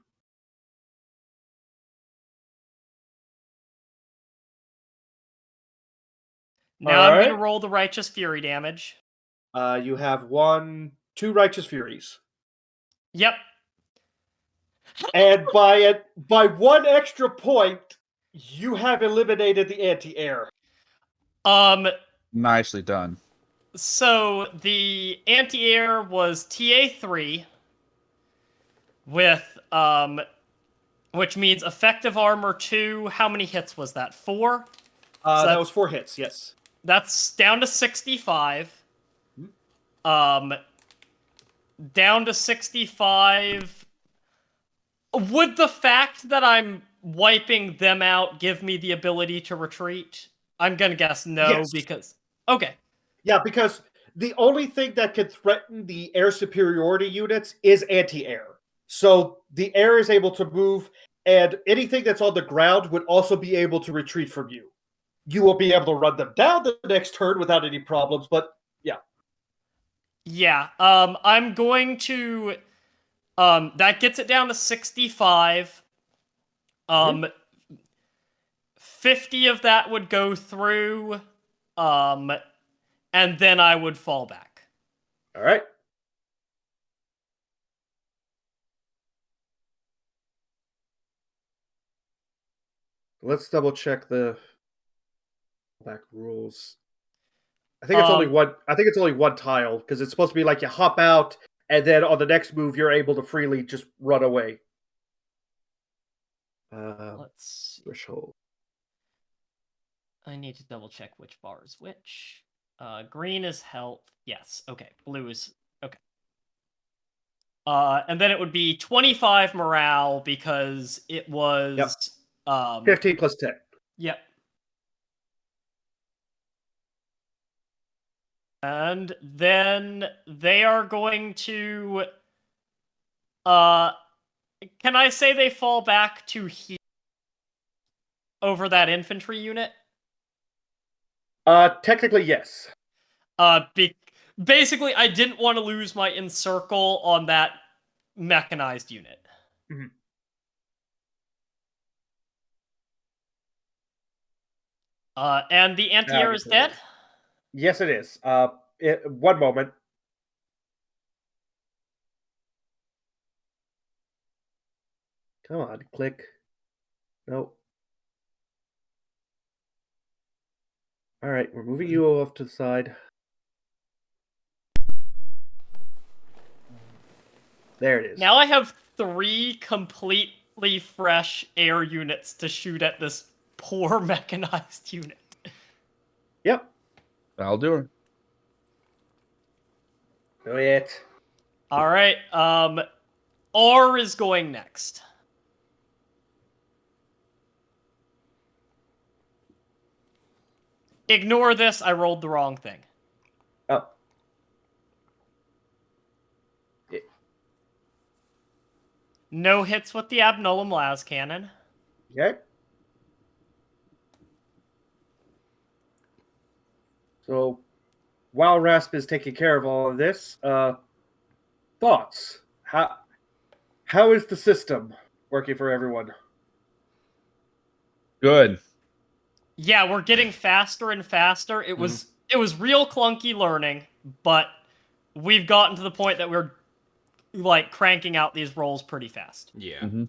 Now
All
I'm gonna
right.
roll the righteous fury damage.
You have 2 righteous furies,
Yep.
and by 1 extra point, you have eliminated the anti-air.
Nicely done.
So the anti-air was TA3 with which means effective armor 2. How many hits was that? 4?
That was 4 hits. Yes.
That's down to 65. Down to 65. Would the fact that I'm wiping them out give me the ability to retreat? I'm gonna guess no,
Yes.
because... Okay.
Yeah, because the only thing that can threaten the air superiority units is anti-air. So the air is able to move, and anything that's on the ground would also be able to retreat from you. You will be able to run them down the next turn without any problems, but yeah.
Yeah, I'm going to... that gets it down to 65. 50 of that would go through, and then I would fall back.
All right. Let's double check the back rules. I think it's only one. I think it's only one tile because it's supposed to be like you hop out, and then on the next move you're able to freely just run away.
Let's see.
Threshold.
I need to double check which bar is which. Green is health. Yes. Okay. Blue is okay. And then it would be 25 morale because it was
15 plus 10.
Yep. And then they are going to can I say they fall back to heal over that infantry unit?
Technically yes.
Basically I didn't want to lose my encircle on that mechanized unit.
Mm-hmm.
And the anti-air is dead?
Yes, it is. One moment. Come on, click. Nope. All right, we're moving you off to the side. There it is.
Now I have 3 completely fresh air units to shoot at this poor mechanized unit.
Yep.
That'll do her.
Go it.
All right. R is going next. Ignore this. I rolled the wrong thing.
Oh.
No hits with the Abnullum las cannon.
Okay. So, while Rasp is taking care of all of this, thoughts? How is the system working for everyone?
Good.
Yeah, we're getting faster and faster. It was real clunky learning, but we've gotten to the point that we're like cranking out these rolls pretty fast.
Yeah.
Mm-hmm.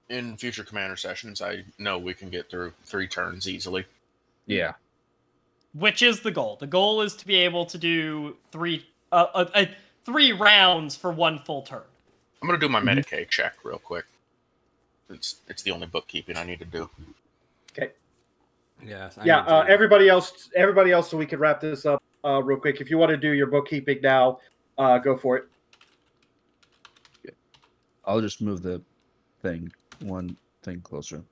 In future commander sessions, I know we can get through 3 turns easily.
Yeah.
Which is the goal. The goal is to be able to do 3 rounds for 1 full turn.
I'm gonna do my Medicaid check real quick. It's the only bookkeeping I need to do.
Okay.
Yes.
Everybody else, so we can wrap this up real quick. If you want to do your bookkeeping now, go for it.
I'll just move the thing one thing closer.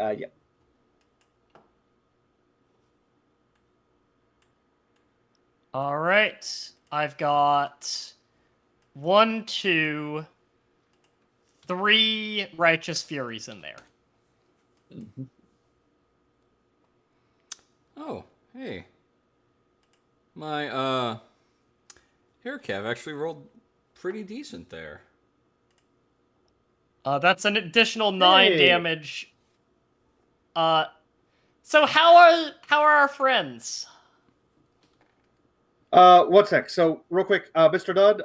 Yeah.
All right. I've got 1, 2, 3 Righteous Furies in there.
Mm-hmm.
Oh, hey. My hair cav actually rolled pretty decent there.
That's an additional 9
Hey.
damage. So how are our friends?
1 sec. So real quick, Mr. Dunn,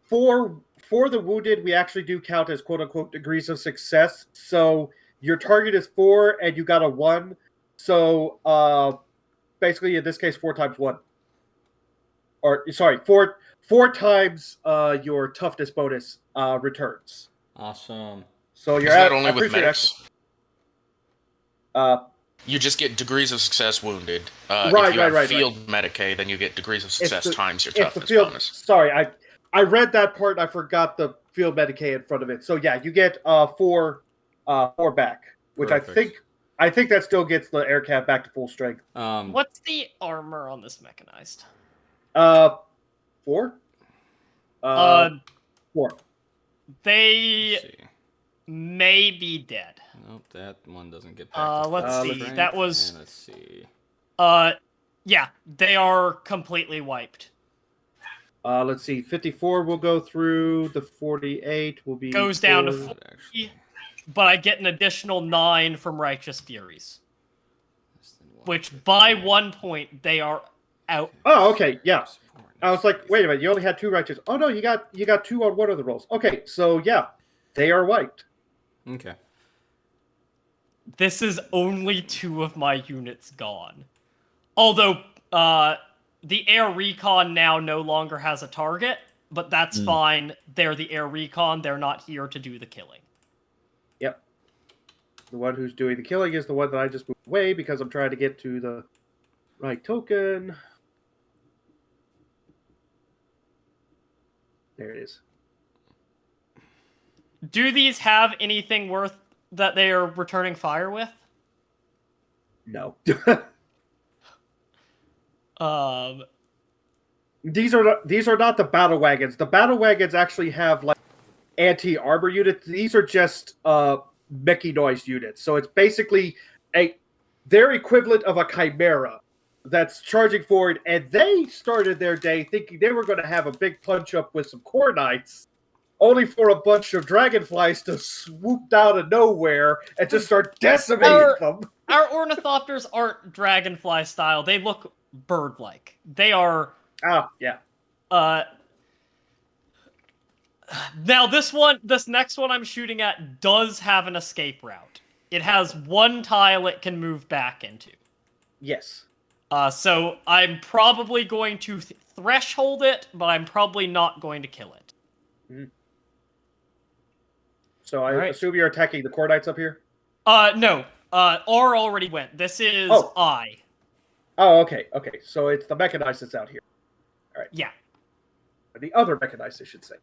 for the wounded, we actually do count as quote unquote degrees of success. So your target is 4 and you got a 1. So basically in this case 4 times 1. Or sorry, 4 times your toughness bonus returns.
Awesome.
So you're
Is that
at,
only
I
with
appreciate
medics?
it.
You just get degrees of success wounded.
Right,
if you have
right.
field Medicaid, then you get degrees of success times your
It's the
toughness
field.
bonus.
Sorry, I read that part and I forgot the field Medicaid in front of it. So yeah, you get 4 back, which
Perfect.
I think that still gets the air cap back to full strength.
What's the armor on this mechanized?
4? 4.
They
Let's see.
may be dead.
Nope, that one doesn't get back to
Let's
full
see.
strength.
That was-
And let's see.
Yeah, they are completely wiped.
Let's see. 54 will go through. The 48 will be
Goes down to
4.
4.
Actually,
But I get an additional 9 from Righteous Furies.
less than
Which,
150.
by 1 point, they are out.
Oh, okay, yeah. I was like, wait a minute, you only had 2 righteous. Oh no, you got 2 on one of the rolls. Okay, so yeah, they are wiped.
Okay.
This is only 2 of my units gone. Although, the air recon now no longer has a target, but that's fine. They're the air recon. They're not here to do the killing.
Yep. The one who's doing the killing is the one that I just moved away because I'm trying to get to the right token. There it is.
Do these have anything worth that they are returning fire with?
No. These are not the battle wagons. The battle wagons actually have like anti-armor units. These are just mechanoized units. So it's basically their equivalent of a chimera that's charging forward, and they started their day thinking they were going to have a big punch up with some core knights, only for a bunch of dragonflies to swoop out of nowhere and just start decimating them.
Our ornithopters aren't dragonfly style. They look bird-like. They are...
Yeah.
Now, this next one I'm shooting at does have an escape route. It has 1 tile it can move back into.
Yes.
So I'm probably going to threshold it, but I'm probably not going to kill it.
Mm-hmm. So I assume you're attacking the core knights up here?
No. R already went. This is I.
Oh, okay. Okay. So it's the mechanized that's out here. All right.
Yeah.
The other mechanized, I should say.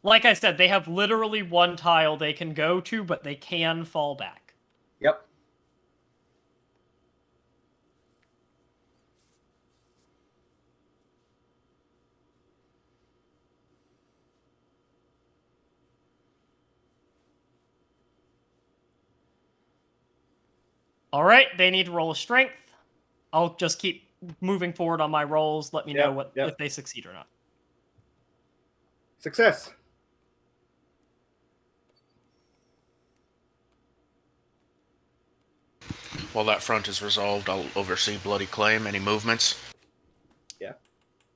Like I said, they have literally 1 tile they can go to, but they can fall back.
Yep.
All right, they need to roll a strength. I'll just keep moving forward on my rolls. Let me know if they succeed or not.
Success.
While that front is resolved, I'll oversee Bloody Claim. Any movements?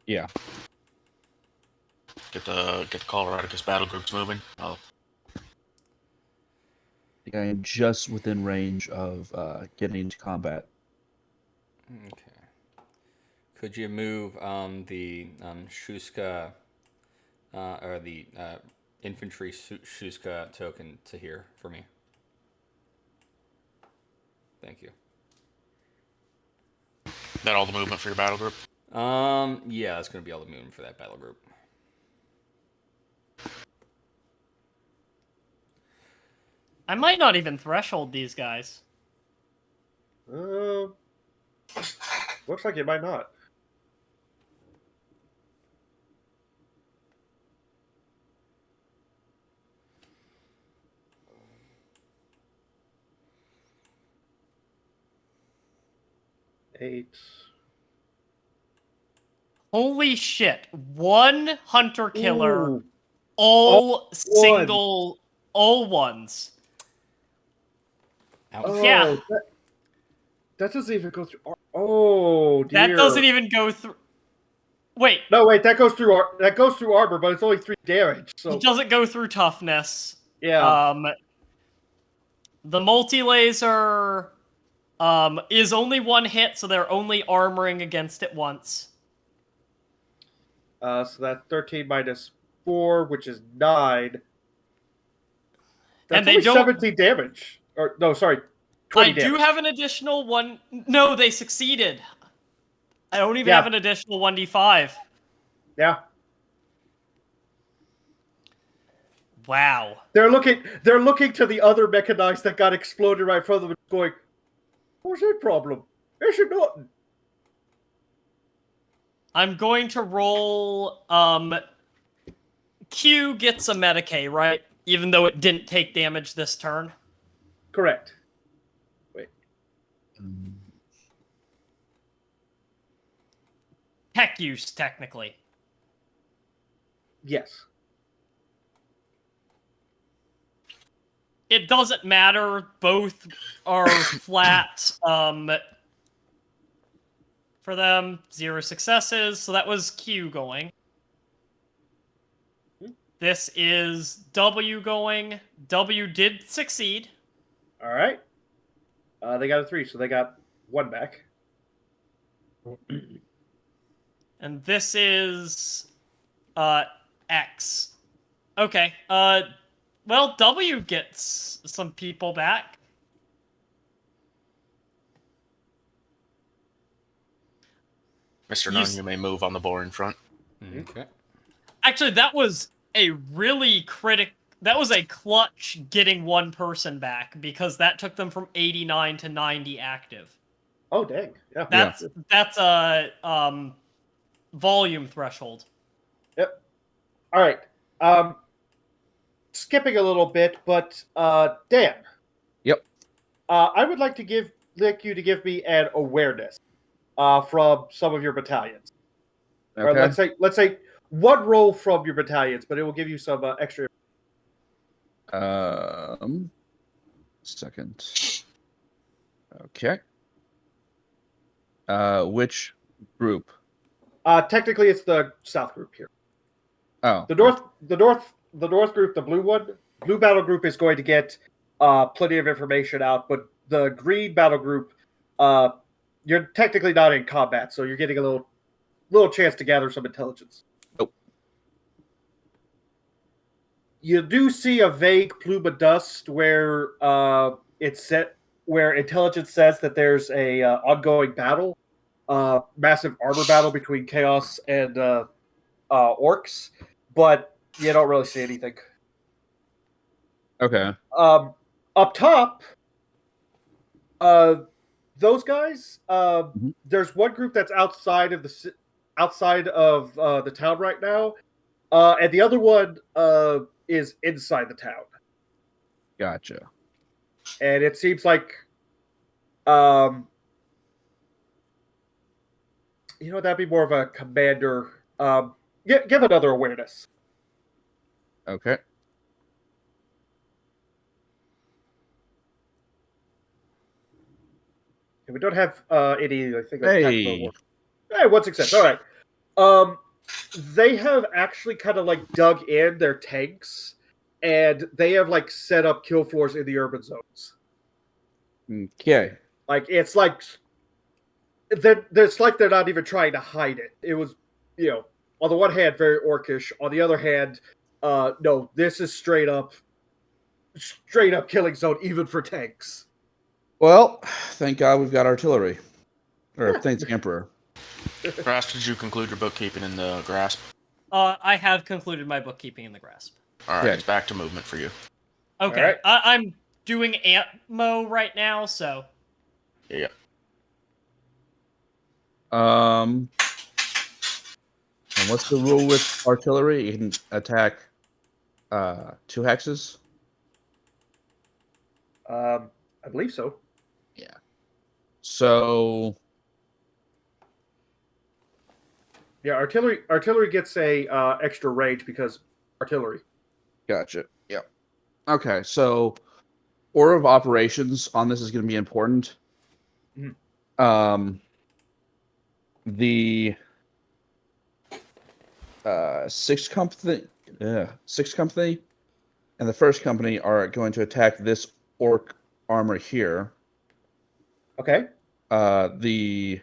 Yeah.
Get the Coloradicus battle groups moving.
I think I am just within range of getting into combat.
Okay. Could you move the Shuska or the infantry Shuska token to here for me? Thank you.
That all the movement for your battle group?
Yeah, that's going to be all the movement for that battle group.
I might not even threshold these guys.
Looks like it might not. Eight.
Holy shit. One hunter killer.
Ooh.
All single. All ones.
Ouch.
Oh,
Yeah.
That doesn't even go through. Oh dear.
That doesn't even go through. Wait.
No, wait. That goes through. That goes through armor, but it's only 3 damage. So
It doesn't go through toughness.
yeah.
The multi-laser is only 1 hit, so they're only armoring against it once.
So that's 13 minus 4, which is 9. That's
And they
only
don't-
17 damage. Or no, sorry, 20
I
damage.
do have an additional one. No, they succeeded. I don't even
Yeah.
have an additional 1d5.
Yeah.
Wow.
They're looking to the other mechanized that got exploded right in front of them, going, "What's that problem? There should nothing."
I'm going to roll. Q gets a Medicae, right? Even though it didn't take damage this turn.
Correct. Wait.
Tech use, technically.
Yes.
It doesn't matter. Both are flat. For them, 0 successes. So that was Q going. This is W going. W did succeed.
All right. They got a 3, so they got 1 back.
And this is X. Okay. Well, W gets some people back.
Mr. Nunn, you may move on the boar in front.
Okay.
Actually, that was a really that was a clutch getting 1 person back, because that took them from 89 to 90 active.
Oh dang! Yeah.
That's a volume threshold.
Yep. All right. Skipping a little bit, but Dan.
Yep.
I would like you to give me an awareness from some of your battalions.
Okay.
Or let's say 1 roll from your battalions, but it will give you some extra.
Second. Okay. Which group?
Technically, it's the South group here.
Oh.
The North group, the blue battle group is going to get plenty of information out, but the green battle group, you're technically not in combat, so you're getting a little chance to gather some intelligence.
Nope.
You do see a vague plume of dust where where intelligence says that there's a ongoing battle, massive armor battle between Chaos and orcs, but you don't really see anything.
Okay.
Up top, those guys. There's 1 group that's outside of the town right now, and the other one is inside the town.
Gotcha.
And it seems like That'd be more of a commander. Give another awareness.
Okay.
We don't have any. I think.
Hey.
Hey, one success. All right. They have actually kind of like dug in their tanks, and they have like set up kill floors in the urban zones.
Okay.
Like it's like they're not even trying to hide it. It was, on the one hand very orcish. On the other hand, no, this is straight up killing zone even for tanks.
Well, thank God we've got artillery. Or thanks, Emperor.
Rasp, did you conclude your bookkeeping in the grasp?
I have concluded my bookkeeping in the grasp.
All right,
Okay.
it's back to movement for you.
Okay,
Alright.
I'm doing ammo right now, so
Yeah.
And what's the rule with artillery? You can attack 2 hexes?
I believe so.
Yeah. So
Yeah, artillery gets a extra range because artillery.
gotcha. Yep. Okay, so order of operations on this is going to be important.
Mhm.
The sixth company, and the first company are going to attack this orc armor here.
Okay.
The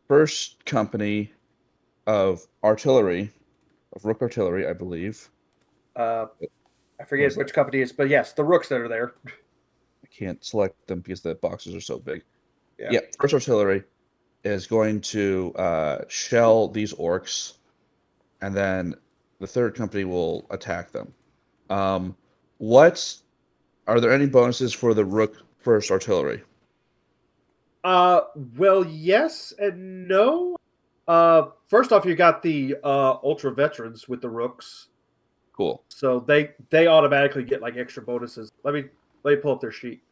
first company of artillery, of rook artillery, I believe.
I forget which company it is, but yes, the rooks that are there.
I can't select them because the boxes are so big.
Yeah.
Yeah, first artillery is going to shell these orcs, and then the third company will attack them. Are there any bonuses for the rook first artillery?
Well, yes and no. First off, you got the ultra veterans with the rooks,
Cool.
so they automatically get like extra bonuses. Let me pull up their sheet.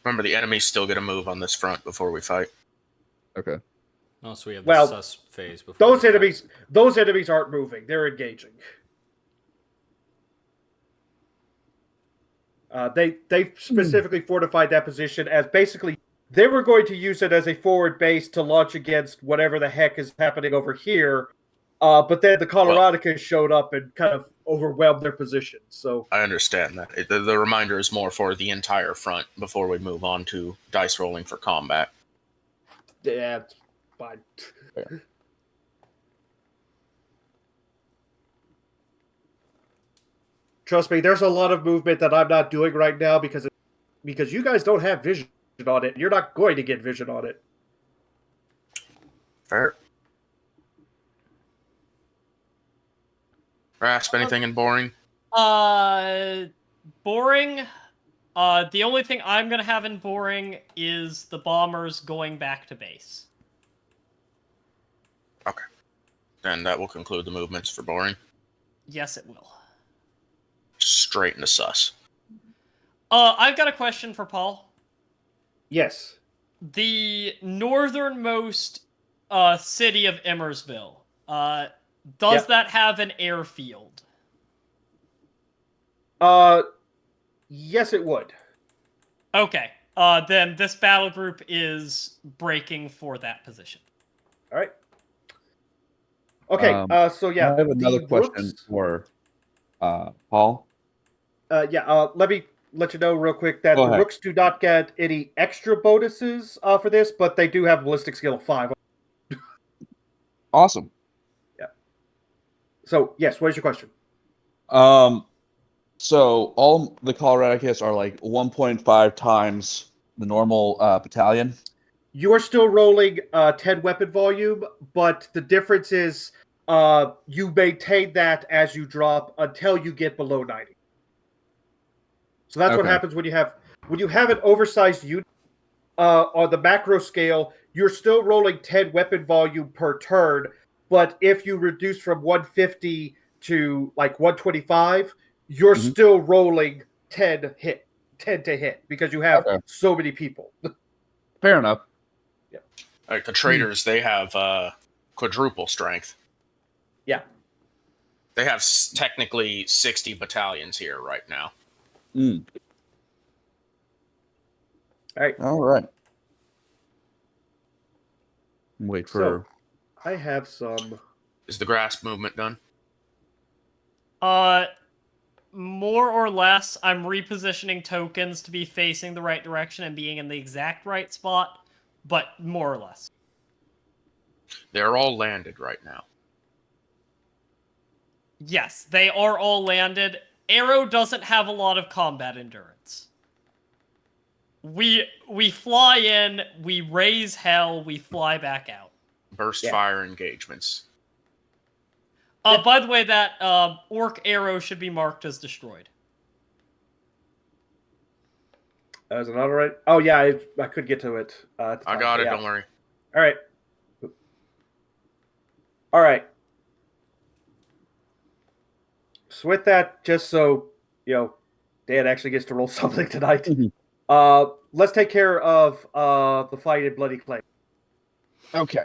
Remember, the enemies still get a move on this front before we fight.
Okay.
Also, we have the
Well,
sus phase before
Those
we fight.
enemies aren't moving; they're engaging. They specifically fortified that position as basically they were going to use it as a forward base to launch against whatever the heck is happening over here. But then the Coloradicus showed up and kind of overwhelmed their position. So
I understand that. The reminder is more for the entire front before we move on to dice rolling for combat.
yeah, it's fine.
Yeah.
Trust me, there's a lot of movement that I'm not doing right now because you guys don't have vision on it. And you're not going to get vision on it.
Fair. Rasp, anything in boring?
boring. The only thing I'm gonna have in boring is the bombers going back to base.
Okay. Then that will conclude the movements for boring.
Yes, it will.
Straight into sus.
I've got a question for Paul.
Yes.
The northernmost city of Emersville, does that have an airfield?
Yes, it would.
Okay. Then this battle group is breaking for that position.
All right. Okay. So yeah,
I have another
the
question
rooks-
for Paul.
Let me let you know real quick that
Go
the
ahead.
rooks do not get any extra bonuses for this, but they do have ballistic skill of 5.
Awesome.
So yes, what is your question?
So all the Coloradicus are like 1.5 times the normal battalion.
You are still rolling 10 weapon volume, but the difference is you maintain that as you drop until you get below 90. So that's what
Okay.
happens when you have an oversized unit on the macro scale. You're still rolling 10 weapon volume per turn, but if you reduce from 150 to like 125, you're
Mhm.
still rolling 10 hit tend to hit because you have
Okay.
so many people.
Fair enough.
Like the traders, they have quadruple strength.
Yeah.
They have technically 60 battalions here right now.
Mm.
All right.
All right. Wait
So
for.
I have some.
Is the grasp movement done?
More or less, I'm repositioning tokens to be facing the right direction and being in the exact right spot, but more or less.
They're all landed right now.
Yes, they are all landed. Arrow doesn't have a lot of combat endurance. We fly in, we raise hell, we fly back out.
Burst
Yeah.
fire engagements.
By the way, that orc arrow should be marked as destroyed.
Is it not all right? Oh yeah, I could get to it. At the
I
time,
got it.
yeah.
Don't worry.
All right. All right. So with that, just so Dan actually gets to roll something tonight.
Mhm.
Let's take care of the fight in Bloody Clay.
Okay.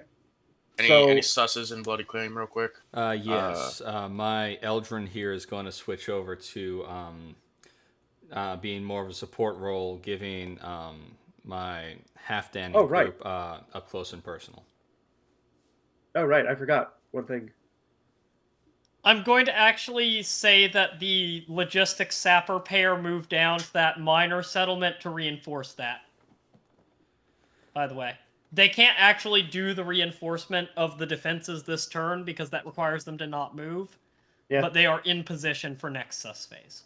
Any susses in Bloody Claim real quick?
Yes. My Eldrin here is going to switch over to being more of a support role, giving my half-Dan
right.
group up close and personal.
Oh right, I forgot one thing.
I'm going to actually say that the logistics sapper pair moved down to that minor settlement to reinforce that. By the way. They can't actually do the reinforcement of the defenses this turn because that requires them to not move.
Yeah.
But they are in position for next sus phase.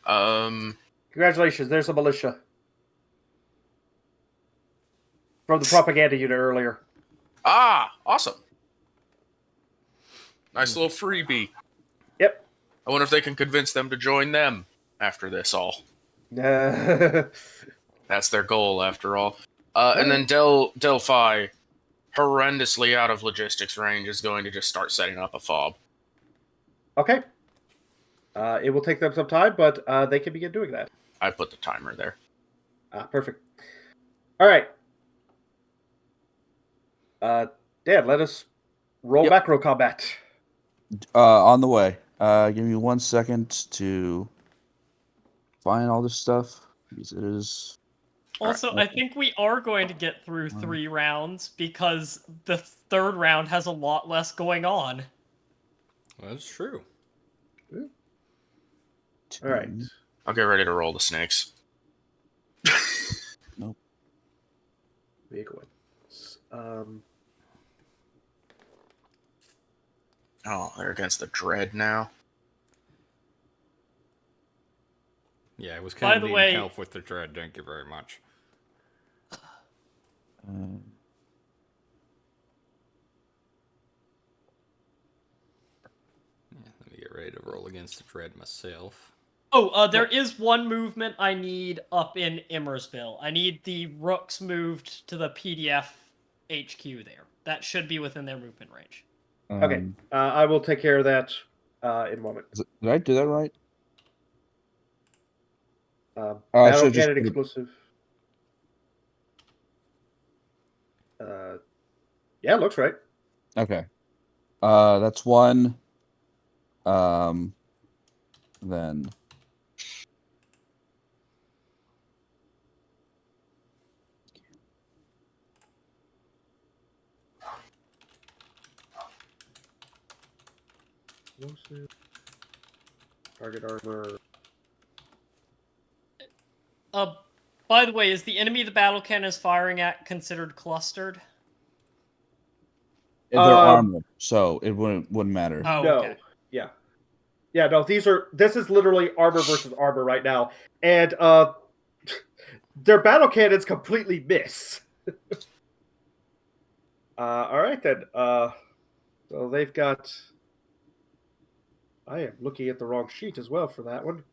Congratulations, there's a militia. From the propaganda unit earlier.
Awesome. Nice little freebie.
Yep.
I wonder if they can convince them to join them after this all.
Right.
That's their goal, after all. And then Delphi, horrendously out of logistics range, is going to just start setting up a fob.
Okay. It will take them some time, but they can begin doing that.
I put the timer there.
Perfect. All right. Dan, let us roll
Yep.
macro combat.
On the way. Give me 1 second to find all this stuff. Because it is.
Also, I think we are going to get through 3 rounds because the third round has a lot less going on.
Well, that's true.
All right.
I'll get ready to roll the snakes.
Nope.
Vehicle.
Oh, they're against the Dread now.
Yeah, I was
By
kind of
the
needing
way-
help with the dread. Thank you very much. Yeah, let me get ready to roll against the dread myself.
Oh, there is one movement I need up in Immersville. I need the Rooks moved to the PDF HQ there. That should be within their movement range.
Okay. I will take care of that in a moment.
Did I do that right? I
Battle
should've just
cannon
put it-
explosive. Yeah, looks right.
Okay. That's one. Then.
Explosive. Target armor.
By the way, is the enemy the battle cannon is firing at considered clustered?
They're armor, so it wouldn't matter.
Oh,
No.
okay.
Yeah. Yeah, no, this is literally armor versus armor right now. And their battle cannons completely miss. All right then. So they've got. I am looking at the wrong sheet as well for that one.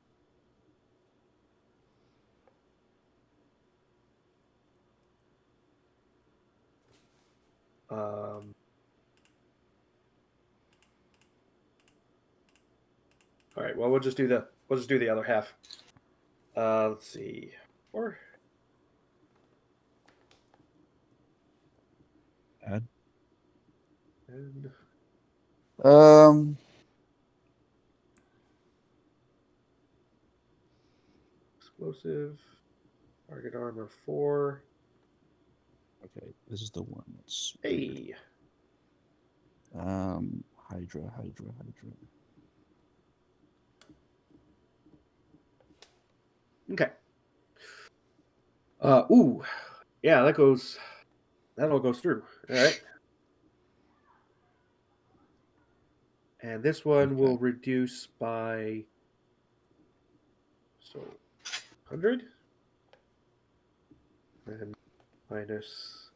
All right. Well, we'll just do the other half. Let's see. 4.
Add.
And explosive. Target armor 4.
Okay, this is the one that's
Hey.
Hydra.
Okay. Ooh. Yeah, that all goes through. All right. And this one will reduce by 100 and minus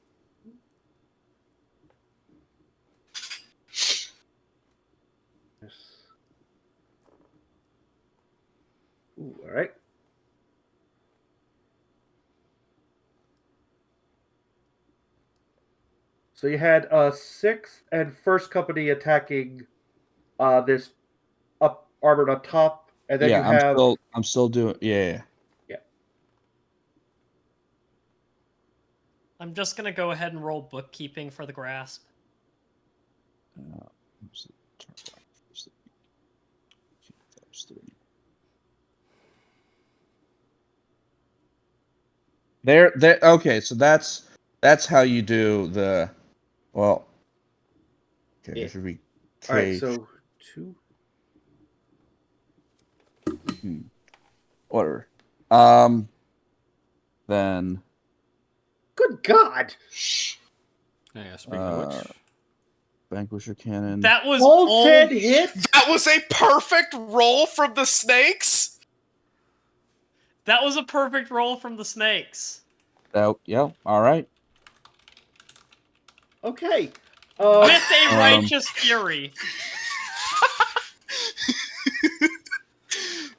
ooh, all right. So you had 6th and 1st company attacking this up armored up top, and then you have
I'm still doing
yeah.
I'm just gonna go ahead and roll bookkeeping for the grasp.
There. Okay, so that's how you do the. Well. Okay,
Yeah.
it should be.
All right, so 2.
Order. Then.
Good God!
Yeah, speaking of which.
Vanquisher cannon.
That was
all
all
10 hits.
That was a perfect roll from the snakes.
That was a perfect roll from the snakes.
Oh, yeah. All right.
Okay.
With a righteous fury.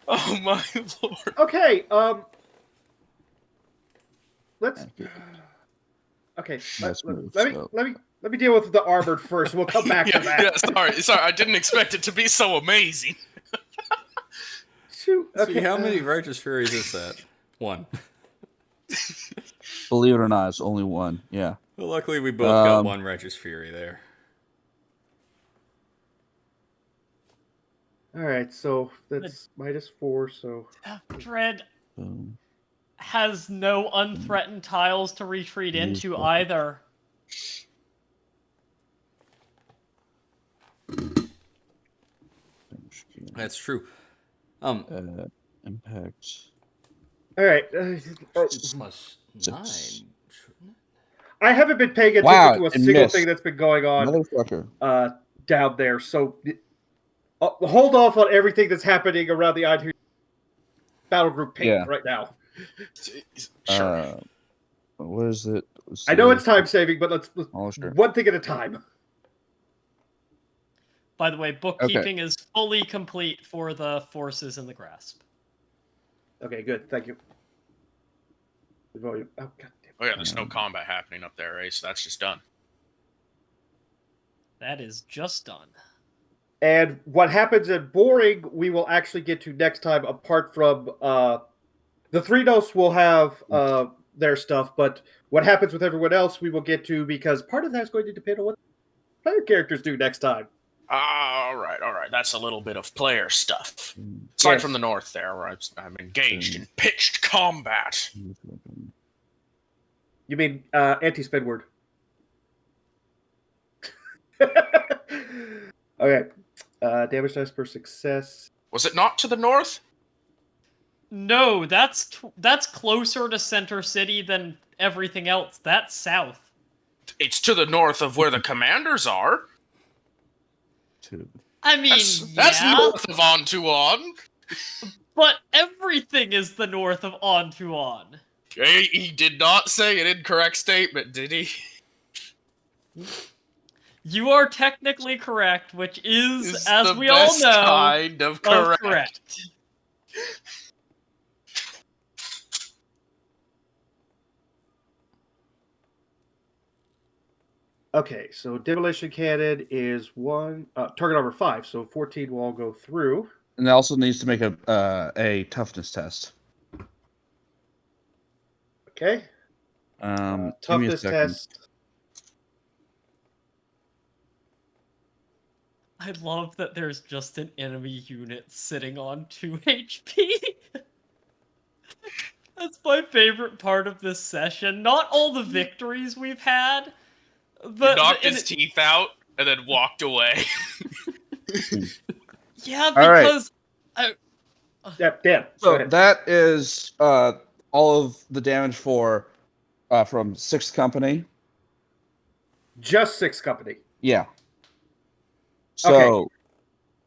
Oh my lord.
Okay. Let's. Okay.
Nice move,
Let me deal with the armored first. We'll come back to that.
Yeah, sorry. I didn't expect it to be so amazing.
Shoot. Okay.
See, how many Righteous Furies is that? 1.
Believe it or not, it's only 1. Yeah.
Well, luckily we both got 1 Righteous Fury there.
All right, so that's -4. So
Dread has no unthreatened tiles to retreat into either.
That's true.
Impact.
All right.
Plus 9.
I haven't been paying attention to a single
missed.
thing that's been going on
Motherfucker.
down there. So hold off on everything that's happening around the Einherjari battle group page right now.
Sure.
What is it?
I know it's time saving, but let's
sure.
one thing at a time.
By the way, bookkeeping is fully complete for the forces in the grasp.
Okay, good. Thank you. Oh, God damn.
Oh yeah, there's no combat happening up there, Ace. That's just done.
That is just done.
And what happens in boring, we will actually get to next time. Apart from the Thrinos will have their stuff, but what happens with everyone else, we will get to, because part of that's going to depend on what player characters do next time.
All right. That's a little bit of player stuff. Aside from the north there, where I'm engaged in pitched combat.
You mean anti-spin word? Okay. Damage dice per success.
Was it not to the north?
No, that's closer to Center City than everything else. That's south.
It's to the north of where the commanders are.
I mean,
that's north of Antuan.
But everything is the north of Antuan.
He did not say an incorrect statement, did he?
You are technically correct, which is as
the
we all
best
know,
kind of correct.
Okay, so demolition cannon is 1 target armor 5, so 14 will all go through.
And it also needs to make a toughness test.
Okay.
Give me a
Toughness
second.
test.
I love that there's just an enemy unit sitting on 2 HP. That's my favorite part of this session. Not all the victories we've had,
He
but
knocked his teeth out and then walked away.
yeah,
All right.
because
Yep, Dan. Go
So
ahead.
that is all of the damage from 6th Company.
Just 6th Company.
Yeah. So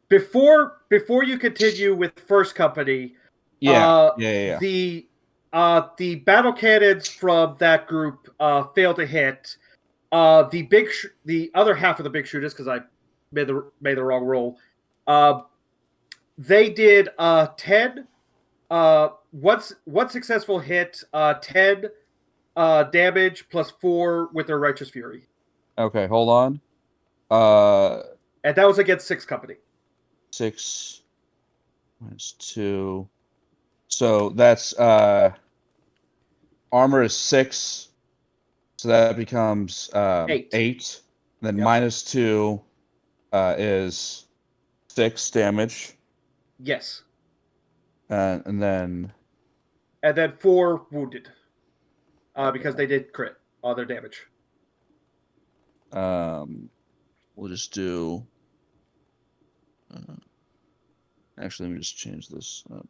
Before you continue with 1st Company,
yeah.
the battle cannons from that group failed to hit. The other half of the big shooters, because I made the wrong roll. They did 10. One successful hit, 10 damage plus 4 with their Righteous Fury.
Okay, hold on.
And that was against 6th Company.
6 minus 2. So that's armor is 6. So that becomes 8. Then minus 2 is 6 damage.
Yes.
And then
4 wounded. Because they did crit all their damage.
we'll just do. Actually, let me just change this up.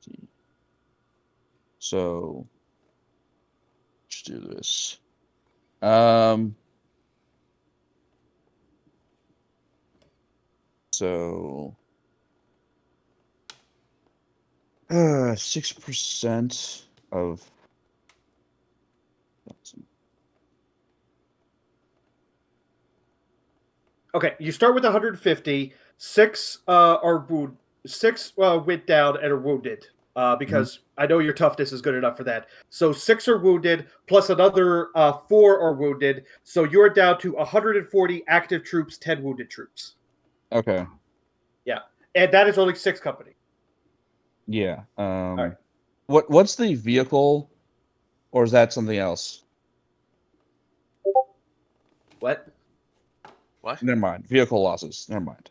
50. So let's do this. So 6% of.
Okay, you start with 150. 6 went down and are wounded. Because I know your toughness is good enough for that. So 6 are wounded, plus another 4 are wounded. So you're down to 140 active troops, 10 wounded troops.
Okay.
Yeah, and that is only 6th Company.
Yeah.
All right.
What's the vehicle, or is that something else?
What?
What?
Never mind. Vehicle losses. Never mind.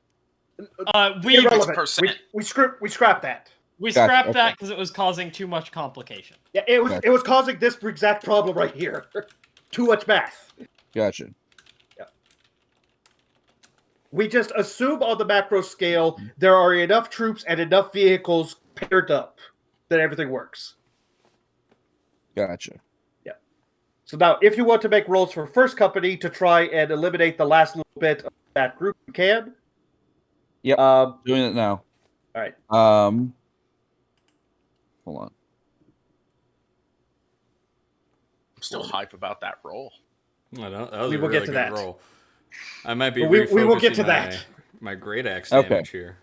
we
Irrelevant.
percent.
We scrapped that.
we
Gotcha,
scrapped
okay.
that because it was causing too much complication.
Yeah, it was
Gotcha.
it was causing this exact problem right here. Too much math.
Gotcha.
Yeah. We just assume on the macro scale there are enough troops and enough vehicles paired up that everything works.
Gotcha.
Yeah. So now, if you want to make rolls for 1st Company to try and eliminate the last little bit of that group, you can.
Yep. Doing it now.
All right.
Hold on.
I'm still hype about that roll.
I don't, that was
We
a
will
really
get to
good
that.
roll. I might be
But we will get to
refocusing
that.
my great axe
Okay.
damage here.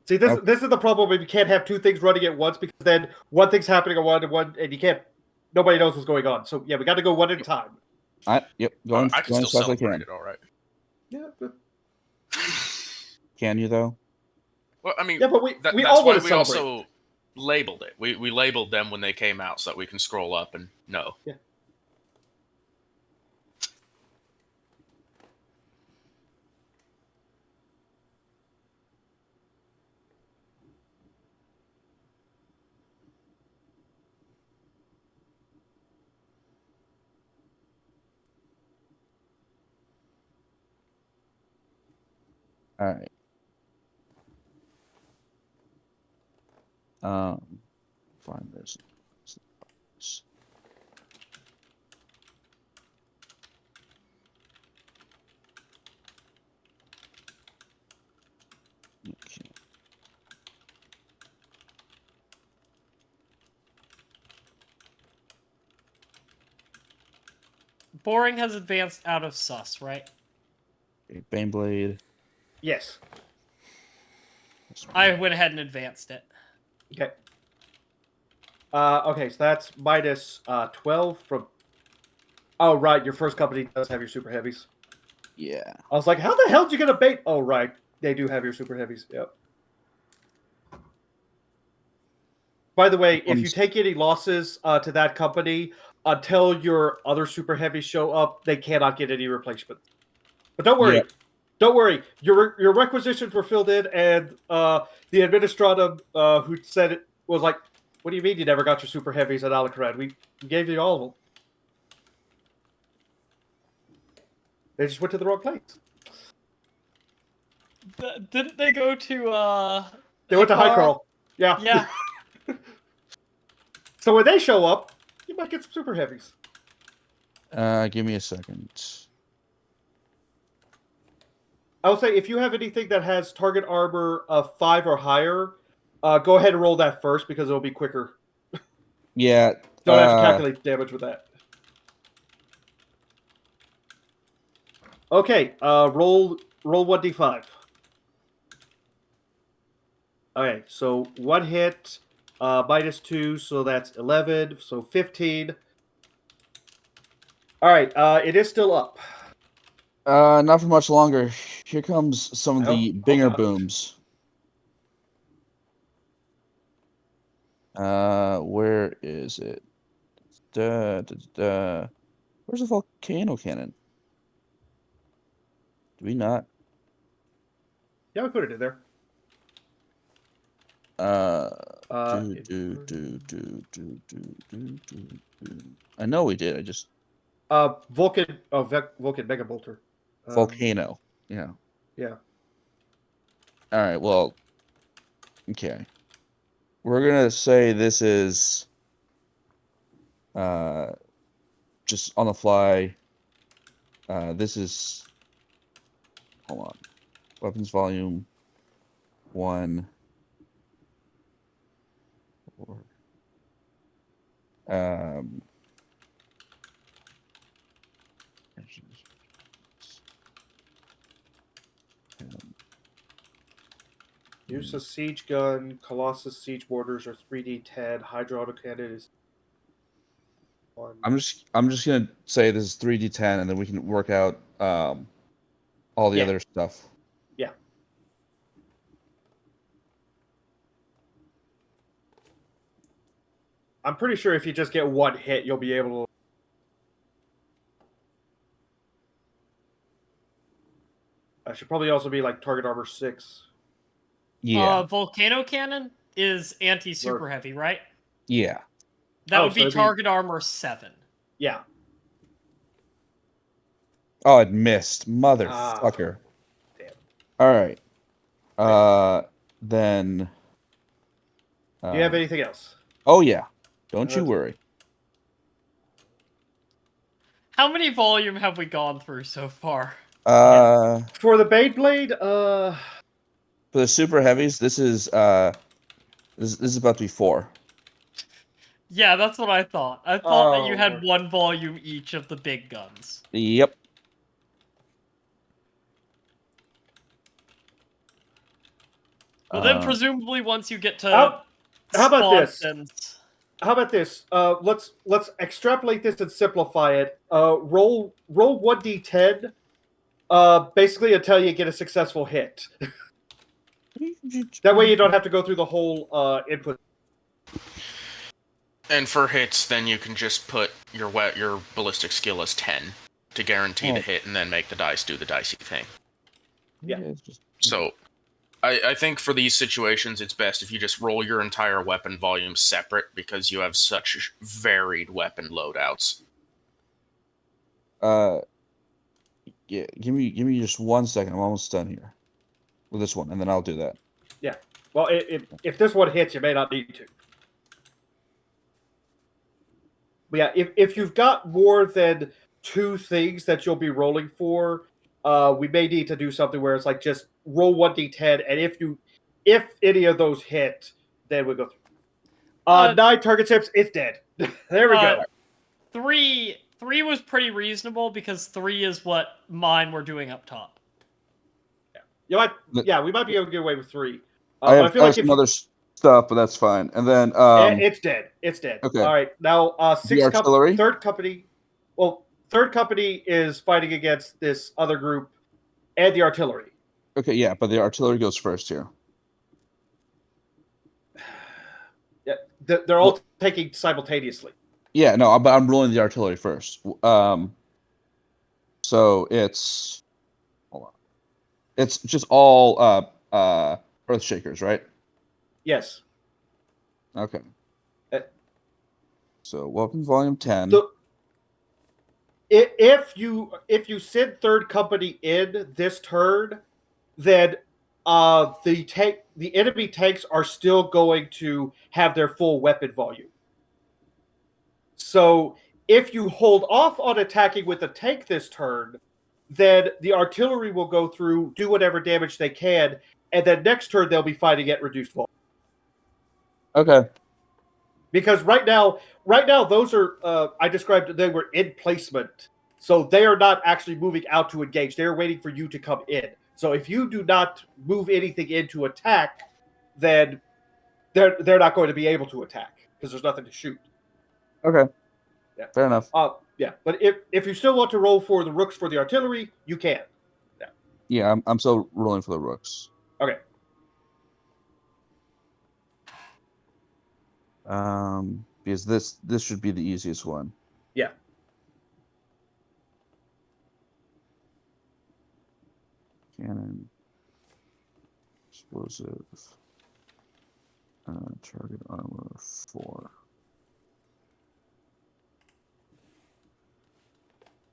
See, this is the problem when you can't have 2 things running at once, because then one thing's happening at one, and you can't. Nobody knows what's going on. So yeah, we got to go one at a time.
Yep. Going
I can
going
still
as fast as I
celebrate
can.
it, all right.
Yeah. But,
Can you though?
Well, I mean,
yeah, but we
that's
all
why
want to
we
celebrate.
also labeled it. We labeled them when they came out so that we can scroll up and know.
Yeah.
All right. Find this. Okay.
Boring has advanced out of sus, right?
Okay, Baneblade.
Yes.
I went ahead and advanced it.
Okay. Okay, so that's minus 12 from. Oh, right. Your 1st Company does have your super heavies.
Yeah.
I was like, how the hell did you get a bait? Oh, right. They do have your super heavies. Yep. By the way, if you take any losses to that company, until your other super heavies show up, they cannot get any replacement. But don't worry.
Yep.
Don't worry. Your requisitions were filled in, and the administratum who said it was like, what do you mean you never got your super heavies at Alacrad? We gave you all of them. They just went to the wrong place.
Didn't they go to
They went to High Curl. Yeah.
Yeah.
So when they show up, you might get some super heavies.
Give me a second.
I would say if you have anything that has target armor of 5 or higher, go ahead and roll that first because it'll be quicker.
Yeah.
Don't have to calculate damage with that. Okay, roll 1d5. Okay, so 1 hit, -2, so that's 11, so 15. All right, it is still up.
Not for much longer. Here comes some of the binger booms. Where is it? Where's the volcano cannon? Do we not?
Yeah, we put it in there.
I know we did. I just
Vulcan Mega Bolter.
volcano. Yeah.
Yeah.
All right. Well. Okay. We're gonna say this is just on the fly. This is, hold on, weapons volume 1.
Use a siege gun, Colossus siege mortars, or 3d10. Hydra autocannon is 1.
I'm just gonna say this is 3d10, and then we can work out all the other stuff.
Yeah. I'm pretty sure if you just get 1 hit, you'll be able to. I should probably also be like target armor 6.
Yeah.
Volcano cannon is anti-super heavy, right?
Yeah.
That would be target armor 7.
Yeah.
Oh, it missed. Motherfucker.
Damn.
All right. Then.
Do you have anything else?
Oh yeah. Don't you worry.
How many volume have we gone through so far?
For the Beyblade,
for the super heavies, this is this is about to be 4.
Yeah, that's what I thought. I thought that you had 1 volume each of the big guns.
Yep.
Well, then presumably once you get to
how about this?
spawns,
How about this? Let's extrapolate this and simplify it. Roll 1d10. Basically until you get a successful hit. That way you don't have to go through the whole input.
And for hits, then you can just put your ballistic skill as 10 to guarantee the hit, and then make the dice do the dicey thing.
Yeah.
So, I think for these situations, it's best if you just roll your entire weapon volume separate, because you have such varied weapon loadouts.
Yeah, give me just 1 second. I'm almost done here with this one, and then I'll do that.
Yeah. Well, if this one hits, you may not need to. But yeah, if you've got more than 2 things that you'll be rolling for, we may need to do something where it's like just roll 1d10, and if any of those hit, then we go through. 9 target tips, it's dead. There we go.
3 was pretty reasonable because 3 is what mine were doing up top.
Yeah, we might be able to get away with 3.
I
feel like
some other stuff, but that's fine. And then
it's dead. It's dead.
Okay.
All right, now 6
artillery?
third company. Well, third company is fighting against this other group and the artillery.
Okay, yeah, but the artillery goes first here.
Yeah, they're all taking simultaneously.
Yeah, no, but I'm rolling the artillery first. So it's hold on. It's just all earth shakers, right?
Yes.
Okay.
Uh,
So weapon volume 10.
If you send third company in this turn, then the enemy tanks are still going to have their full weapon volume. So if you hold off on attacking with a tank this turn, then the artillery will go through, do whatever damage they can, and then next turn they'll be fighting at reduced volume.
Okay.
Because right now those are I described they were in placement, so they are not actually moving out to engage. They're waiting for you to come in. So if you do not move anything in to attack, then they're not going to be able to attack because there's nothing to shoot.
Okay.
Yeah.
Fair enough.
Yeah. But if you still want to roll for the rooks for the artillery, you can. Yeah.
Yeah, I'm still rolling for the rooks.
Okay.
Because this should be the easiest one.
Yeah.
Cannon, explosive, target armor 4.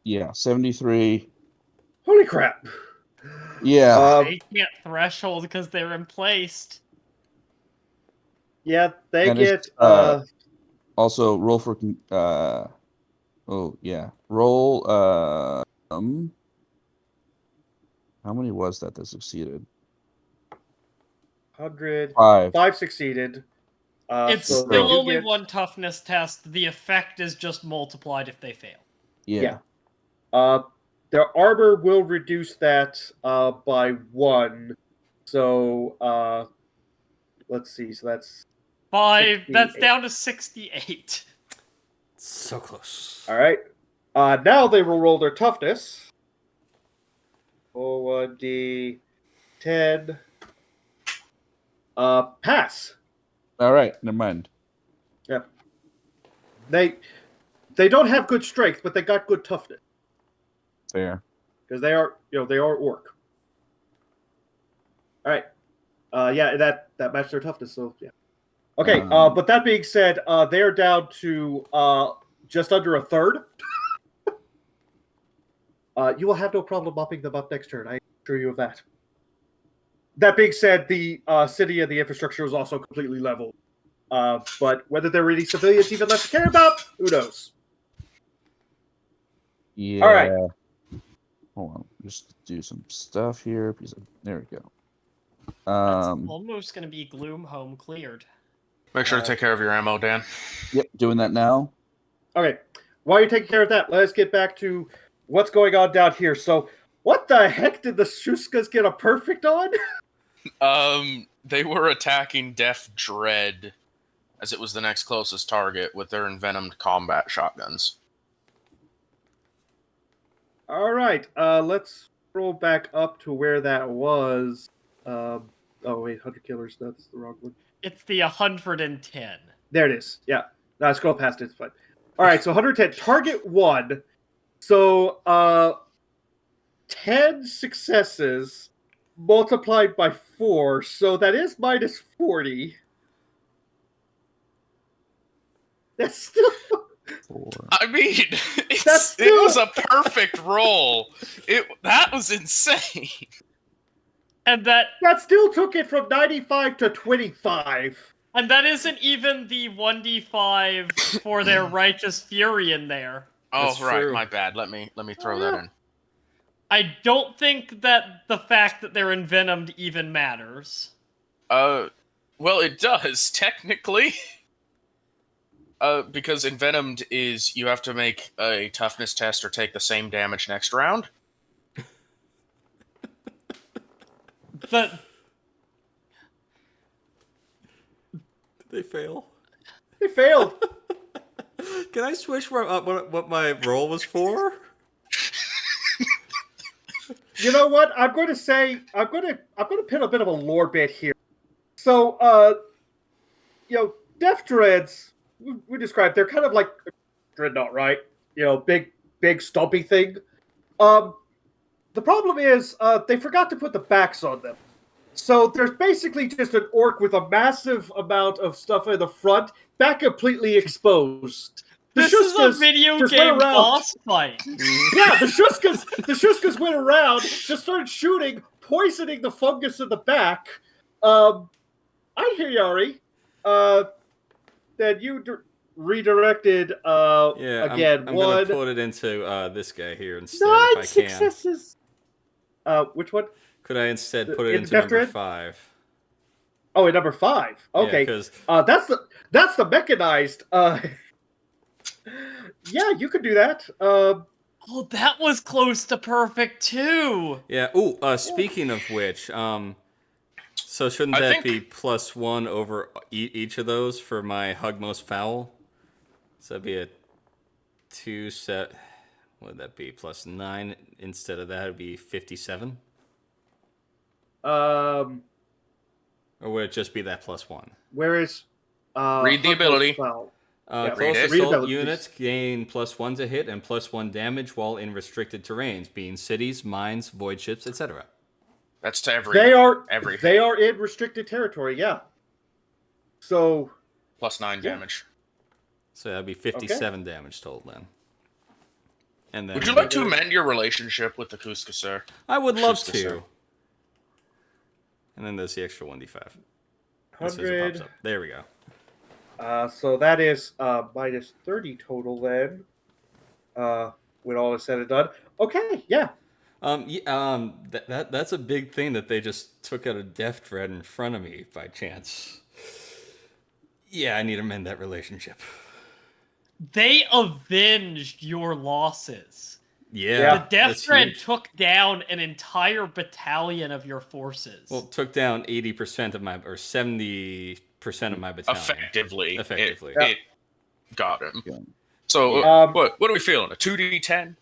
Yeah, 73.
Holy crap.
Yeah.
They can't threshold because they're emplaced.
Yeah, they
And it's,
get
also roll for oh yeah, roll how many was that succeeded?
100.
5.
5 succeeded.
It's
So
still
they do
only
get-
one toughness test. The effect is just multiplied if they fail.
Yeah.
Their armor will reduce that by 1. So let's see. So that's
5. That's
68.
down to 68.
So close.
all right. Now they will roll their toughness. Roll 1d10. Pass.
All right, never mind.
Yep. They don't have good strength, but they got good toughness
Fair.
because they are orc. All right. Yeah, that matched their toughness. So yeah. Okay. But that being said, they're down to just under a third. You will have no problem mopping them up next turn. I assure you of that. That being said, the city and the infrastructure is also completely leveled. But whether there are any civilians even left to care about, who knows?
Yeah.
All right.
Hold on. Just do some stuff here. There we go.
That's almost going to be Gloomhome cleared.
Make sure to take care of your ammo, Dan.
Yep, doing that now.
Okay. While you're taking care of that, let's get back to what's going on down here. So, what the heck did the Shuskas get a perfect on?
They were attacking Death Dread, as it was the next closest target, with their envenomed combat shotguns.
All right. Let's scroll back up to where that was. Oh wait, 100 killers. That's the wrong one.
It's the 110.
There it is. Yeah. No, scroll past it. It's fine. All right. So 110. Target 1. So 10 successes multiplied by 4. So that is minus 40. That's still.
4.
I mean,
That's
it was a perfect roll. That was insane.
And that
still took it from 95 to 25.
and that isn't even the 1d5 for their righteous fury in there.
Oh,
That's
right,
true.
my bad. Let me throw that in.
I don't think that the fact that they're envenomed even matters.
Well, it does technically. Because envenomed is you have to make a toughness test or take the same damage next round.
But
They fail.
They failed.
Can I switch what my roll was for?
you know what? I'm going to pin a bit of a lore bit here. So, Death Dreads, we described, they're kind of like a dreadnought, right? Big stumpy thing. The problem is, they forgot to put the backs on them. So there's basically just an orc with a massive amount of stuff in the front, back completely exposed.
This is a video game boss fight.
Yeah, the Shushkas went around, just started shooting, poisoning the fungus in the back. Einherjari, that you redirected again.
I'm gonna put it into this guy here instead
9
if I can.
successes. Which one?
Could I instead put it into
Death
number
Dread?
5?
Oh, at number 5. Okay,
Yeah,
that's the mechanized. Yeah, you could do that.
Oh, that was close to perfect too.
Yeah. Ooh. Speaking of which, so shouldn't that be +1 over each of those for my hug most foul? So that'd be a 2 set. What would that be? +9 instead of that would be 57. Or would it just be that +1?
Where is
read the ability?
Close assault units gain +1 to hit and +1 damage while in restricted terrains, being cities, mines, void ships, etc.
That's to every.
They are
every
in restricted territory. Yeah. So
+9 damage.
So that'd be 57 damage total then. And then
would you like to amend your relationship with the Kuskasur?
I would love to. And then there's the extra 1d5.
100.
There we go.
So that is minus 30 total then. When all is said and done. Okay, yeah.
That's a big thing that they just took out a Death Dread in front of me by chance. Yeah, I need to amend that relationship.
They avenged your losses.
Yeah.
The Death Dread took down an entire battalion of your forces.
Well, it took down 80% of my, or 70% of my battalion.
Effectively.
Effectively.
It got him. Yeah. So, what are we feeling? A 2d10?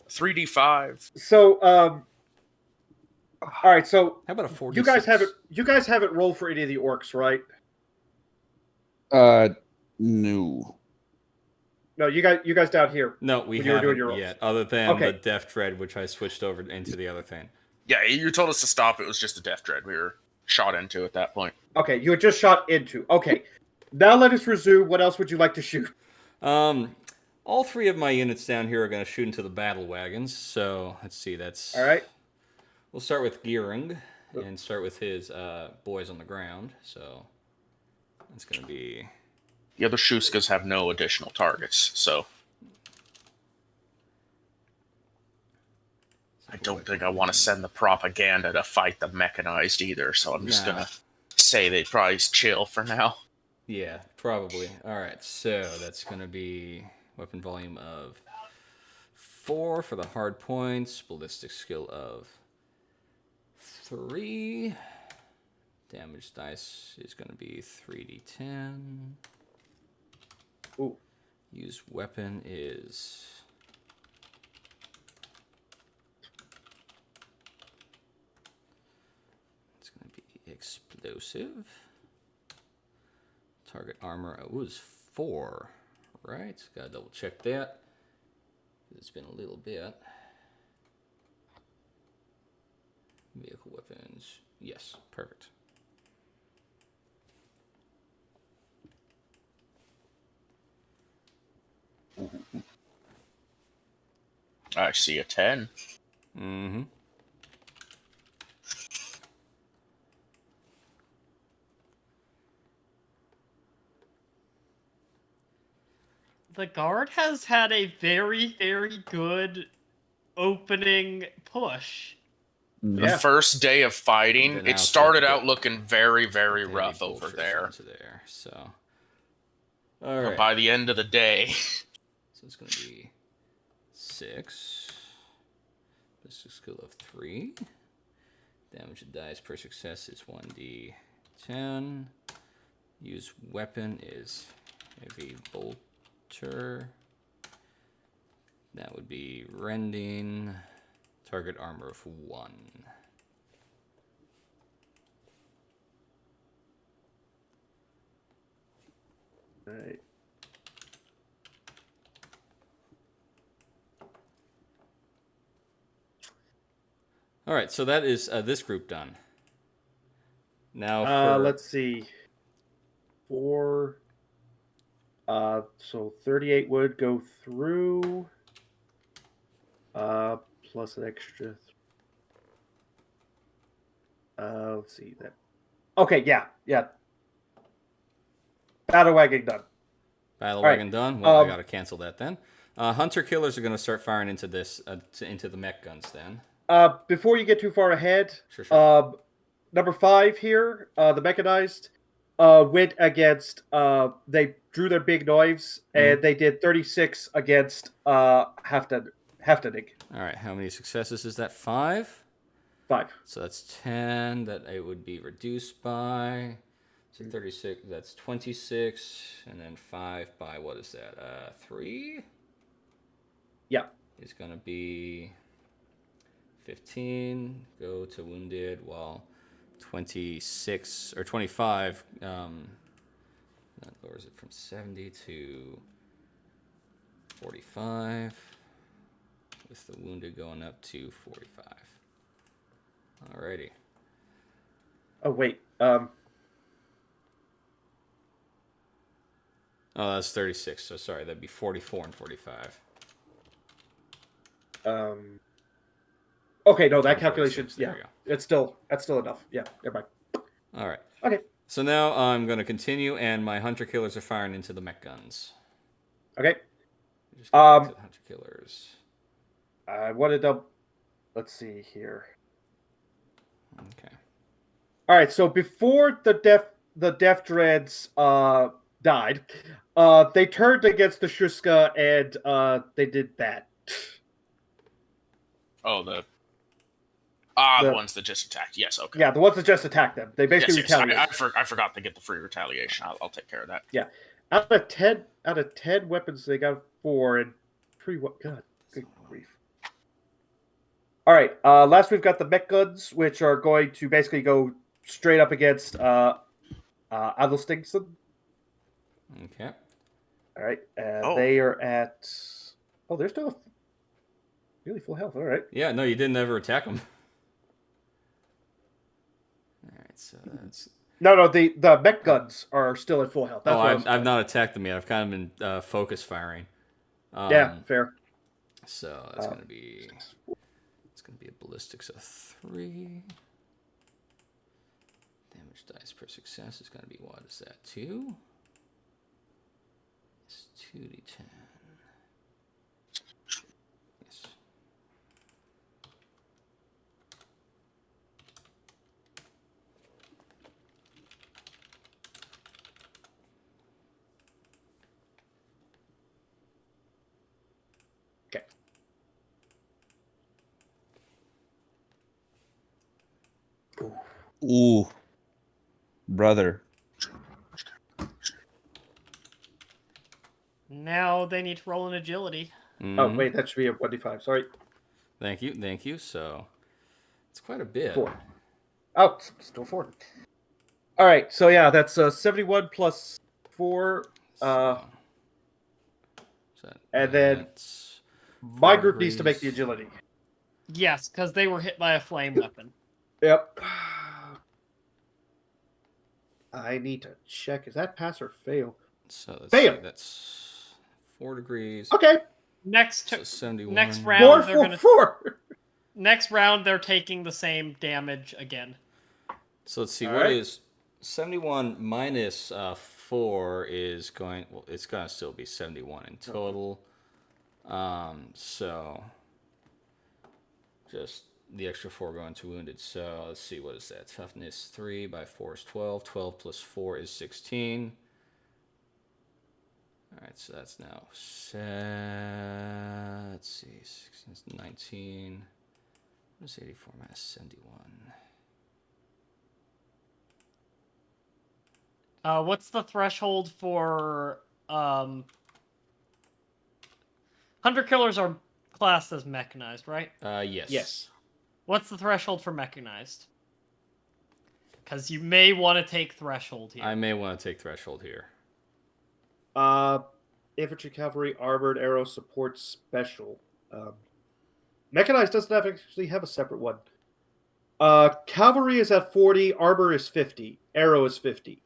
A 3d5?
So, all right, so
how about a 46?
You guys haven't rolled for any of the orcs, right?
No.
No, you guys down here.
No, we haven't yet, other than the Death Dread, which I switched over into the other thing.
Yeah, you told us to stop. It was just a Death Dread. We were shot into at that point.
Okay, you had just shot into. Okay, now let us resume. What else would you like to shoot?
All 3 of my units down here are going to shoot into the battle wagons. So let's see. That's
all right.
We'll start with Gearing and start with his boys on the ground. So that's going to be.
The other Shuskas have no additional targets, so I don't think I want to send the propaganda to fight the mechanized either, so I'm just going to say they probably chill for now.
Yeah, probably. All right, so that's going to be weapon volume of 4 for the hard points, ballistic skill of 3, damage dice is going to be 3d10.
Ooh.
Use weapon is it's going to be explosive. Target armor was 4, right? Gotta double check that. It's been a little bit. Vehicle weapons, yes, perfect.
I see a 10.
Mm-hmm.
The guard has had a very, very good opening push.
The first day of fighting, it started out looking very, very rough over there.
So, all right.
By the end of the day,
so it's going to be 6. This is skill of 3. Damage of dice per success is 1d10. Use weapon is heavy bolter. That would be rending. Target armor of 1.
All right.
All right, so that is this group done. Now,
let's see. 4. So 38 would go through. Plus an extra. Let's see that. Okay, yeah. Battle wagon done.
Battle
All
wagon
right.
done. Well, I gotta cancel that then. Hunter killers are gonna start firing into this into the mech guns then.
Before you get too far ahead,
Sure.
number 5 here, the mechanized, went against. They drew their big knives and they did 36 against Haftanig.
All right, how many successes is that? 5.
5.
So that's 10 that it would be reduced by. So 36, that's 26, and then 5 by, what is that, 3?
Yeah.
Is going to be 15, go to wounded, while 26, or 25, that lowers it from 70 to 45, with the wounded going up to 45. Alrighty.
Oh, wait.
Oh, that's 36. So sorry, that'd be 44 and 45.
Okay, no, that calculation. Yeah, that's still enough. Yeah, never mind.
All right.
Okay.
So now I'm going to continue, and my hunter killers are firing into the mech guns.
Okay.
Just go back to the hunter killers.
I wanted to. Let's see here.
Okay.
All right. So before the Death Dreads died, they turned against the Shuska and they did that.
Oh, the ones that just attacked. Yes, okay.
Yeah, the ones that just attacked them. They basically retaliated.
I forgot to get the free retaliation. I'll take care of that.
Yeah. Out of 10 weapons, they got 4 and 3. What? God, good grief. All right. Last we've got the mech guns, which are going to basically go straight up against Adelstingson.
Okay.
All right. They are at. Oh, they're still really full health. All right.
Yeah. No, you didn't ever attack them. All right. So that's.
No. The mech guns are still at full health. That's
I've not attacked them yet. I've kind of been focus firing.
Yeah. Fair.
So that's going to be. It's going to be a ballistics of 3. Damage dice per success is going to be, what is that, 2? It's 2d10. Yes.
Okay.
Ooh, brother.
Now they need to roll an agility.
Mm-hmm.
Oh, wait, that should be a 1d5. Sorry.
Thank you. So it's quite a bit.
4. Oh, still 4. All right, so yeah, that's 71 plus 4. And then my group needs to make the agility.
Yes, because they were hit by a flame weapon.
Yep. I need to check. Is that pass or fail?
So
fail.
That's 4 degrees.
Okay.
Next
71.
Next round, they're gonna.
4.
Next round, they're taking the same damage again.
So let's see.
All
What
right.
is 71 minus 4 is going. Well, it's gonna still be 71 in total. So just the extra 4 going to wounded. So let's see. What is that? Toughness 3 by 4 is 12. 12 plus 4 is 16. All right, so that's now let's see, 16 is 19. What is 84 minus 71?
What's the threshold for hunter killers are classed as mechanized, right?
Yes.
Yes.
What's the threshold for mechanized? Because you may want to take threshold here.
I may want to take threshold here.
Infantry, cavalry, armored, arrow, support, special. Mechanized doesn't actually have a separate one. Cavalry is at 40, armor is 50, arrow is 50.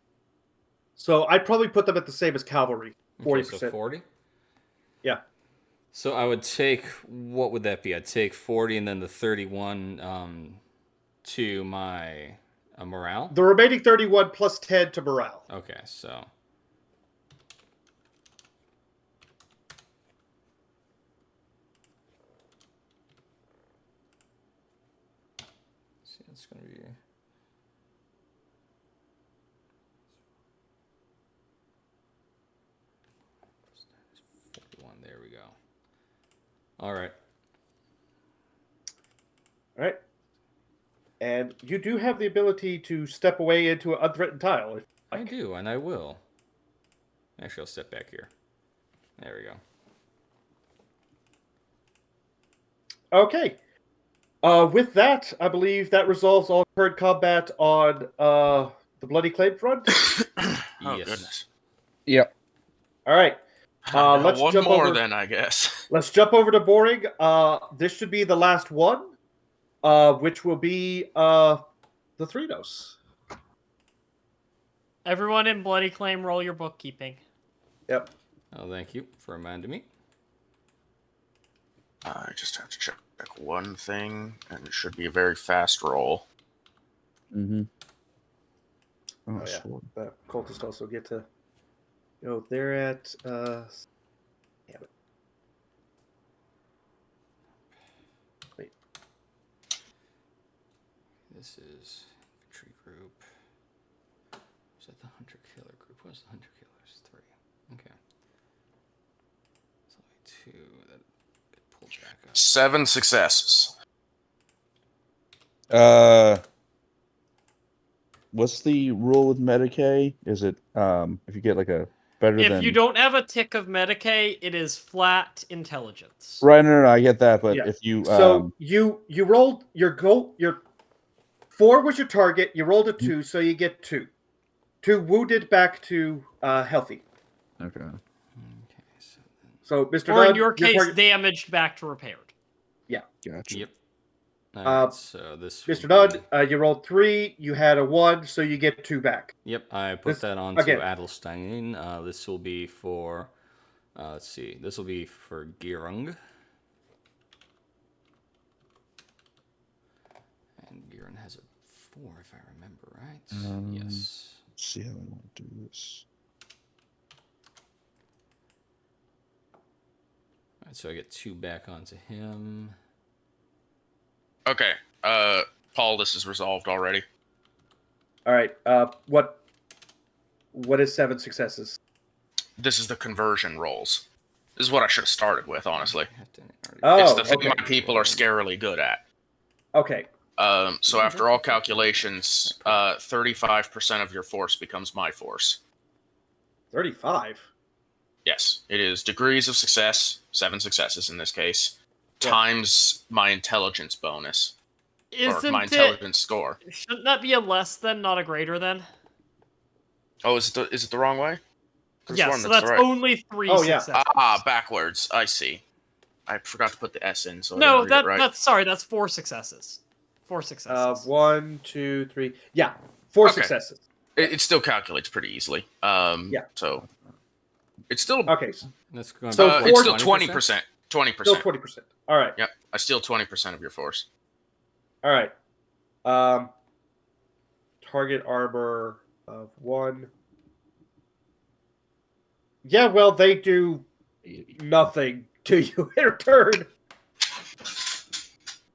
So I'd probably put them at the same as cavalry, 40%.
Okay, so 40?
Yeah.
So I would take, what would that be? I'd take 40 and then the 31 to my morale?
The remaining 31 plus 10 to morale.
Okay, so... See, it's going to be... 41, there we go. All right.
All right. And you do have the ability to step away into an unthreatened tile. If
I do, and I will. Actually, I'll step back here. There we go.
Okay. With that, I believe that resolves all current combat on the Bloody Claim front.
Oh,
Yes.
goodness.
Yep.
All right. Let's
one
jump
more
over-
then, I guess.
Let's jump over to boring. This should be the last one, which will be the Thrinos.
Everyone in Bloody Claim, roll your bookkeeping.
Yep.
Oh, thank you for reminding me.
I just have to check one thing, and it should be a very fast roll.
Mm-hmm.
Oh, yeah. The cultists also get to go. They're at. Damn it. Wait.
This is infantry group. Is that the hunter killer group? What's the hunter killers? 3. Okay. It's only 2 that get pulled back up.
7 successes.
What's the rule with Medicaid? Is it if you get like a better
If
than
you don't have a tick of Medicaid, it is flat intelligence.
right? No, I get that, but
Yeah.
if you
So you rolled your goal. Your 4 was your target. You rolled a 2, so you get 2. 2 wounded back to healthy.
okay.
Okay, so then...
So Mr.
Or
Dunn,
in your case,
target-
damaged back to repaired.
Gotcha.
Yep. Alright, so this...
Mr.
will
Dunn,
be-
you rolled 3. You had a 1, so you get 2 back.
Yep, I put
This-
that onto
again.
Adelstein. This will be for... let's see. This will be for Girung. And Girung has a 4, if I remember right. Yes.
Let's see how I want to do this.
Alright, so I get 2 back onto him.
Okay. Paul, this is resolved already.
All right. What is 7 successes?
This is the conversion rolls. This is what I should have started with, honestly.
Oh,
It's the thing
okay.
my people are scarily good at.
Okay.
So after all calculations, 35% of your force becomes my force.
35.
Yes, it is degrees of success, 7 successes in this case,
Yeah.
times my intelligence bonus, or
Isn't
my
it?
intelligence score.
Shouldn't that be a less than, not a greater than?
Oh, is it the wrong way? Could've
Yes,
sworn
so that's
right.
only 3
Oh, yeah.
successes.
Backwards. I see. I forgot to put the S in, so I
No,
didn't read it right.
that's 4 successes. 4 successes.
1, 2, 3. Yeah, 4
Okay.
successes.
It still calculates pretty easily.
Yeah.
So it's still
Okay.
That's going
So
to be
it's
four-
still 20%. 20%.
Still 20%. All right.
Yep. I steal 20% of your force.
All right. Target armor of 1. Yeah, well, they do nothing to you in return.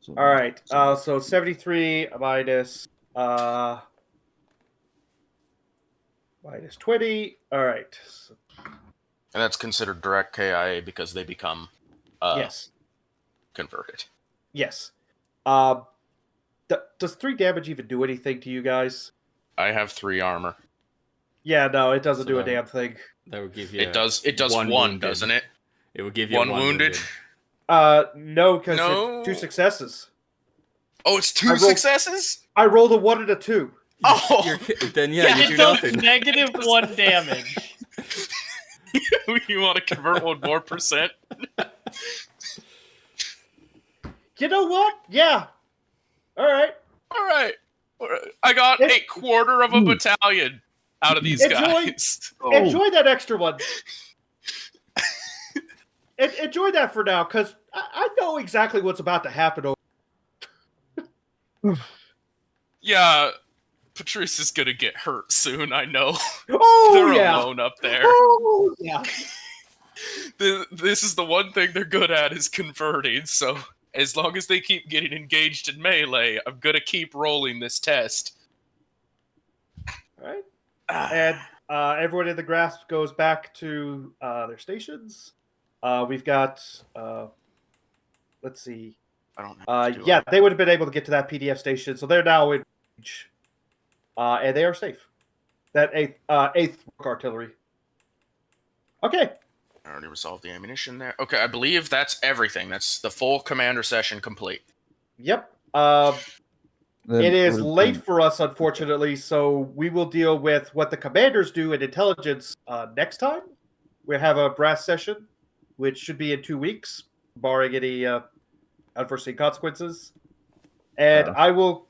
So,
All right. So 73 minus minus 20. All right. So,
And that's considered direct KIA because they become
yes.
converted.
Yes. Does 3 damage even do anything to you guys?
I have 3 armor.
Yeah, no, it doesn't
So
do a
then-
damn thing.
That would give you...
It does one,
wounded.
doesn't it?
It would give you
One
one
wounded.
No, because
No.
it's 2 successes.
Oh, it's
I
2
rolled-
successes?
I rolled a 1 and a 2.
Oh!
Then
Yeah,
you
it
do
does
nothing.
-1 damage.
You want to convert 1 more percent?
You know what? Yeah. All right.
Alright. I got a quarter of a battalion out of these
Enjoy-
guys.
Enjoy that extra one. Enjoy that for now, because I know exactly what's about to happen.
Yeah, Patrice is gonna get hurt soon, I know.
Oh,
They're
yeah.
alone up there.
Oh, yeah.
This is the one thing they're good at, is converting, so as long as they keep getting engaged in melee, I'm gonna keep rolling this test.
All right. And everyone in the grasp goes back to their stations. We've got, let's see.
I don't know.
Yeah, they would have been able to get to that PDF station, so they're now in range. And they are safe. That 8th artillery. Okay.
I already resolved the ammunition there. Okay, I believe that's everything. That's the full commander session complete.
Yep. It is late for us, unfortunately, so we will deal with what the commanders do in intelligence next time. We have a brass session, which should be in 2 weeks, barring any unforeseen consequences. And I will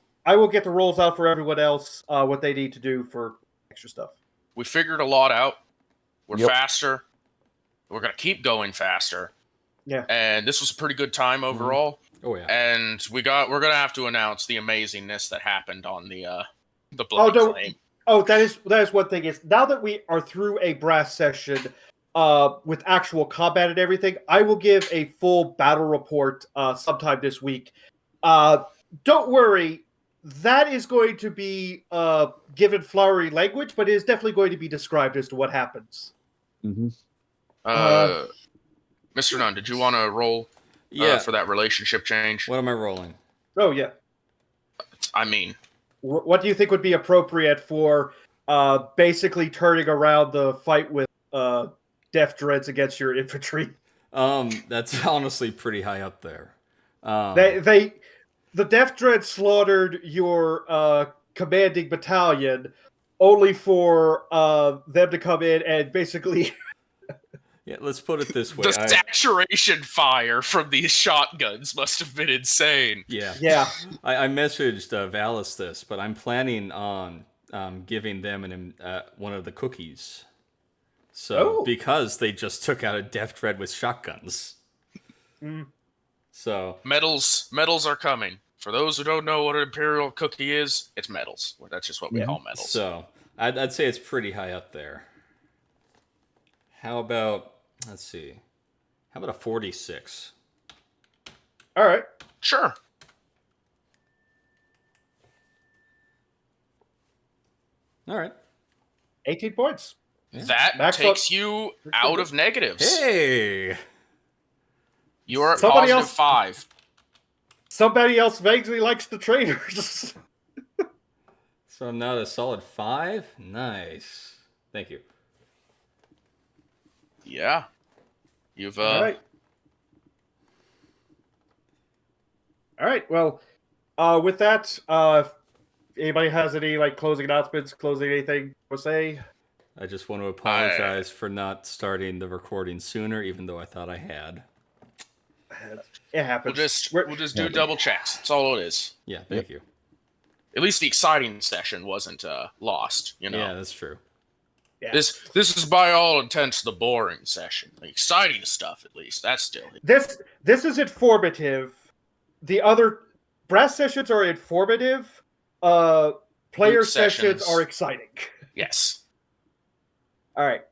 get the rolls out for everyone else, what they need to do for extra stuff.
We figured a lot out. We're
Yep.
faster. We're gonna keep going faster.
Yeah.
And this was a pretty good time overall.
Oh yeah.
And we're gonna have to announce the amazingness that happened on the Bloody Flame.
Oh, that is one thing. Is now that we are through a brass session, with actual combat and everything, I will give a full battle report sometime this week. Don't worry, that is going to be given flowery language, but it is definitely going to be described as to what happens.
Mm-hmm.
Mr. Nunn, did you want to roll for that relationship change?
What am I rolling?
Oh yeah.
I mean,
What do you think would be appropriate for basically turning around the fight with Death Dreads against your infantry?
That's honestly pretty high up there.
The Death Dread slaughtered your commanding battalion, only for them to come in and basically.
Yeah, let's put it this way.
The saturation fire from these shotguns must have been insane.
Yeah.
Yeah.
I messaged Vallis this, but I'm planning on giving them one of the cookies. So because they just took out a Death Dread with shotguns. So
medals are coming. For those who don't know what an Imperial cookie is, it's medals. That's just what we call medals.
So I'd say it's pretty high up there. How about, let's see, how about a 46?
All right.
Sure.
All right.
18 points.
Yeah.
That takes you out of negatives.
Hey!
You're at
Somebody
positive
else-
5.
Somebody else vaguely likes the traitors.
So I'm now at a solid 5? Nice. Thank you.
Yeah. You've
All right. All right. Well, with that, if anybody has any closing announcements, closing anything to say?
I just want to apologize for not starting the recording sooner, even though I thought I had.
It happens.
We'll just do double checks. That's all it is.
Yeah, thank you.
At least the exciting session wasn't lost, you know.
Yeah, that's true.
Yeah.
This is by all intents the boring session. The exciting stuff, at least, that's still.
This is informative. The other brass sessions are informative. Player
Group
sessions
sessions
are exciting.
Yes.
All right.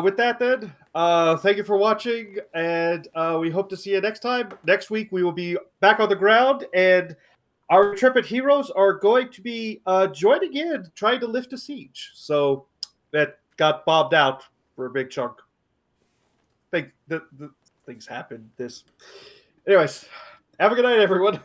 With that, then, thank you for watching, and we hope to see you next time. Next week, we will be back on the ground, and our intrepid heroes are going to be joining in, trying to lift a siege. So that got bombed out for a big chunk. The things happen. Anyways, have a good night, everyone.